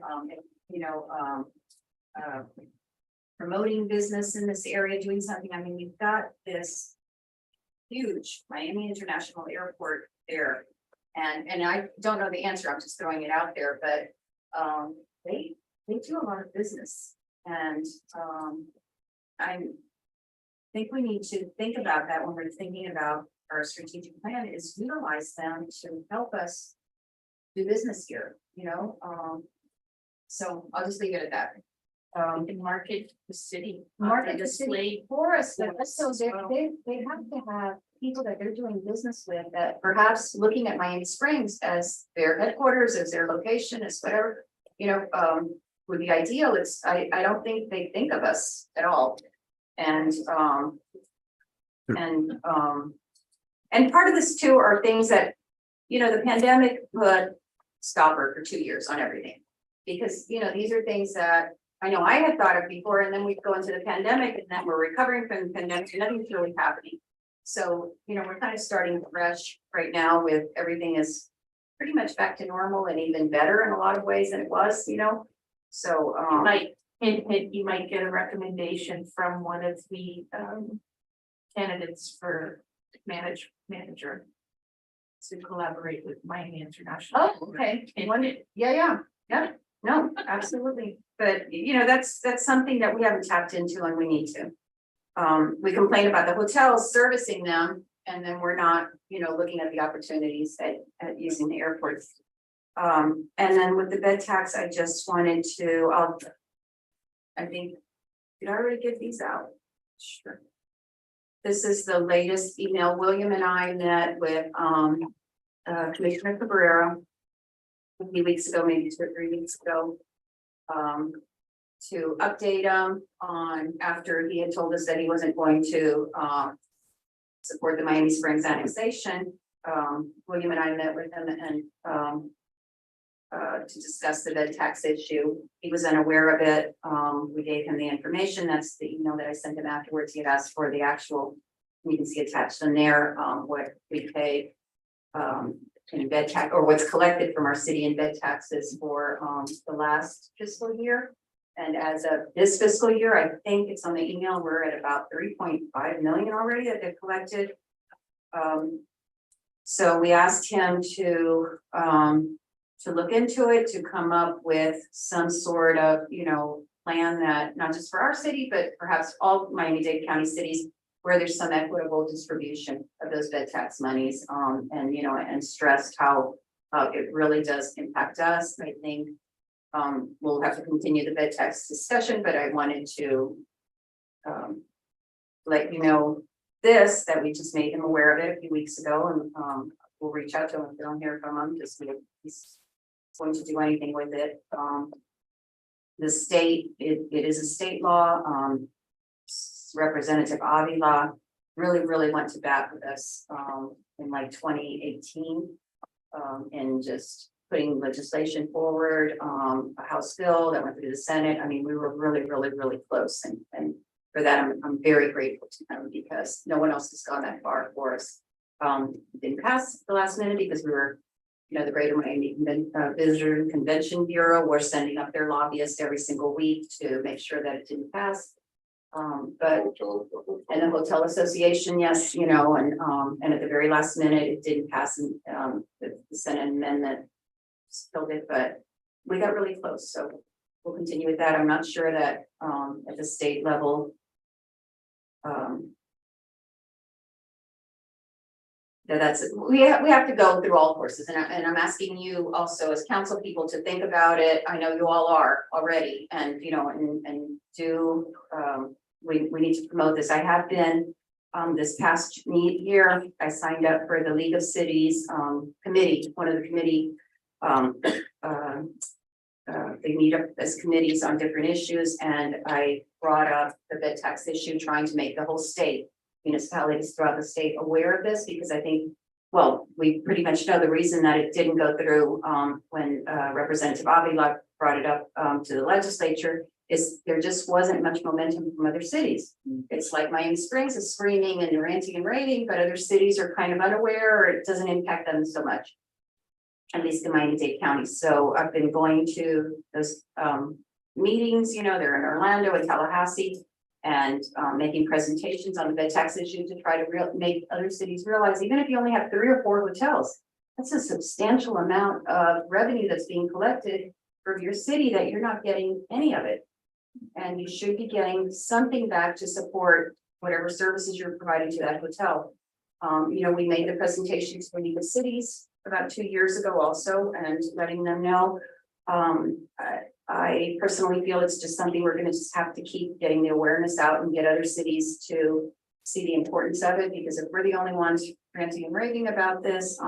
you know, promoting business in this area, doing something. I mean, we've got this huge Miami International Airport there. And I don't know the answer, I'm just throwing it out there, but they do a lot of business. And think we need to think about that when we're thinking about our strategic plan is utilize them to help us do business here, you know, so I'll just leave it at that. We can market the city. Market the city display. for us, but for us also as they, well. they have to have people that they're doing business with that perhaps looking at Miami Springs as their headquarters, as their location, as whatever, you know, would be ideal. I don't think they think of us at all. And, and part of this too are things that, you know, the pandemic put stopper for 2 years on everything. Because, you know, these are things that I know I had thought of before, and then we'd go into the pandemic and then we're recovering from the pandemic and nothing's really happening. So, you know, we're kind of starting fresh right now with everything is pretty much back to normal and even better in a lot of ways than it was, you know? So, You might get a recommendation from one of the candidates for manager. To collaborate with Miami International. oh, okay. And Yeah, no, absolutely. But, you know, that's something that we haven't tapped into and we need to. We complain about the hotels servicing them and then we're not, you know, looking at the opportunities at using the airports. And then with the bed tax, I just wanted to, I think, did I already give these out? Sure. This is the latest email. William and I met with, Commissioner Cabrera a few weeks ago, maybe 2 or 3 weeks ago, to update him on after he had told us that he wasn't going to support the Miami Springs annexation. William and I met with him and to discuss the bed tax issue. He was unaware of it. We gave him the information. That's the email that I sent him afterwards. He had asked for the actual, you can see attached in there, what we paid in bed tax, or what's collected from our city in bed taxes for the last fiscal year. And as of this fiscal year, I think it's on the email, we're at about 3.5 million already that they've collected. So we asked him to look into it, to come up with some sort of, you know, plan that not just for our city, but perhaps all Miami-Dade County cities where there's some equitable distribution of those bed tax monies, and, you know, and stressed how it really does impact us. I think we'll have to continue the bed tax discussion, but I wanted to let you know this, that we just made him aware of it a few weeks ago, and we'll reach out to him if we don't hear from him, just if he's going to do anything with it. The state, it is a state law. Representative Avila really went to bat with us in like 2018 and just putting legislation forward, a House bill that went through the Senate. I mean, we were really close, and for that I'm very grateful to him because no one else has gone that far for us. It didn't pass the last minute because we were, you know, the Greater Miami Visitor Convention Bureau were sending up their lobbyists every single week to make sure that it didn't pass. But and the Hotel Association, yes, you know, and at the very last minute, it didn't pass, and the Senate amendment killed it, but we got really close, so we'll continue with that. I'm not sure that at the state level we have to go through all courses, and I'm asking you also as council people to think about it. I know you all are already, and you know, and do we need to promote this. I have been this past year, I signed up for the League of Cities committee, one of the committee. They meet up as committees on different issues, and I brought up the bed tax issue, trying to make the whole state, municipalities throughout the state aware of this, because I think, well, we pretty much know the reason that it didn't go through when Representative Avila brought it up to the legislature is there just wasn't much momentum from other cities. It's like Miami Springs is screaming and ranting and raving, but other cities are kind of unaware, or it doesn't impact them so much, at least in Miami-Dade County. So I've been going to those meetings, you know, they're in Orlando and Tallahassee, and making presentations on the bed tax issue to try to make other cities realize, even if you only have 3 or 4 hotels, that's a substantial amount of revenue that's being collected for your city that you're not getting any of it. And you should be getting something back to support whatever services you're providing to that hotel. You know, we made the presentation to the cities about 2 years ago also, and letting them know. I personally feel it's just something we're gonna just have to keep getting the awareness out and get other cities to see the importance of it, because if we're the only ones ranting and raving about this,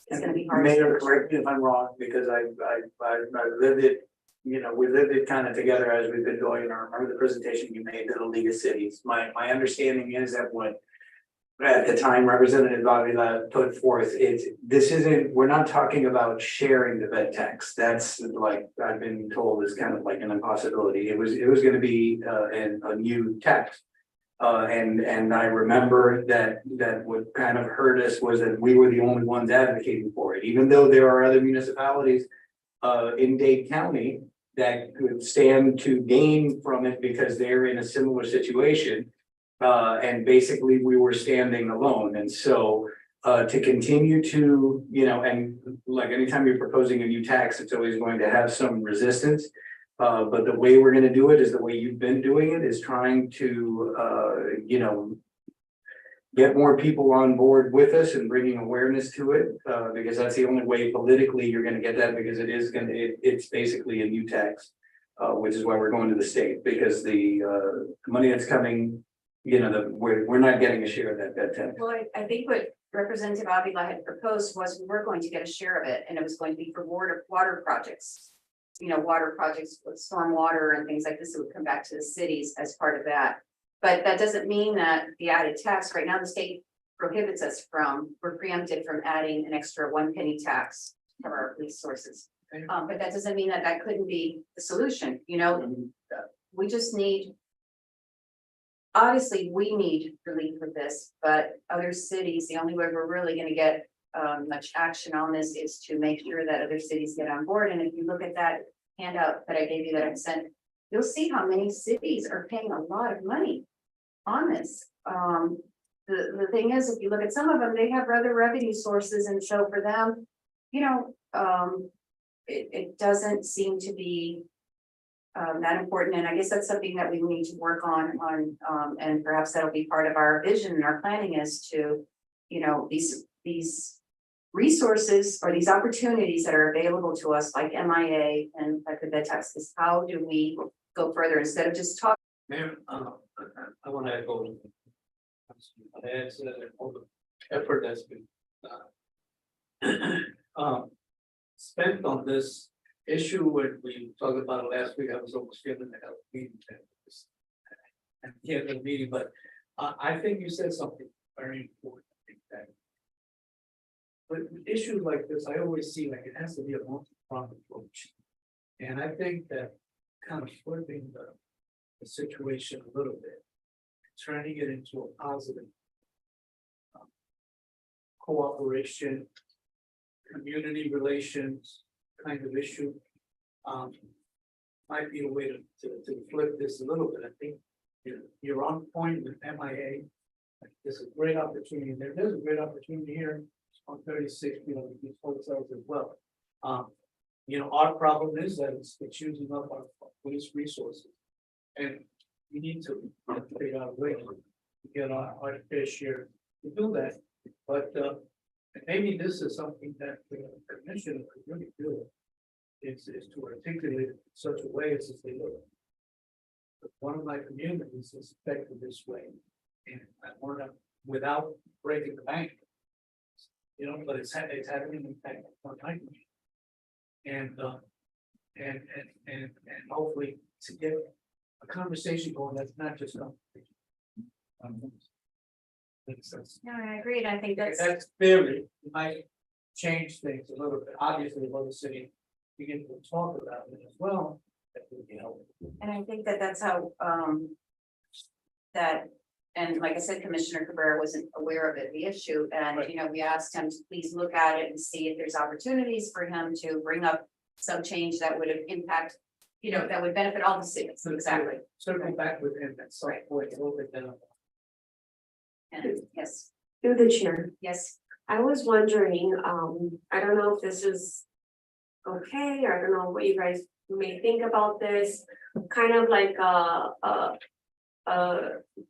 it's gonna be hard. Mayor, correct me if I'm wrong, because I lived it, you know, we lived it kind of together as we've been going, and I remember the presentation you made to the League of Cities. My understanding is that what at the time Representative Avila put forth, we're not talking about sharing the bed tax. That's like, I've been told is kind of like an impossibility. It was gonna be a new tax. And I remember that what kind of hurt us was that we were the only ones advocating for it, even though there are other municipalities in Dade County that could stand to gain from it because they're in a similar situation. And basically we were standing alone. And so to continue to, you know, and like anytime you're proposing a new tax, it's always going to have some resistance. But the way we're gonna do it is the way you've been doing it, is trying to, you know, get more people on board with us and bringing awareness to it, because that's the only way politically you're gonna get that, because it's basically a new tax, which is why we're going to the state, because the money that's coming, you know, we're not getting a share of that tax. Well, I think what Representative Avila had proposed was we were going to get a share of it, and it was going to be for water projects. You know, water projects with stormwater and things like this, it would come back to the cities as part of that. But that doesn't mean that the added tax, right now, the state prohibits us we're preempted from adding an extra 1 penny tax for our police sources. But that doesn't mean that that couldn't be the solution, you know, we just need. Obviously, we need relief with this, but other cities, the only way we're really gonna get much action on this is to make sure that other cities get on board. And if you look at that handout that I gave you that I sent, you'll see how many cities are paying a lot of money on this. The thing is, if you look at some of them, they have other revenue sources, and so for them, you know, it doesn't seem to be that important. And I guess that's something that we need to work on, and perhaps that'll be part of our vision and our planning, is to, you know, these resources or these opportunities that are available to us, like MIA and like the bed taxes, how do we go further instead of just talking? Mayor, I want to echo. All the effort that's been spent on this issue. When we talked about it last week, I was almost feeling like I was meeting and here the meeting, but I think you said something very important. But issues like this, I always see like it has to be a multi-pronged approach. And I think that kind of flipping the situation a little bit, turning it into a positive cooperation, community relations kind of issue, might be a way to flip this a little bit. I think you're on point with MIA. There's a great opportunity there. There's a great opportunity here on 36, you know, these hotels as well. You know, our problem is that it's using up our police resources. And we need to figure out a way to get our fair share to do that. But maybe this is something that the commissioner could really do. Is to articulate it in such a way as to say, look, one of my communities is affected this way. And I want to, without breaking the bank, you know, but it's having an impact on my community. And hopefully to get a conversation going that's not just conversation. Makes sense. No, I agree, and I think That's very, it might change things a little bit. Obviously, if other city begin to talk about it as well, that would be helpful. And I think that that's how, that, and like I said, Commissioner Cabrera wasn't aware of it, the issue, and, Right. you know, we asked him to please look at it and see if there's opportunities for him to bring up some change that would impact, you know, that would benefit all the cities, exactly. Circle back with him at some point, a little bit then. And yes, Through the chair, yes, I was wondering, I don't know if this is okay, or I don't know what you guys may think about this, kind of like a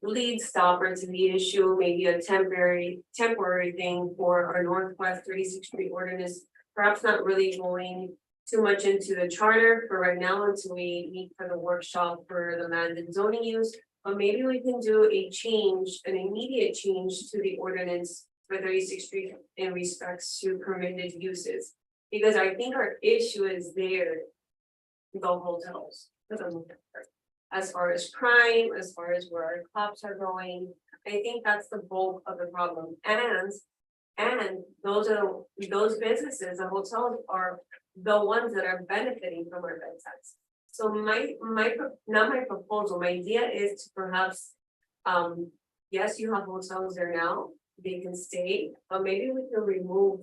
lead stopper to the issue, maybe a temporary thing for our Northwest 36th Street ordinance. Perhaps not really going too much into the charter for right now until we meet for the workshop for the land and zoning use. But maybe we can do a change, an immediate change to the ordinance for 36th Street in respects to permitted uses. Because I think our issue is there, the hotels. For the most part. As far as crime, as far as where our cops are going, I think that's the bulk of the problem. And those businesses, the hotels are the ones that are benefiting from our bed tax. So not my proposal, my idea is to perhaps, yes, you have hotels there now, they can stay, but maybe we can remove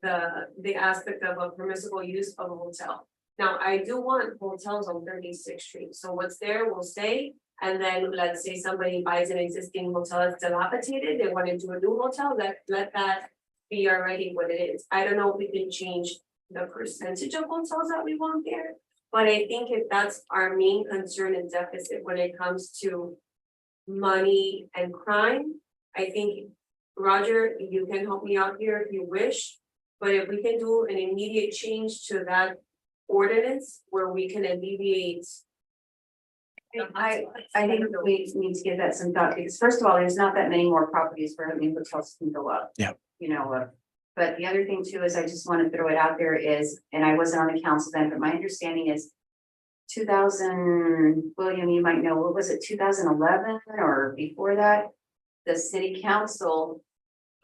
the aspect of a permissible use of a hotel. Now, I do want hotels on 36th Street, so what's there will stay. And then let's say somebody buys an existing hotel that's dilapidated, they want to do a new hotel, let that be already what it is. I don't know if we can change the percentage of hotels that we want there. But I think if that's our main concern and deficit when it comes to money and crime, I think, Roger, you can help me out here if you wish. But if we can do an immediate change to that ordinance where we can alleviate. I think we need to give that some thought, because first of all, there's not that many more properties where hotels can go up. Yeah. You know, but the other thing too is I just want to throw it out there is, and I wasn't on the council then, but my understanding is 2000, William, you might know, what was it, 2011 or before that? The city council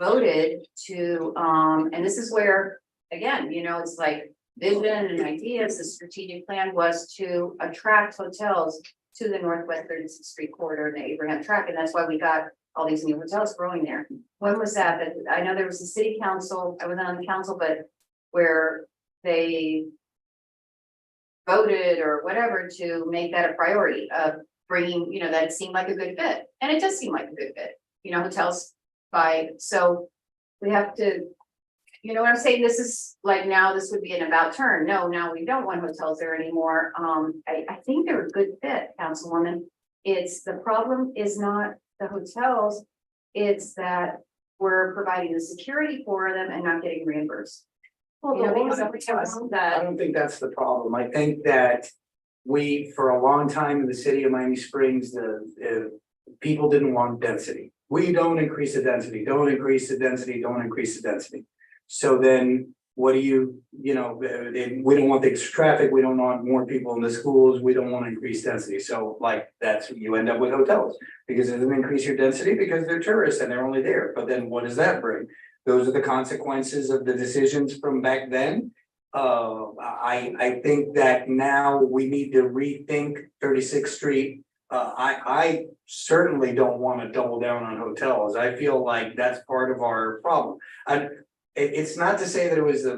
voted to, and this is where, again, you know, it's like vision and ideas, the strategic plan was to attract hotels to the Northwest 36th Street corridor and the Abraham Track, and that's why we got all these new hotels growing there. When was that? That I know there was a city council, I wasn't on the council, but where they voted or whatever to make that a priority of bringing, you know, that it seemed like a good fit, and it does seem like a good fit, you know, hotels so we have to, you know what I'm saying, this is like, now this would be an about turn, no, now we don't want hotels there anymore. I think they're a good fit, Councilwoman. It's, the problem is not the hotels, it's that we're providing the security for them and not getting reimbursed. Well, You know, the because ones every time I that, don't think that's the problem. I think that we, for a long time in the city of Miami Springs, the people didn't want density. We don't increase the density, don't increase the density, don't increase the density. So then what do you know, we don't want the extra traffic, we don't want more people in the schools, we don't want to increase density. So like, that's, you end up with hotels because it doesn't increase your density because they're tourists and they're only there. But then what does that bring? Those are the consequences of the decisions from back then. I think that now we need to rethink 36th Street. I certainly don't want to double down on hotels. I feel like that's part of our problem. It's not to say that it was the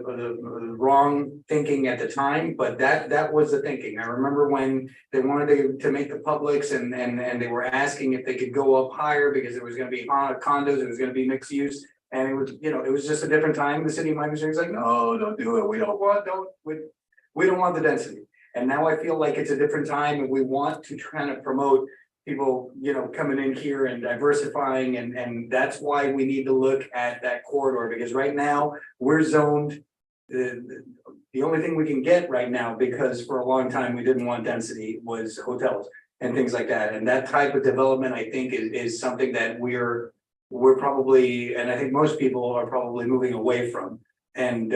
wrong thinking at the time, but that was the thinking. I remember when they wanted to make the Publix and they were asking if they could go up higher because there was going to be condos, it was going to be mixed use. And it was, you know, it was just a different time. The city of Miami Springs was like, no, don't do it. We don't want the density. And now I feel like it's a different time and we want to kind of promote people, you know, coming in here and diversifying. And that's why we need to look at that corridor, because right now we're zoned. The only thing we can get right now, because for a long time we didn't want density, was hotels and things like that. And that type of development, I think, is something that we're probably, and I think most people are probably moving away from. And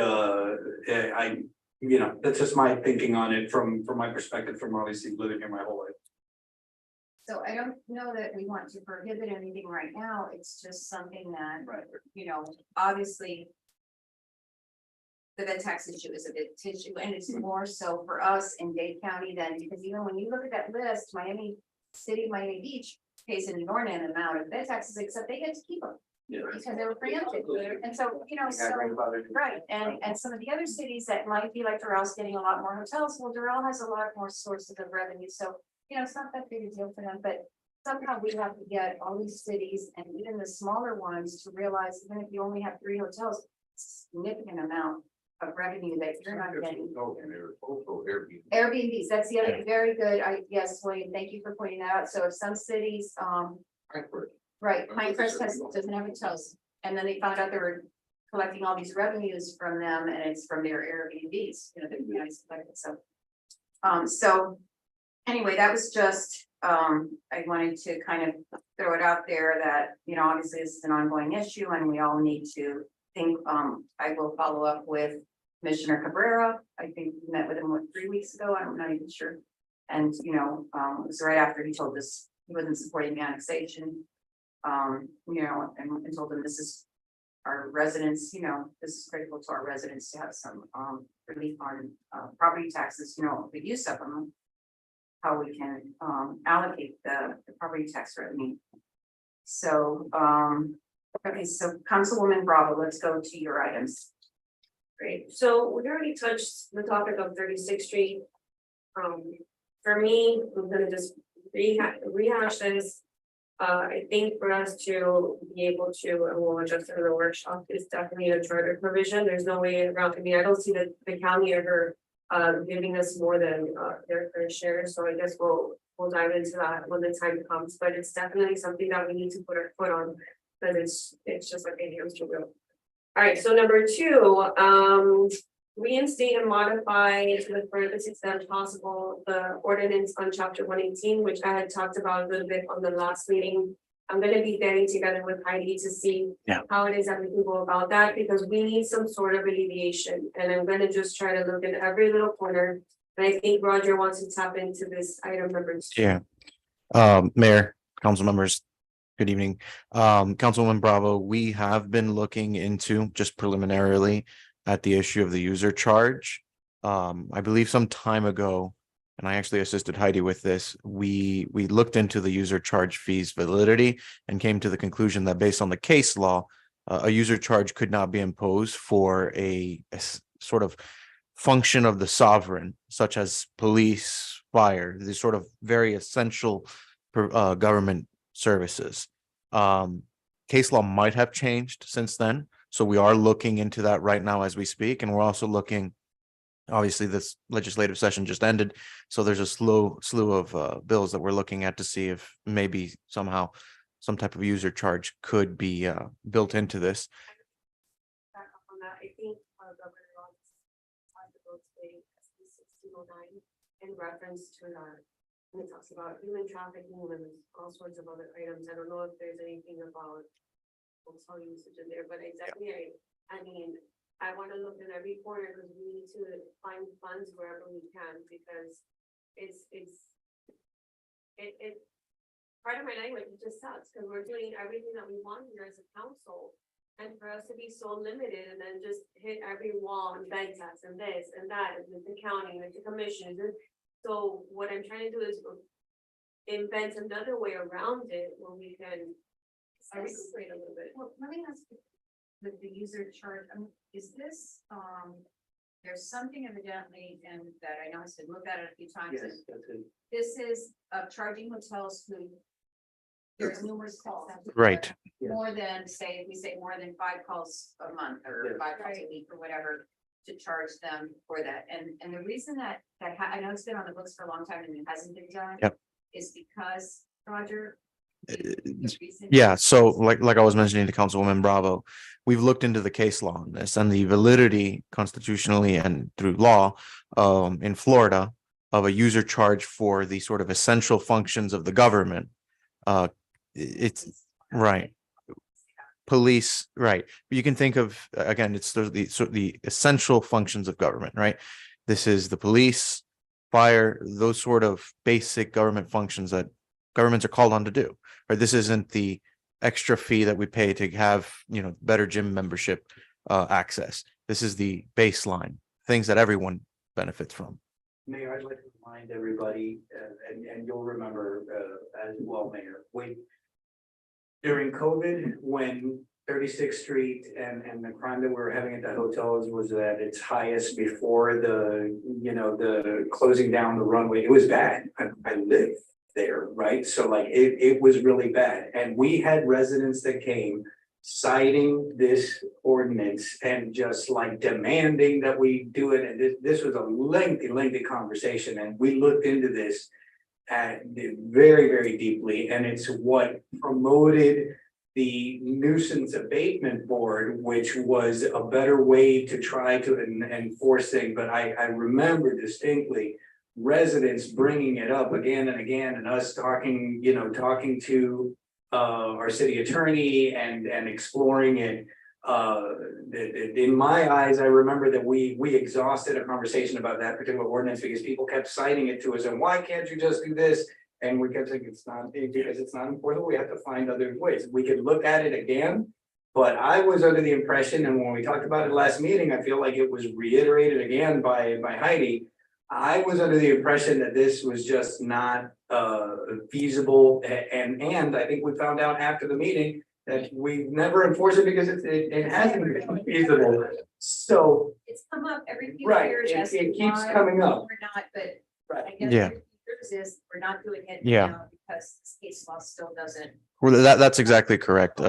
you know, that's just my thinking on it from my perspective, from obviously living here my whole life. So I don't know that we want to prohibit anything right now, it's just something that, you know, obviously. The bed tax issue is a big issue, and it's more so for us in Dade County than, because even when you look at that list, Miami City, Miami Beach pays an inordinate amount of bed taxes, except they get to keep them. Yeah. Because they were preempted, and so, you know, so, right, and some of the other cities that might be like Doral getting a lot more hotels, well, Doral has a lot more sources of revenue, so, you know, it's not that big a deal for them, but somehow we have to get all these cities and even the smaller ones to realize, even if you only have 3 hotels, it's a significant amount of revenue that you're not getting. No, and there's also Airbnb. Airbnbs, that's the other, very good, yes, William, thank you for pointing that out, so if some cities, right, Pinecrest doesn't have hotels, and then they found out they were collecting all these revenues from them, and it's from their Airbnbs, you know, the United States, so. So, anyway, that was just, I wanted to kind of throw it out there that, you know, obviously this is an ongoing issue, and we all need to think, I will follow up with Commissioner Cabrera, I think we met with him, what, 3 weeks ago, I'm not even sure. And, you know, it was right after he told us he wasn't supporting the annexation. You know, and told him this is our residents, you know, this is critical to our residents to have some, relief on, property taxes, you know, the use of them. How we can, allocate the property tax revenue. So, okay, so Councilwoman Bravo, let's go to your items. Great, so we already touched the topic of 36th Street. For me, I'm gonna just rehash this. I think for us to be able to, and we'll adjust it in the workshop, is definitely a charter provision. There's no way around. I mean, I don't see that the county ever giving us more than their fair share. So I guess we'll dive into that when the time comes. But it's definitely something that we need to put our foot on, because it's just like a hamster wheel. All right, so number 2, reinstate and modify to the furthest extent possible the ordinance on chapter 118, which I had talked about a little bit on the last meeting. I'm gonna be getting together with Heidi to see how it is that we can go about that, because we need some sort of alleviation. And I'm gonna just try to look at every little corner. And I think Roger wants to tap into this item number 2. Yeah. Mayor, council members, good evening. Councilwoman Bravo, we have been looking into just preliminarily at the issue of the user charge. I believe some time ago, and I actually assisted Heidi with this, we looked into the user charge fees validity and came to the conclusion that based on the case law, a user charge could not be imposed for a sort of function of the sovereign, such as police, fire, these sort of very essential government services. Case law might have changed since then, so we are looking into that right now as we speak, and we're also looking, obviously this legislative session just ended, so there's a slew of bills that we're looking at to see if maybe somehow some type of user charge could be built into this. Back up on that, I think Governor Ross had to go today, SB 1609, in reference to that. And it talks about human trafficking and all sorts of other items. I don't know if there's anything about hotel usage in there, but exactly, I mean, I want to look in every corner, because we need to find funds wherever we can, because it's part of my language, it just sucks, because we're doing everything that we want here as a council. And for us to be so limited and then just hit every wall and bed tax and this and that, and with the county, with the commission. So what I'm trying to do is invent another way around it where we can recuperate a little bit. Well, let me ask you, with the user charge, is this, there's something evidently, and that I know I said, look at it a few times. Yes, that's it. This is charging hotels who there's numerous calls. Right. More than, say, if we say more than 5 calls a month or Yes. 5 calls a week or whatever, to charge them for that. And the reason that I know it's been on the books for a long time and it hasn't been done. Yep. Is because, Roger. Yeah, so like I was mentioning to Councilwoman Bravo, we've looked into the case law on this and the validity constitutionally and through law in Florida of a user charge for the sort of essential functions of the government. It's right. Police, right. But you can think of, again, it's the essential functions of government, right? This is the police, fire, those sort of basic government functions that governments are called on to do. Right? This isn't the extra fee that we pay to have, you know, better gym membership access. This is the baseline, things that everyone benefits from. Mayor, I'd like to remind everybody, and you'll remember as well, Mayor, during COVID, when 36th Street and the crime that we were having at the hotels was at its highest before the closing down the runway, it was bad. I lived there, right? So like it was really bad. And we had residents that came citing this ordinance and just like demanding that we do it. And this was a lengthy conversation, and we looked into this very, very deeply, and it's what promoted the nuisance abatement board, which was a better way to try to enforce things. But I remember distinctly residents bringing it up again and again, and us talking, talking to our city attorney and exploring it. In my eyes, I remember that we exhausted a conversation about that particular ordinance because people kept citing it to us, and why can't you just do this? And we kept saying it's not, because it's not important. We have to find other ways. We could look at it again. But I was under the impression, and when we talked about it last meeting, I feel like it was reiterated again by Heidi. I was under the impression that this was just not feasible, and I think we found out after the meeting that we never enforced it because it hasn't been feasible. So, It's come up every few right, years. as it to keeps why coming up. We're not, but Right. I guess Yeah. every few years is, we're not doing it Yeah. now because this case law still doesn't. Well, that's exactly correct.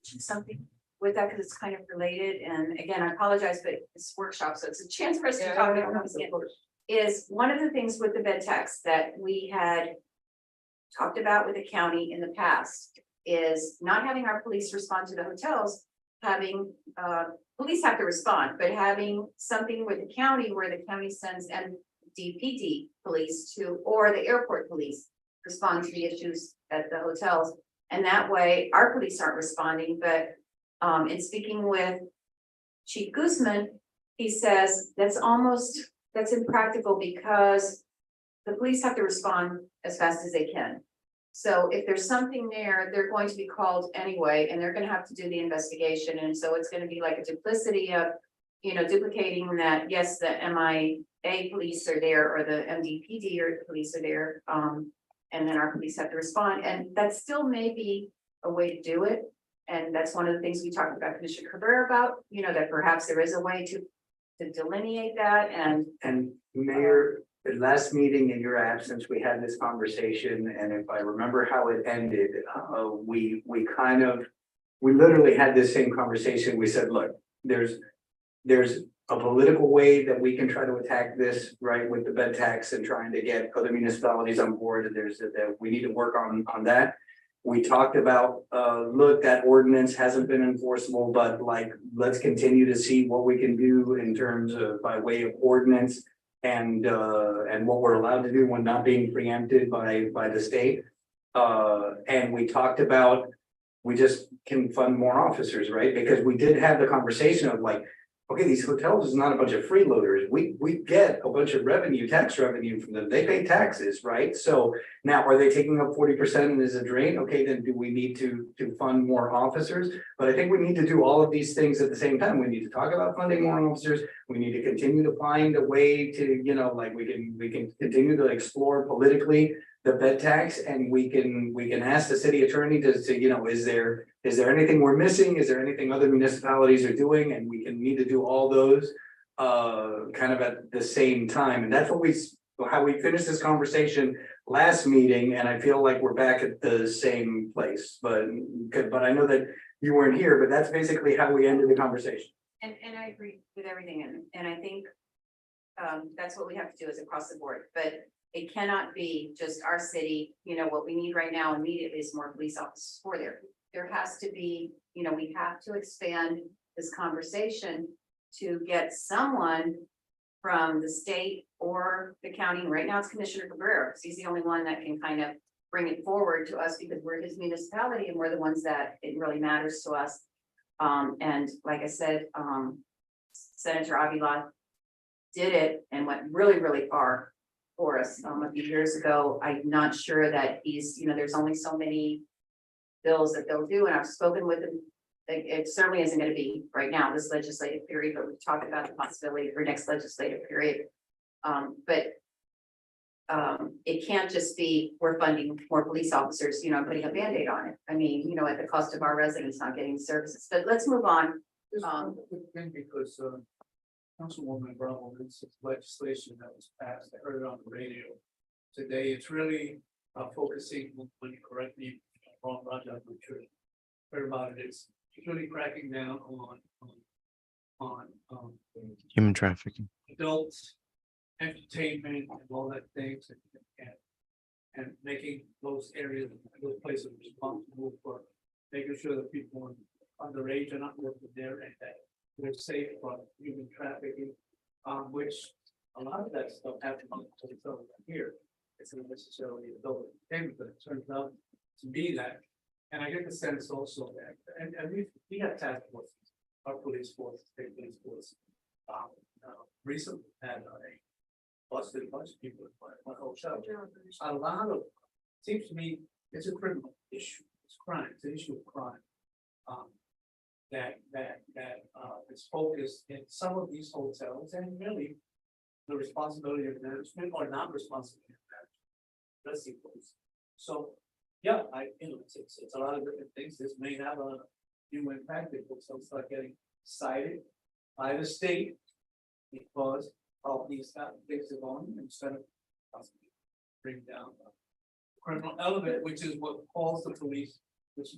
Something with that, because it's kind of related, and again, I apologize, but it's workshop, so it's a chance for us to talk about once again. Is one of the things with the bed tax that we had talked about with the county in the past is not having our police respond to the hotels, having police have to respond, but having something with the county where the county sends MDPD police to, or the airport police respond to the issues at the hotels. And that way our police aren't responding, but in speaking with Chief Guzman, he says that's impractical because the police have to respond as fast as they can. So if there's something there, they're going to be called anyway, and they're gonna have to do the investigation. And so it's gonna be like a duplicity of, duplicating that, yes, the MIA police are there or the MDPD or police are there. And then our police have to respond, and that still may be a way to do it. And that's one of the things we talked about Commissioner Cabrera about, that perhaps there is a way to delineate that And Mayor, the last meeting in your absence, we had this conversation, and if I remember how it ended, we literally had this same conversation. We said, look, there's a political way that we can try to attack this, right, with the bed tax and trying to get other municipalities on board. And that we need to work on that. We talked about, look, that ordinance hasn't been enforceable, but like, let's continue to see what we can do in terms of by way of ordinance and what we're allowed to do when not being preempted by the state. And we talked about, we just can fund more officers, right? Because we did have the conversation of like, okay, these hotels is not a bunch of freeloaders. We get a bunch of tax revenue from them. They pay taxes, right? So now are they taking up 40% as a drain? Okay, then do we need to fund more officers? But I think we need to do all of these things at the same time. We need to talk about funding more officers. We need to continue to find a way to, like we can continue to explore politically the bed tax, and we can ask the city attorney to is there anything we're missing? Is there anything other municipalities are doing? And we need to do all those kind of at the same time. And that's how we finished this conversation last meeting. And I feel like we're back at the same place, but I know that you weren't here, but that's basically how we ended the conversation. And I agree with everything, and I think that's what we have to do is across the board, but it cannot be just our city. What we need right now immediately is more police officers for there. There has to be, we have to expand this conversation to get someone from the state or the county. Right now it's Commissioner Cabrera, because he's the only one that can kind of bring it forward to us because we're his municipality and we're the ones that it really matters to us. And like I said, Senator Avila did it and went really, really far for us a few years ago. I'm not sure that he's, there's only so many bills that they'll do, and I've spoken with them. It certainly isn't going to be right now, this legislative period, but we've talked about the possibility for next legislative period. But it can't just be we're funding more police officers, putting a Band-Aid on it. I mean, at the cost of our residents not getting services. But let's move on. Just one quick thing, because Councilwoman Brown, this legislation that was passed, I heard it on the radio today. It's really focusing, when you correct me, wrong, Roger, I'm sure heard about it. It's really cracking down on Human trafficking. adults, entertainment and all that things and making those areas, those places responsible for making sure that people underage are not working there and that they're safe from human trafficking, which a lot of that stuff happens here. It's not necessarily adult entertainment, but it turns out to be that. And I get the sense also that, and we have task forces, our police force, state police force, recently had busted a bunch of people in one hotel. A lot of, seems to me, it's a criminal issue, it's crime, it's an issue of crime. That is focused in some of these hotels and really the responsibility of management or not responsibility of management. That's the case. So, yeah, it's a lot of different things. This may have a new impact if folks start getting cited by the state because of these things are going instead of possibly bring down the criminal element, which is what calls the police, which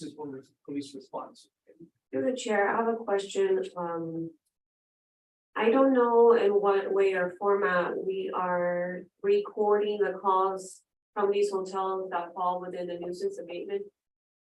is what the police response. Through the chair, I have a question. I don't know in what way or format we are recording the calls from these hotels that fall within the nuisance abatement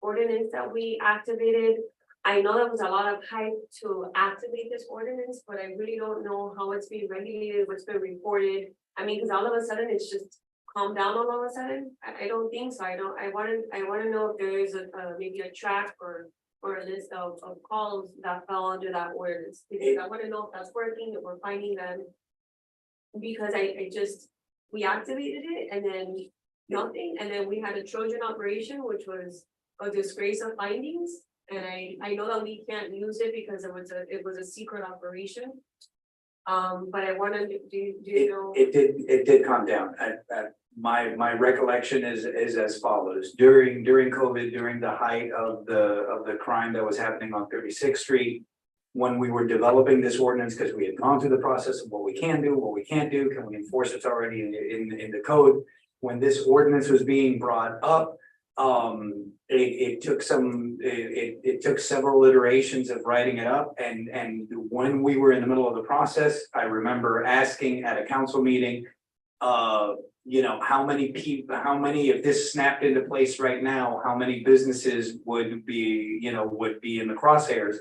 ordinance that we activated. I know there was a lot of hype to activate this ordinance, but I really don't know how it's being regulated, what's been reported. I mean, because all of a sudden it's just calmed down all of a sudden. I don't think so. I want to know if there is maybe a track or a list of calls that fell under that ordinance, because I want to know if that's working, if we're finding them. Because we activated it and then nothing, and then we had a Trojan operation, which was a disgrace of findings. And I know that we can't use it because it was a secret operation. But I wanted to, do you know? It did calm down. My recollection is as follows. During COVID, during the height of the crime that was happening on 36th Street, when we were developing this ordinance, because we had gone through the process of what we can do, what we can't do, can we enforce it's already in the code. When this ordinance was being brought up, it took several iterations of writing it up, and when we were in the middle of the process, I remember asking at a council meeting, how many people, if this snapped into place right now, how many businesses would be in the crosshairs?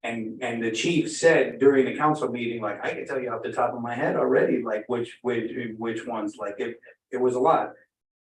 And the chief said during the council meeting, like, I can tell you off the top of my head already, like which ones, like it was a lot.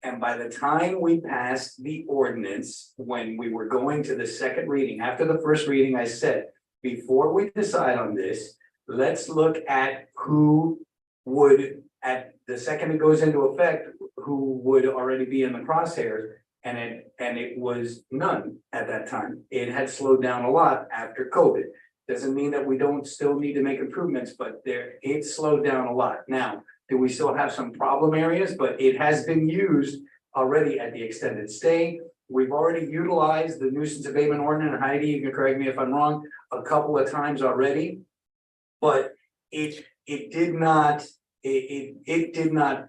And by the time we passed the ordinance, when we were going to the second reading, after the first reading, I said, before we decide on this, let's look at who would, at the second it goes into effect, who would already be in the crosshairs. And it was none at that time. It had slowed down a lot after COVID. Doesn't mean that we don't still need to make improvements, but it slowed down a lot. Now, do we still have some problem areas? But it has been used already at the extended stay. We've already utilized the nuisance abatement ordinance. Heidi, you can correct me if I'm wrong, a couple of times already. But it did not,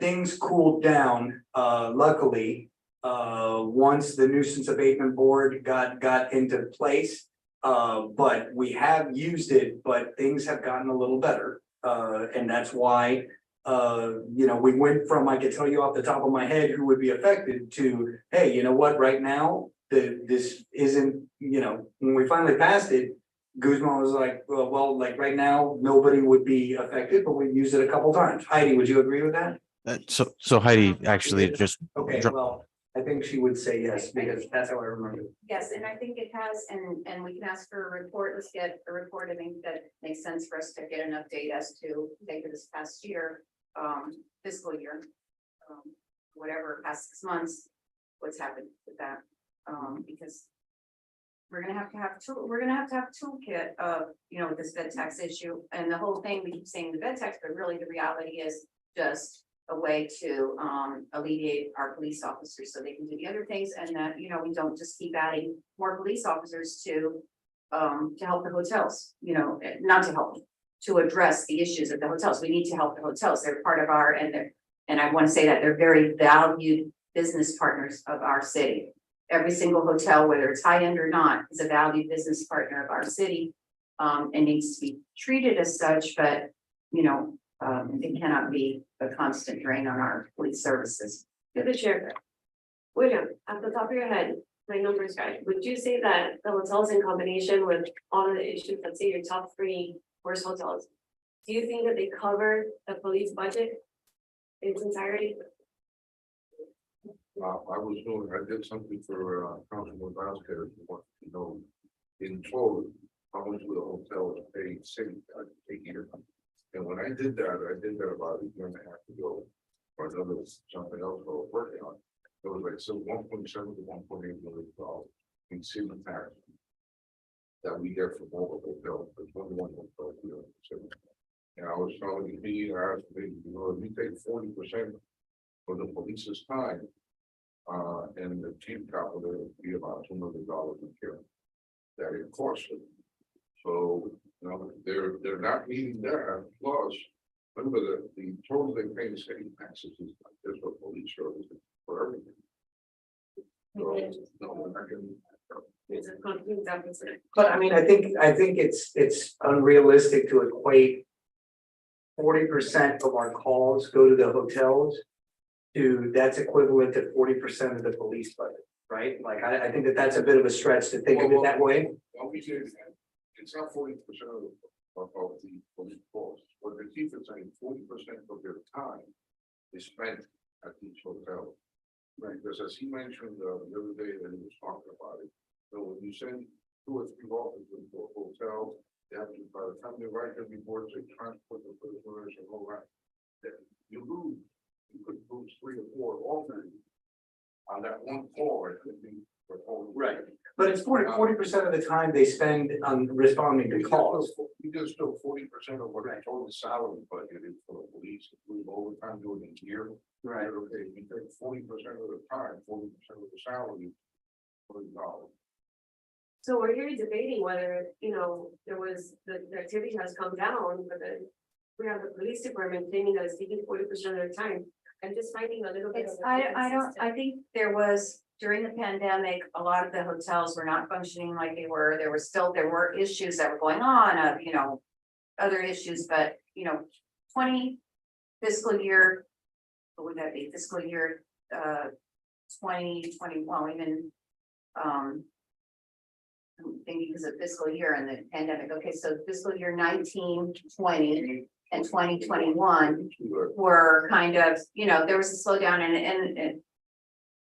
things cooled down, luckily, once the nuisance abatement board got into place. But we have used it, but things have gotten a little better. And that's why, we went from, I could tell you off the top of my head who would be affected to, hey, you know what, right now, this isn't, when we finally passed it, Guzman was like, well, like right now, nobody would be affected, but we've used it a couple times. Heidi, would you agree with that? So Heidi actually just Okay, well, I think she would say yes, because that's how I remember it. Yes, and I think it has, and we can ask for a report. Let's get a report. I think that makes sense for us to get an update as to, say, for this past year, fiscal year, whatever, past 6 months, what's happened with that, because we're gonna have to have toolkit of, this bed tax issue, and the whole thing, we keep saying the bed tax, but really the reality is just a way to alleviate our police officers so they can do the other things, and that, we don't just keep adding more police officers to help the hotels, not to help, to address the issues of the hotels. We need to help the hotels. They're part of our, and I want to say that they're very valued business partners of our city. every single hotel, whether it's high-end or not, is a valued business partner of our city. And needs to be treated as such, but, it cannot be a constant drain on our police services. To the chair. William, at the top of your head, my numbers guy, would you say that the hotels in combination with all of the issues, let's say your top three worst hotels, do you think that they cover the police budget in its entirety? I did something for, Councilman Vasquez, who wants to know, in total, how much would a hotel pay city, a year? And when I did that about a year and a half ago, or another, something else I was working on. It was like, so 1.7 to 1.8 million dollars in city tax that we get from all the hotels, there's only one hotel here in the city. And I was telling you, I asked me, if we take 40% for the police's time, and the chief capital would be about $2 million a year that it costs them. So, they're not meeting that, plus, remember the total they pay in city taxes is like this for police services for everything. So, no, we're not getting. It's a complete deficit. But I mean, I think it's unrealistic to equate 40% of our calls go to the hotels that's equivalent to 40% of the police budget, right? Like, I think that's a bit of a stretch to think of it that way. Well, we did, it's not 40% of the police force, but the chief is saying 40% of their time is spent at each hotel. Right, because as he mentioned the other day that he was talking about it, so when you send 2 or 3 officers to a hotel, they have to, by the time they write their reports, they transport the prisoners and all that. Then you could lose 3 or 4 officers on that one call. It could be for whole. Right. But it's 40% of the time they spend on responding to calls. We just still 40% of what the total salary budget is for the police, including overtime doing a year. Right. Okay, we take 40% of the time, 40% of the salary, $40. So we're here debating whether, there was, the activity has come down, but then we have the police department claiming that it's taking 40% of their time. I'm just finding a little bit. It's, I think there was, during the pandemic, a lot of the hotels were not functioning like they were. There were issues that were going on of, other issues, but, 20 fiscal year, what would that be? Fiscal year, 2020, well, even, I'm thinking because of fiscal year and the pandemic. Okay, so fiscal year 19, 20 and 2021 were kind of, there was a slowdown and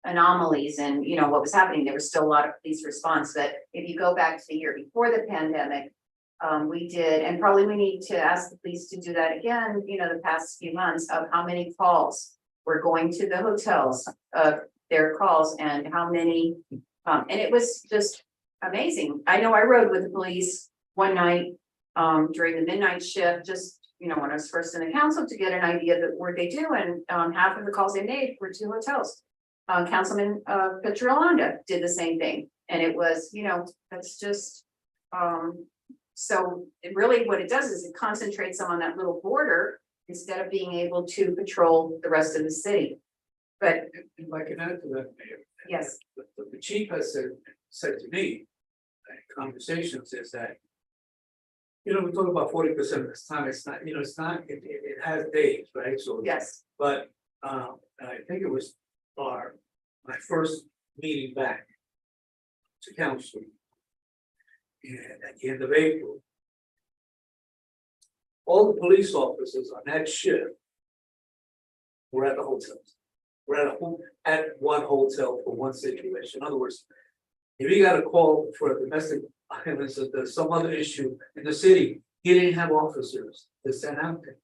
anomalies and, what was happening. There was still a lot of police response, but if you go back to the year before the pandemic, we did, and probably we need to ask the police to do that again, the past few months of how many calls were going to the hotels of their calls and how many, and it was just amazing. I know I rode with the police one night during the midnight shift, just, when I was first in the council to get an idea of what they do, and half of the calls they made were to hotels. Councilman Petrolanda did the same thing, and it was, that's just, so it really what it does is it concentrates them on that little border instead of being able to patrol the rest of the city. But If I can add to that, Mayor. yes, The chief has said to me, in conversations is that, we talk about 40% of this time, it's not, it has days, right? So, yes, but, I think it was my first meeting back to council. And at the end of April, all the police officers on that shift were at the hotels. We're at one hotel for one situation. In other words, if you got a call for a domestic violence or there's some other issue in the city, he didn't have officers to send out there.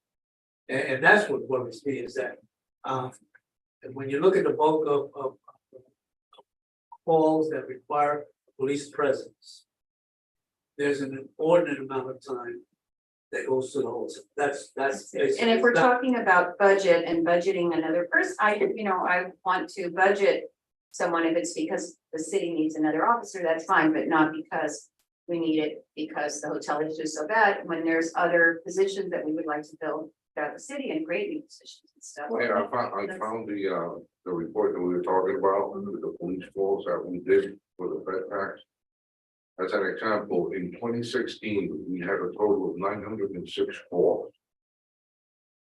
And that's what worries me is that, and when you look at the bulk of calls that require police presence, there's an inordinate amount of time that goes to the hotel. That's and if we're talking about budget and budgeting another person, I want to budget someone if it's because the city needs another officer, that's fine, but not because we need it because the hotel is just so bad. When there's other positions that we would like to fill, out of the city and grading positions and stuff. Yeah, I found the report that we were talking about, with the police calls that we did for the Fed tax. As an example, in 2016, we had a total of 906 calls.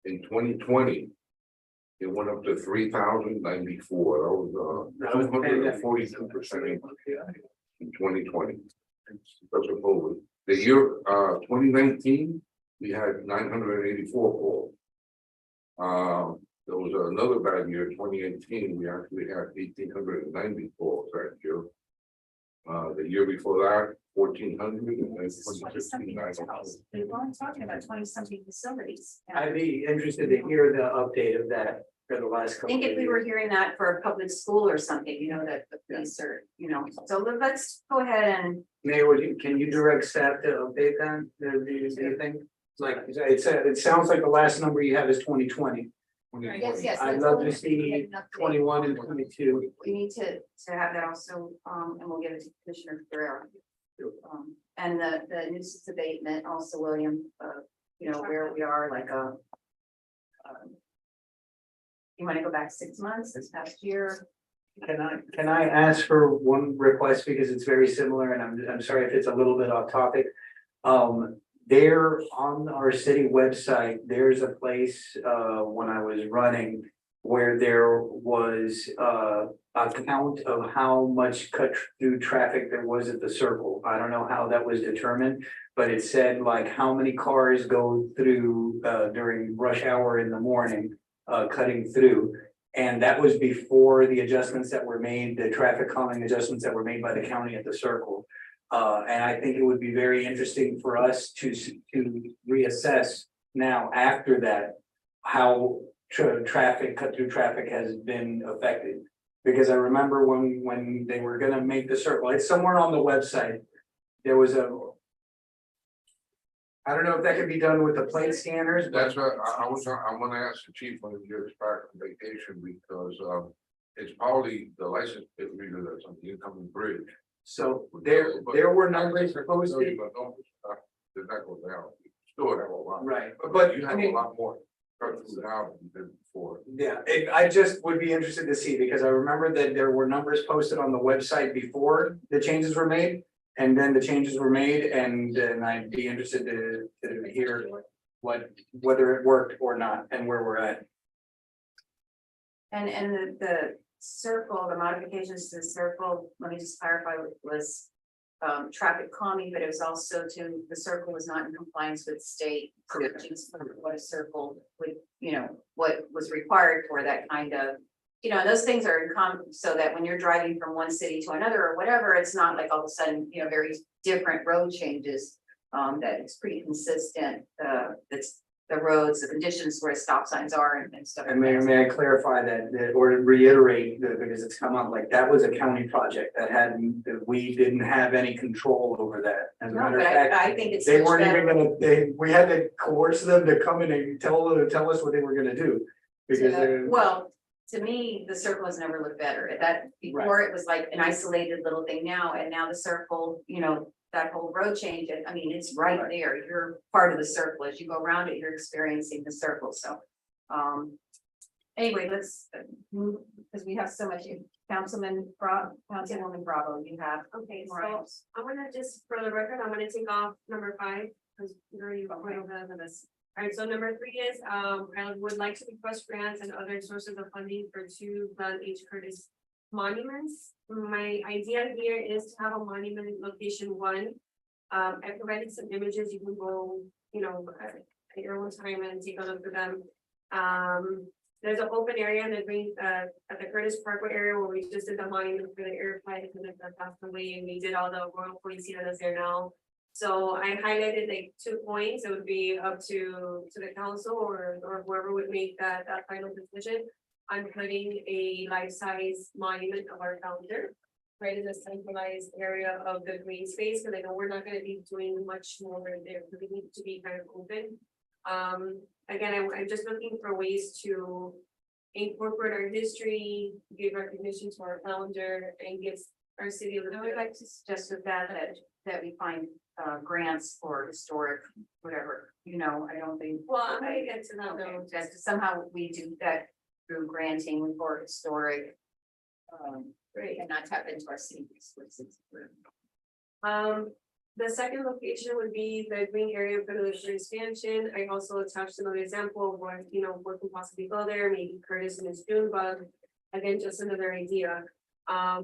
In 2020, it went up to 3,094. That was 242% in 2020. That's a COVID. The year 2019, we had 984 calls. There was another bad year, 2018, we actually had 1,890 calls that year. The year before that, 1,400, and then 2016, 900. We weren't talking about 20-something facilities. I'd be interested to hear the update of that for the last I couple. think if of we were years. hearing that for a public school or something, you know, that the police are, you know, so let's go ahead and. Mayor, can you direct staff to update that, do you think? Like, it sounds like the last number you have is 2020. Yes, yes. I'd let's love go to ahead and see get an update. 21 and 22. We need to have that also, and we'll give it to Commissioner Guerrero. And the nuisance abatement also, William, you know, where we are, like, you wanna go back 6 months, this past year? Can I ask for one request, because it's very similar, and I'm sorry if it's a little bit off topic. There on our city website, there's a place, when I was running, where there was, a count of how much cut through traffic there was at the circle. I don't know how that was determined, but it said like how many cars go through, during rush hour in the morning, cutting through. And that was before the adjustments that were made, the traffic calming adjustments that were made by the county at the circle. And I think it would be very interesting for us to reassess now after that, how traffic, cut through traffic has been affected. Because I remember when they were gonna make the circle, it's somewhere on the website, there was I don't know if that can be done with the plate scanners, but That's what I'm gonna ask the chief when he gets back from vacation, because it's probably the license plate reader that's on the incoming bridge. so there were numbers But posted, don't, does that go down? Still have a lot. right, But you I have a mean, lot more cut through now than you did before. yeah, I just would be interested to see, because I remember that there were numbers posted on the website before the changes were made. And then the changes were made, and I'd be interested to hear whether it worked or not, and where we're at. And the circle, the modifications to the circle, let me just clarify, was traffic calming, but it was also to, the circle was not in compliance with state statutes for what a circle would, you know, what was required for that kind of, you know, those things are in so that when you're driving from one city to another or whatever, it's not like all of a sudden, you know, very different road changes. That it's pretty consistent, it's the roads, the conditions where stop signs are and stuff. And like that. may I clarify that, or reiterate, because it's come up, like, that was a county project that we didn't have any control over that. As a No, matter but of fact, I think it's. they much weren't even better. gonna, we had to coerce them to come in and tell us what they were gonna do. Because Well, to me, the circle has never looked better. That before it was like an isolated little thing now, and now the circle, you know, that whole road change, I mean, it's right there. You're part of the circle. As you go around it, you're experiencing the circle. So, anyway, let's move, because we have so much. Councilwoman Bravo, you have. Okay, so Right. I'm gonna just, for the record, I'm gonna take off number 5, because we already went over this. All right, so number 3 is, I would like to request grants and other sources of funding for 2 Glenn H. Curtis monuments. My idea here is to have a monument in location 1. I provided some images, you can go, you know, at your own time and take a look at them. There's an open area in the green, at the Curtis Parkway area where we just did the monument for the air flight that passed away, and we did all the royal police that's there now. So I highlighted like 2 points. It would be up to the council or whoever would make that final decision on putting a life-size monument of our founder right in the centralized area of the green space, because I know we're not going to be doing much more there. We need to be kind of open. Again, I'm just looking for ways to incorporate our history, give recognition to our founder, and give our city. I would like to suggest with that we find grants for historic, whatever, I don't think. Well, I'm gonna get to that Okay, though. that somehow we do that through granting for historic. Great. And not tap into our city resources. The second location would be the green area for the expansion. I also attached another example of what, what could possibly go there, maybe Curtis and his June bug. Again, just another idea. I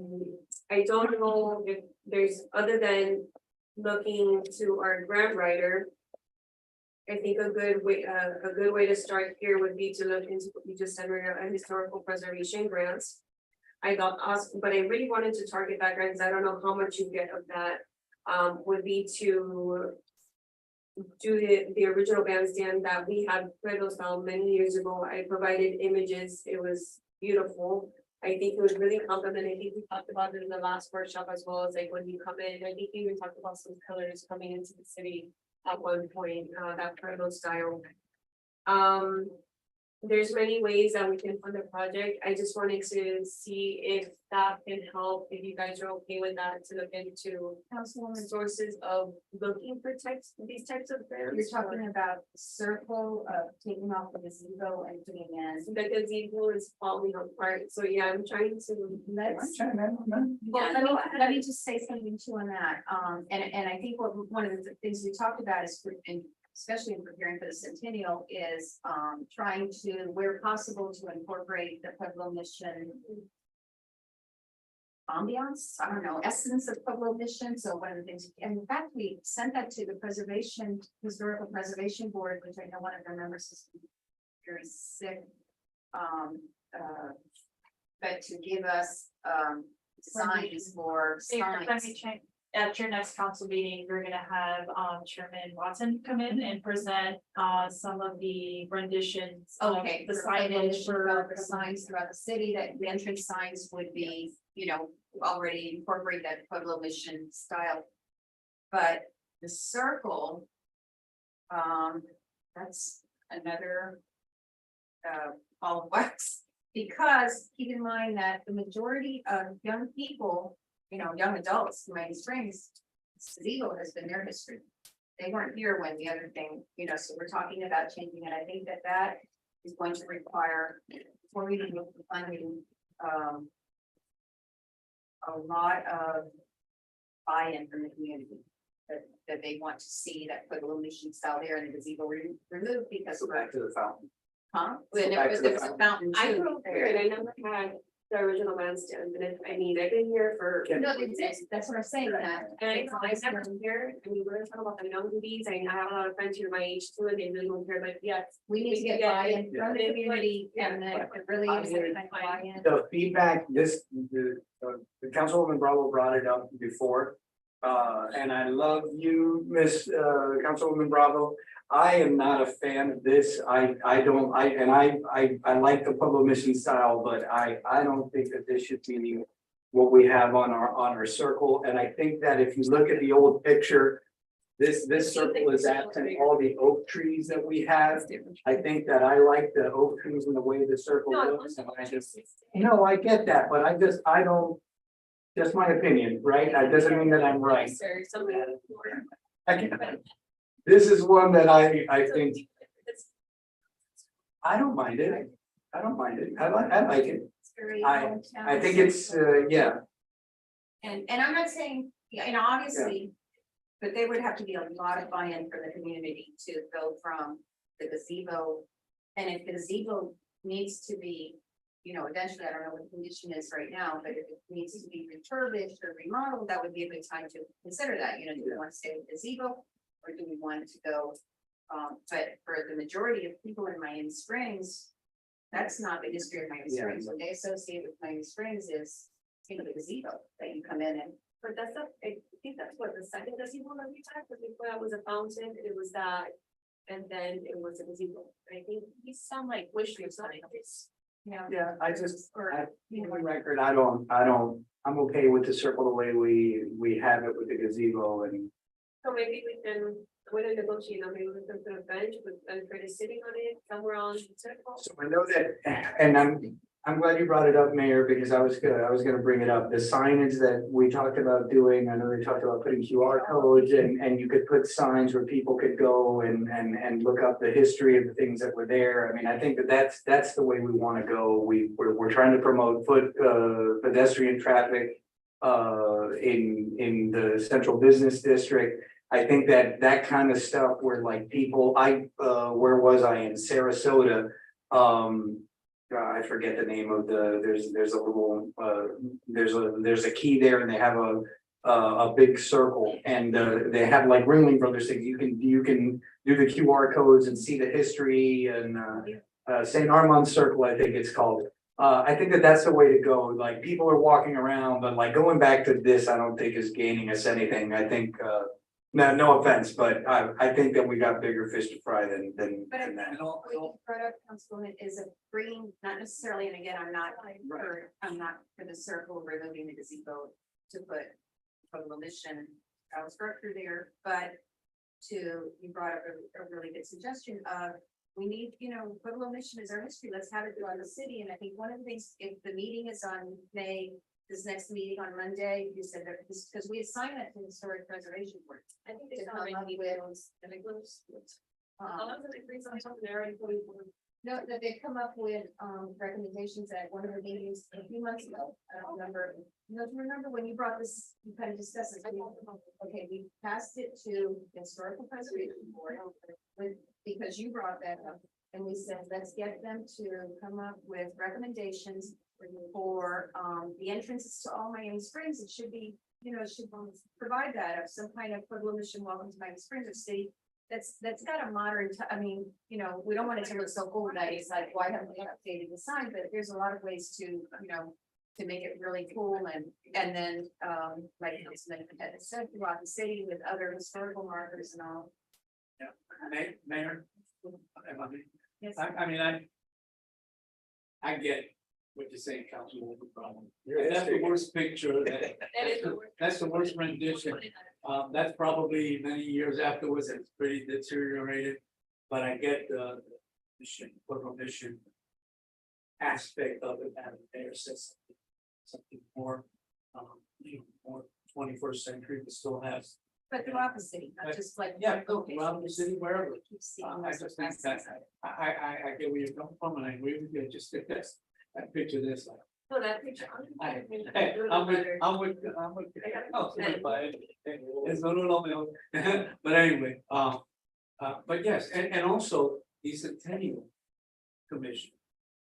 don't know if there's, other than looking to our grant writer. I think a good way to start here would be to look into what you just said, Maria, and historical preservation grants. I got asked, but I really wanted to target that grant, because I don't know how much you get of that. Would be to do the original bandstand that we had Pueblo style many years ago. I provided images. It was beautiful. I think it was really compliment. I think we talked about it in the last workshop as well as like when you come in. I think we even talked about some colors coming into the city at one point, that Pueblo style. There's many ways that we can fund the project. I just wanted to see if that can help, if you guys are okay with that, to look into sources of looking for these types of grants. You're talking about the circle of taking off the gazebo and putting in. The gazebo is falling apart, so yeah, I'm trying to. Well, let me just say something too on that, and I think one of the things we talked about is, especially in preparing for the centennial, is trying to, where possible, to incorporate the Pueblo Mission ambiance, I don't know, essence of Pueblo Mission. So one of the things, and in fact, we sent that to the historical preservation board, which I know one of their members is very sick. But to give us signs for Let me signs. check. At your next council meeting, you're gonna have Chairman Watson come in and present some of the renditions. of Okay, The the signage signage for the signs throughout the city, that the entrance signs would be, already incorporate that Pueblo Mission style. But the circle, that's another ball of wax, because keep in mind that the majority of young people, young adults in Miami Springs, gazebo has been their history. They weren't here when the other thing, so we're talking about changing it. I think that is going to require, before we even look at funding, a lot of buy-in from the community. That they want to see that Pueblo Mission style there and the gazebo removed, because. Go back to the fountain. Huh? Go And back to the there was a fountain I too. grew up here and I never had the original bandstand, and I've been here for. No, it exists. That's what I'm saying, that. And I never here, I mean, we're talking about the young movies, I have a lot of friends here my age too, and they really don't care, but yes. We need to get buy-in from the community, and then it really is a kind of buy-in. The feedback, the Councilwoman Bravo brought it up before. And I love you, Miss Councilwoman Bravo. I am not a fan of this. I like the Pueblo Mission style, but I don't think that this should be what we have on our circle. And I think that if you look at the old picture, this circle is absent all the oak trees that we have. I think that I like the oak trees and the way the circle looks. And I just, I get that, but I don't. Just my opinion, right? That doesn't mean that I'm right. This is one that I think, I don't mind it. I don't mind it. I like it. I think it's, yeah. And I'm not saying, obviously, but there would have to be a lot of buy-in from the community to go from the gazebo. And if the gazebo needs to be, eventually, I don't know what the condition is right now, but if it needs to be refurbished or remodeled, that would be a good time to consider that, do we want to stay with gazebo? Or do we want it to go, but for the majority of people in Miami Springs, that's not the history of Miami Springs. What they associate with Miami Springs is, the gazebo that you come in and. But I think that's what the second gazebo that we tried, because before that was a fountain, it was that, and then it was a gazebo. I think these sound like wish lists on this. Yeah, I just, for the record, I'm okay with the circle the way we have it with the gazebo and. So maybe we can, when I negotiate, maybe we can put a bench with Curtis sitting on it somewhere on the circle. So I know that, and I'm glad you brought it up, Mayor, because I was gonna bring it up. The signage that we talked about doing, I know they talked about putting QR codes and you could put signs where people could go and look up the history of the things that were there. I mean, I think that's the way we want to go. We're trying to promote pedestrian traffic in the central business district. I think that kind of stuff where like people, where was I in Sarasota? I forget the name of there's a little, there's a key there and they have a big circle and, they have like Ringling Brothers things. You can do the QR codes and see the history and, St. Armand Circle, I think it's called. I think that's the way to go. Like people are walking around, but like going back to this, I don't think is gaining us anything. I think, no offense, but I think that we got bigger fish to fry than But I that. think what you brought up, Councilwoman, is a bringing, not necessarily, and again, I'm not for the circle removing the gazebo to put a mission structure there, but you brought up a really good suggestion of, we need, Pueblo Mission is our history, let's have it throughout the city, and I think one of the things, if the meeting is on this next meeting on Monday, you said that this, because we assigned that to the Historic Preservation Board. I think To it's come not up really with, no, that they've come up with, recommendations at one of the meetings a few months ago. I don't remember, do you remember when you brought this, you kind of discussed this? Okay, we passed it to the Historical Preservation Board because you brought that up. And we said, let's get them to come up with recommendations for, the entrances to all Miami Springs. It should be, it should provide that of some kind of Pueblo Mission welcome to Miami Springs, a city that's got a modern, I mean, we don't want it to look so cool that it's like, why haven't they updated the sign? But there's a lot of ways to, to make it really cool and then, like Councilman had said, throughout the city with other historical markers and all. Mayor. Yes. I mean, I get what you're saying, Councilwoman, problem. You're That's the history. worst picture, that's the worst rendition. That's probably many years afterwards, it's pretty deteriorated, but I get the mission, mission aspect of it, and there says something more, more 21st century, but still has. But throughout the city, not just like. Yeah, go around the city, wherever. Keep seeing I those just think places. that, I get where you're coming from, and I agree with you, just think that's, I picture this like. No, that picture. I'm with, oh, it's no, but anyway, but yes, and also the Centennial Commission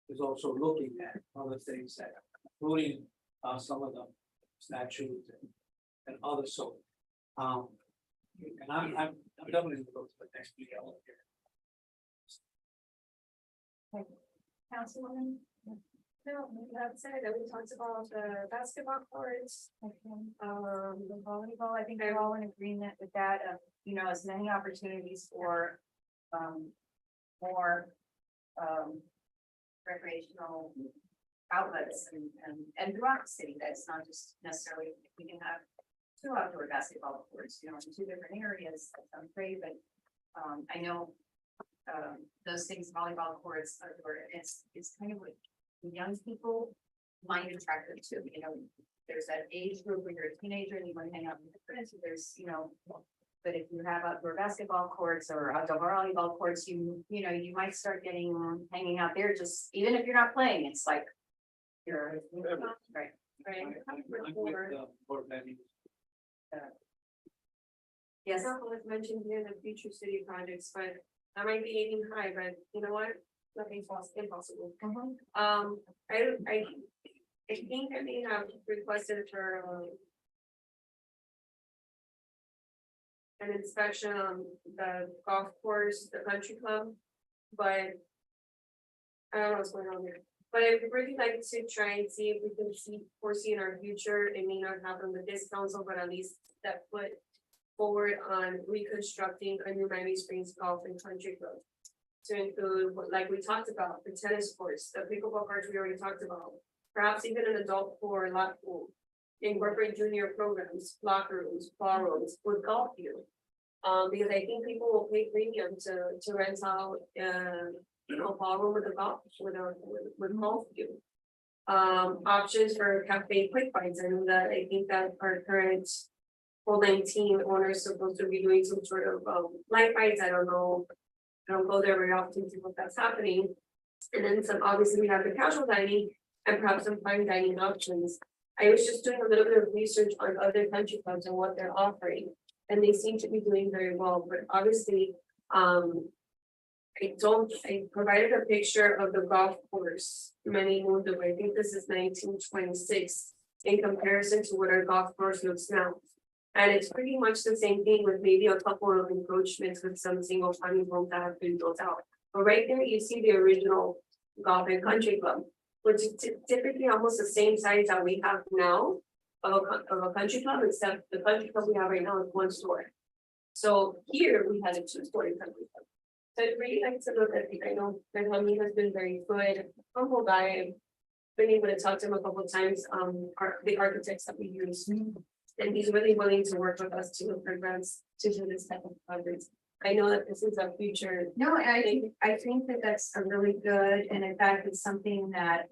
is also looking at other things that, including, some of the statues and others, so. And I'm definitely going to go to the next meeting. Councilwoman? No, that's it. We talked about the basketball courts. The volleyball, I think they're all in agreement with that, as many opportunities for, more, recreational outlets and throughout the city, that's not just necessarily, we can have two outdoor basketball courts, in two different areas, that sounds great, but, I know, those things, volleyball courts, it's kind of what young people find attractive to, there's that age group where you're a teenager and you want to hang out with your friends, so there's, but if you have outdoor basketball courts or outdoor volleyball courts, you might start hanging out there, just, even if you're not playing, it's like, you're, right. I'm with, Fort Benning. Yes, Example is mentioned here in the future city projects, but that might be aiming high, but you know what? Nothing's impossible. I think that they have requested for an inspection on the golf course, the country club, but I don't know what's going on there. But I would really like to try and see if we can foresee in our future, it may not happen with this council, but at least step foot forward on reconstructing a new Miami Springs golf and country club. To include, like we talked about, the tennis courts, the pickleball courts we already talked about, perhaps even an adult pool, lot pool. Incorporate junior programs, locker rooms, ballrooms with golf view. Because I think people will pay premium to rent out, ballroom with a golf, with golf view. options for cafe quick bites. I know that I think that our current full-time team owner is supposed to be doing some sort of light bites. I don't know. I don't go there very often to see what that's happening. And then some, obviously, we have the casual dining and perhaps some fine dining options. I was just doing a little bit of research on other country clubs and what they're offering, and they seem to be doing very well, but obviously, I provided a picture of the golf course many moons ago. I think this is 1926 in comparison to what our golf course looks now. And it's pretty much the same thing with maybe a couple of encroachments with some single family homes that have been built out. But right there, you see the original golf and country club, which is typically almost the same size that we have now of a country club, except the country club we have right now is one story. So here we had a two-story country club. So I'd really like to look at it. I know that Hamid has been very good, humble guy. I've been able to talk to him a couple of times, the architects that we use. And he's really willing to work with us to look for grants to do this type of projects. I know that this is a future. No, and I think that that's a really good, and in fact, it's something that,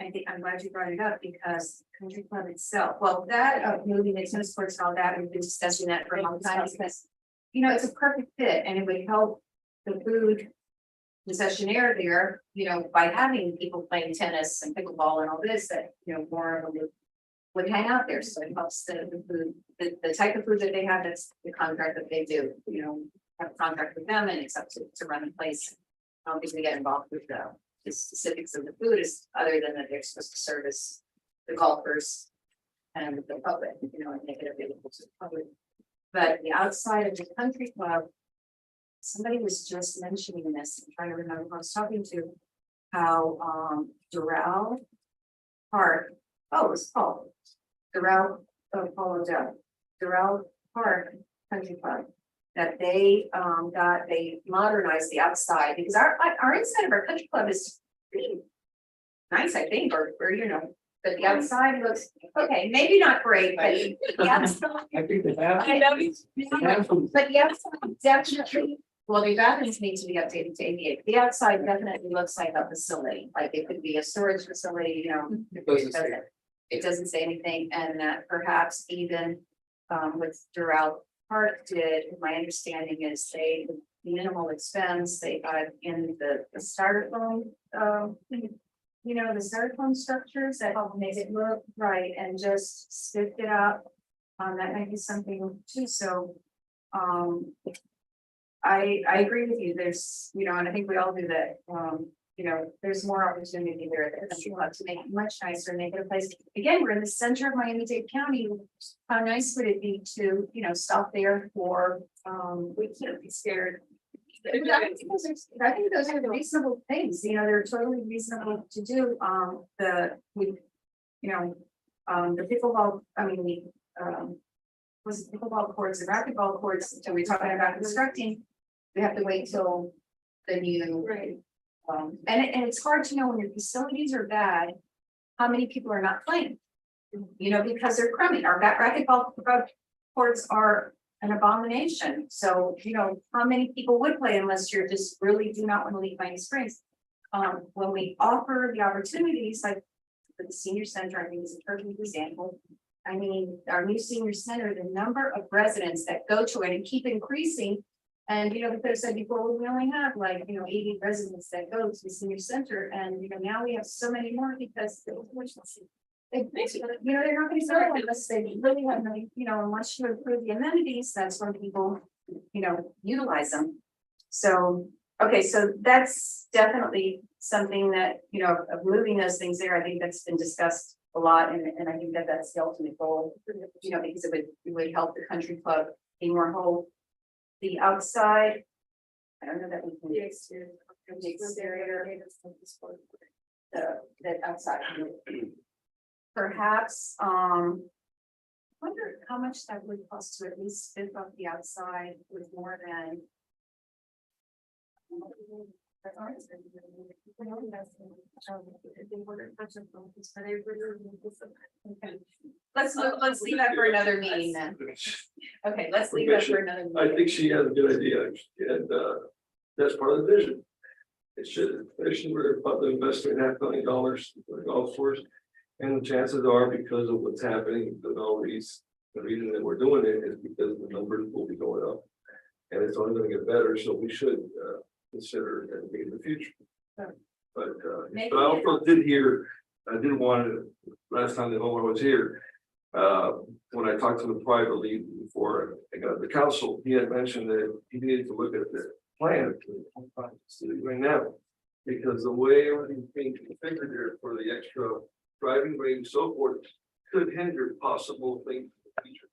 I think I'm glad you brought it up because country club itself, well, that moving the tennis courts and all that, we've been discussing that for a long time because, it's a perfect fit and it would help the food concessionaire there, by having people playing tennis and pickleball and all this, that, more of them would hang out there, so it helps the food, the type of food that they have, that's the contract that they do, have a contract with them and it's up to run the place. I don't think we get involved with the specifics of the food is other than that they're supposed to service the golfers and the public, and make it available to the public. But the outside of the country club, somebody was just mentioning this, I'm trying to remember who I was talking to, how Doral Park, oh, it was called Doral Park Country Club, that they they modernized the outside because our inside of our country club is pretty nice, I think, or but the outside looks okay, maybe not great, but the outside. I think they have. But the outside definitely, well, the bathrooms need to be updated to ADA. The outside definitely looks like a facility, like it could be a storage facility, it doesn't say anything, and that perhaps even with Doral Park did, my understanding is they minimal expense, they got in the styrofoam, the styrofoam structures that help make it look right and just stick it up. That might be something too, so I agree with you, there's, and I think we all do that, there's more opportunity there at the country club to make it much nicer, make it a place. Again, we're in the center of Miami-Dade County. How nice would it be to, stop there for, we can't be scared. I think those are the reasonable things, they're totally reasonable to do, the pickleball, was pickleball courts and racquetball courts, so we're talking about constructing, we have to wait till the new. Right. And it's hard to know when your facilities are bad, how many people are not playing. Because they're crummy, our racquetball courts are an abomination, so, how many people would play unless you're just really do not want to leave Miami Springs? When we offer the opportunities, like for the senior center, I think is a perfect example. Our new senior center, the number of residents that go to it and keep increasing. And, we could have said before, we only have 80 residents that go to the senior center, and, now we have so many more because they're not gonna start unless they really have, unless you improve the amenities, that's when people, utilize them. So, okay, so that's definitely something that, of moving those things there, I think that's been discussed a lot, and I think that that's the ultimate goal, because it would help the country club be more whole. The outside, I don't know that we can. The exterior, the outside. Perhaps, wonder how much that would cost to at least spin up the outside with more than. Let's leave that for another meeting then. Okay, let's leave that for another meeting. I think she has a good idea, and that's part of the vision. It should, especially where they're about to invest $3.5 million in the golf course. And the chances are, because of what's happening, with all these, the reason that we're doing it is because the numbers will be going up. And it's only gonna get better, so we should consider that in the future. But I also did hear, I did want to, last time that Omar was here. When I talked to him privately before I got the council, he had mentioned that he needed to look at the plan right now. Because the way everything's being configured there for the extra driving range and so forth could hinder possible things in the future.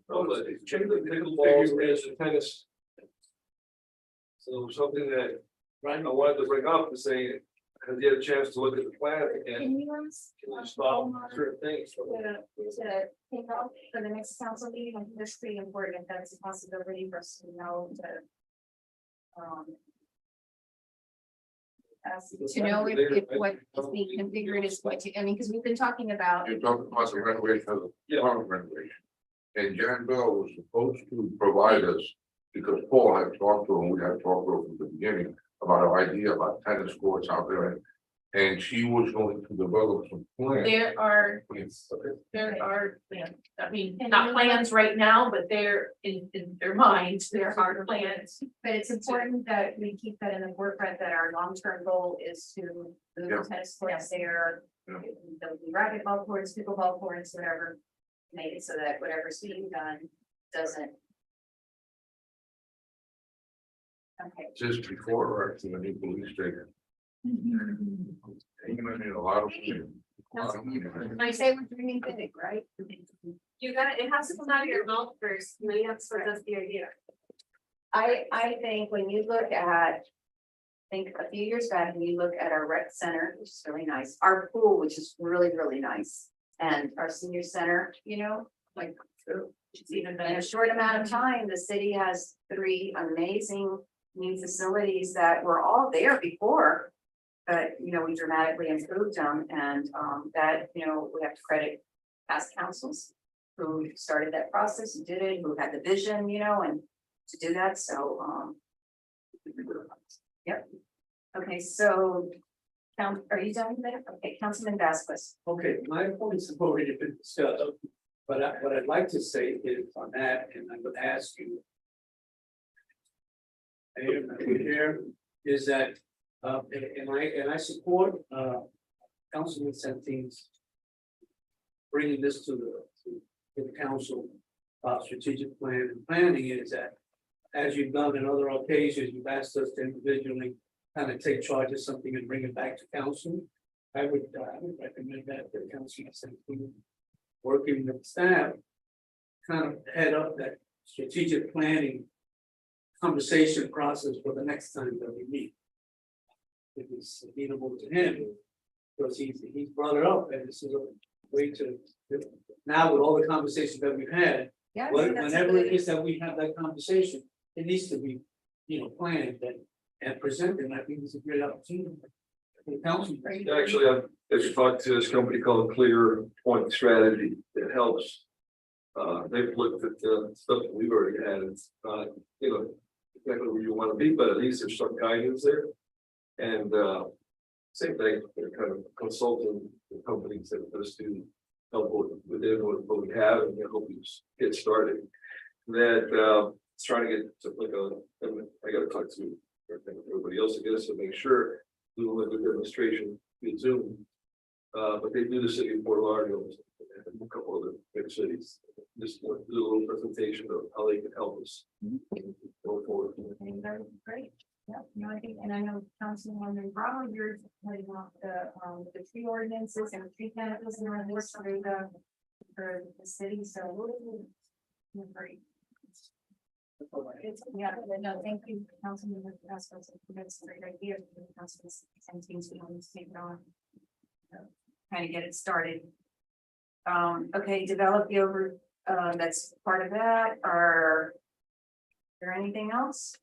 Oh, but it's check the pickleball, and tennis. So something that I wanted to bring up to say, have you had a chance to look at the plan and Can you ask? stop certain things? To take off for the next council meeting, I think that's pretty important, if that's a possibility for us to know to. To know if what is being configured is going to, I mean, because we've been talking about. You're talking about the renovation of the Yeah. apartment renovation. And Jan Bell was supposed to provide us, because Paul had talked to him, we had talked to him from the beginning about our idea about tennis courts out there. And she was going to develop some plans. There are, I mean, not plans right now, but they're in their minds, there are plans. But it's important that we keep that in the forefront, that our long-term goal is to move Yeah. tennis courts there. Yeah. There'll be racquetball courts, pickleball courts, whatever, make it so that whatever's being done doesn't. Okay. Just before or after the new police station. And you're gonna need a lot of. When I say we're dreaming big, right? You gotta, it has to come out of your mouth first, and then you have to sort that's the idea. I think when you look at, I think a few years back, when you look at our rec center, which is really nice, our pool, which is really, really nice. And our senior center, you know, like, it's even in a short amount of time, the city has 3 amazing new facilities that were all there before. But, you know, we dramatically improved them, and that, you know, we have to credit past councils who started that process, who did it, who had the vision, you know, and to do that, so, yep. Okay, so, are you done with that? Okay, Councilman Vasquez. Okay, my points have already been discussed, but what I'd like to say is on that, and I would ask you. Here is that, and I support, Councilman Santin's bringing this to the council about strategic plan and planning is that, as you've done in other occasions, you've asked us to individually kind of take charge of something and bring it back to council. I would recommend that the Councilman Santin, working with staff, kind of head up that strategic planning conversation process for the next time that we meet. If it's amenable to him, because he's brought it up, and this is a way to, now with all the conversations that we've had, Yeah, I think that's a whenever it good- is that we have that conversation, it needs to be, you know, planned and presented, and I think it's a great opportunity. For the council. Actually, I've actually talked to this company called Clear Point Strategy that helps. They've looked at the stuff that we've already had. It's not, you know, exactly where you want to be, but at least there's some guidance there. And same thing, they're kind of consulting the companies that us to help with what we have and help you get started. That it's trying to get to like I gotta talk to everybody else, I guess, to make sure we will have a demonstration via Zoom. But they do the city of Fort Lauderdale and a couple other big cities. Just do a little presentation of how they can help us go forward. Okay, very great. Yeah, no, I think, and I know Councilwoman Bravo, you're heading off the tree ordinances and tree canopies and all this for the city, so. You're great. Yeah, no, thank you, Councilman. That's a great idea. Councilman Santin's going to take it on. Kind of get it started. Okay, develop the that's part of that, or is there anything else?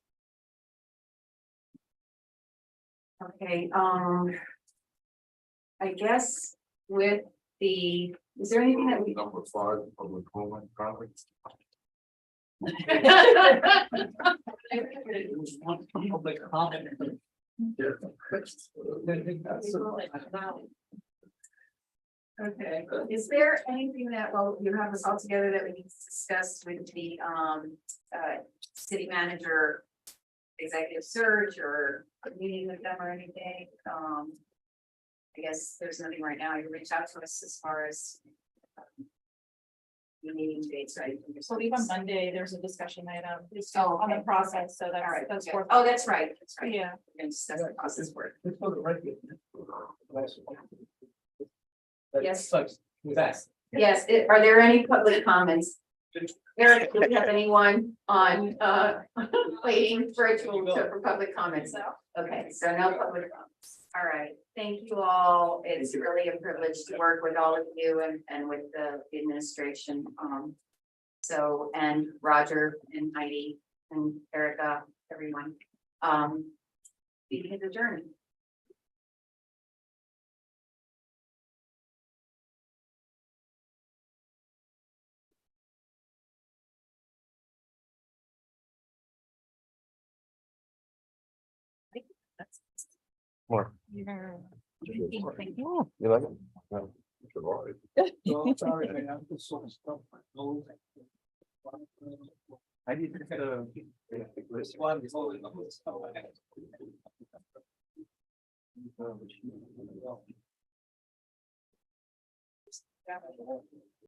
Okay, I guess with is there anything that we, Number 5, public comment comments. It was one public comment. Okay, is there anything that, well, you have us all together that we need to discuss with the, city manager? Executive search or a meeting with them or anything, I guess there's nothing right now, you reach out to us as far as. The meeting dates, right? So leave on Monday, there's a discussion item Oh, on the okay. process, so All right, that's good. for. Oh, that's right, that's right. Yeah. We're gonna discuss the process work. Yes. With that. Yes, are there any public comments? Eric, do we have anyone on, waiting virtual for public comments? Okay, so no public comments. All right, thank you all. It's really a privilege to work with all of you and with the administration. So, and Roger and Heidi and Erica, everyone. Meeting is adjourned. More. Thank you. You like it? Survive. Oh, sorry, I have to sort of stuff my nose. I need to. This one is all in the stuff I have.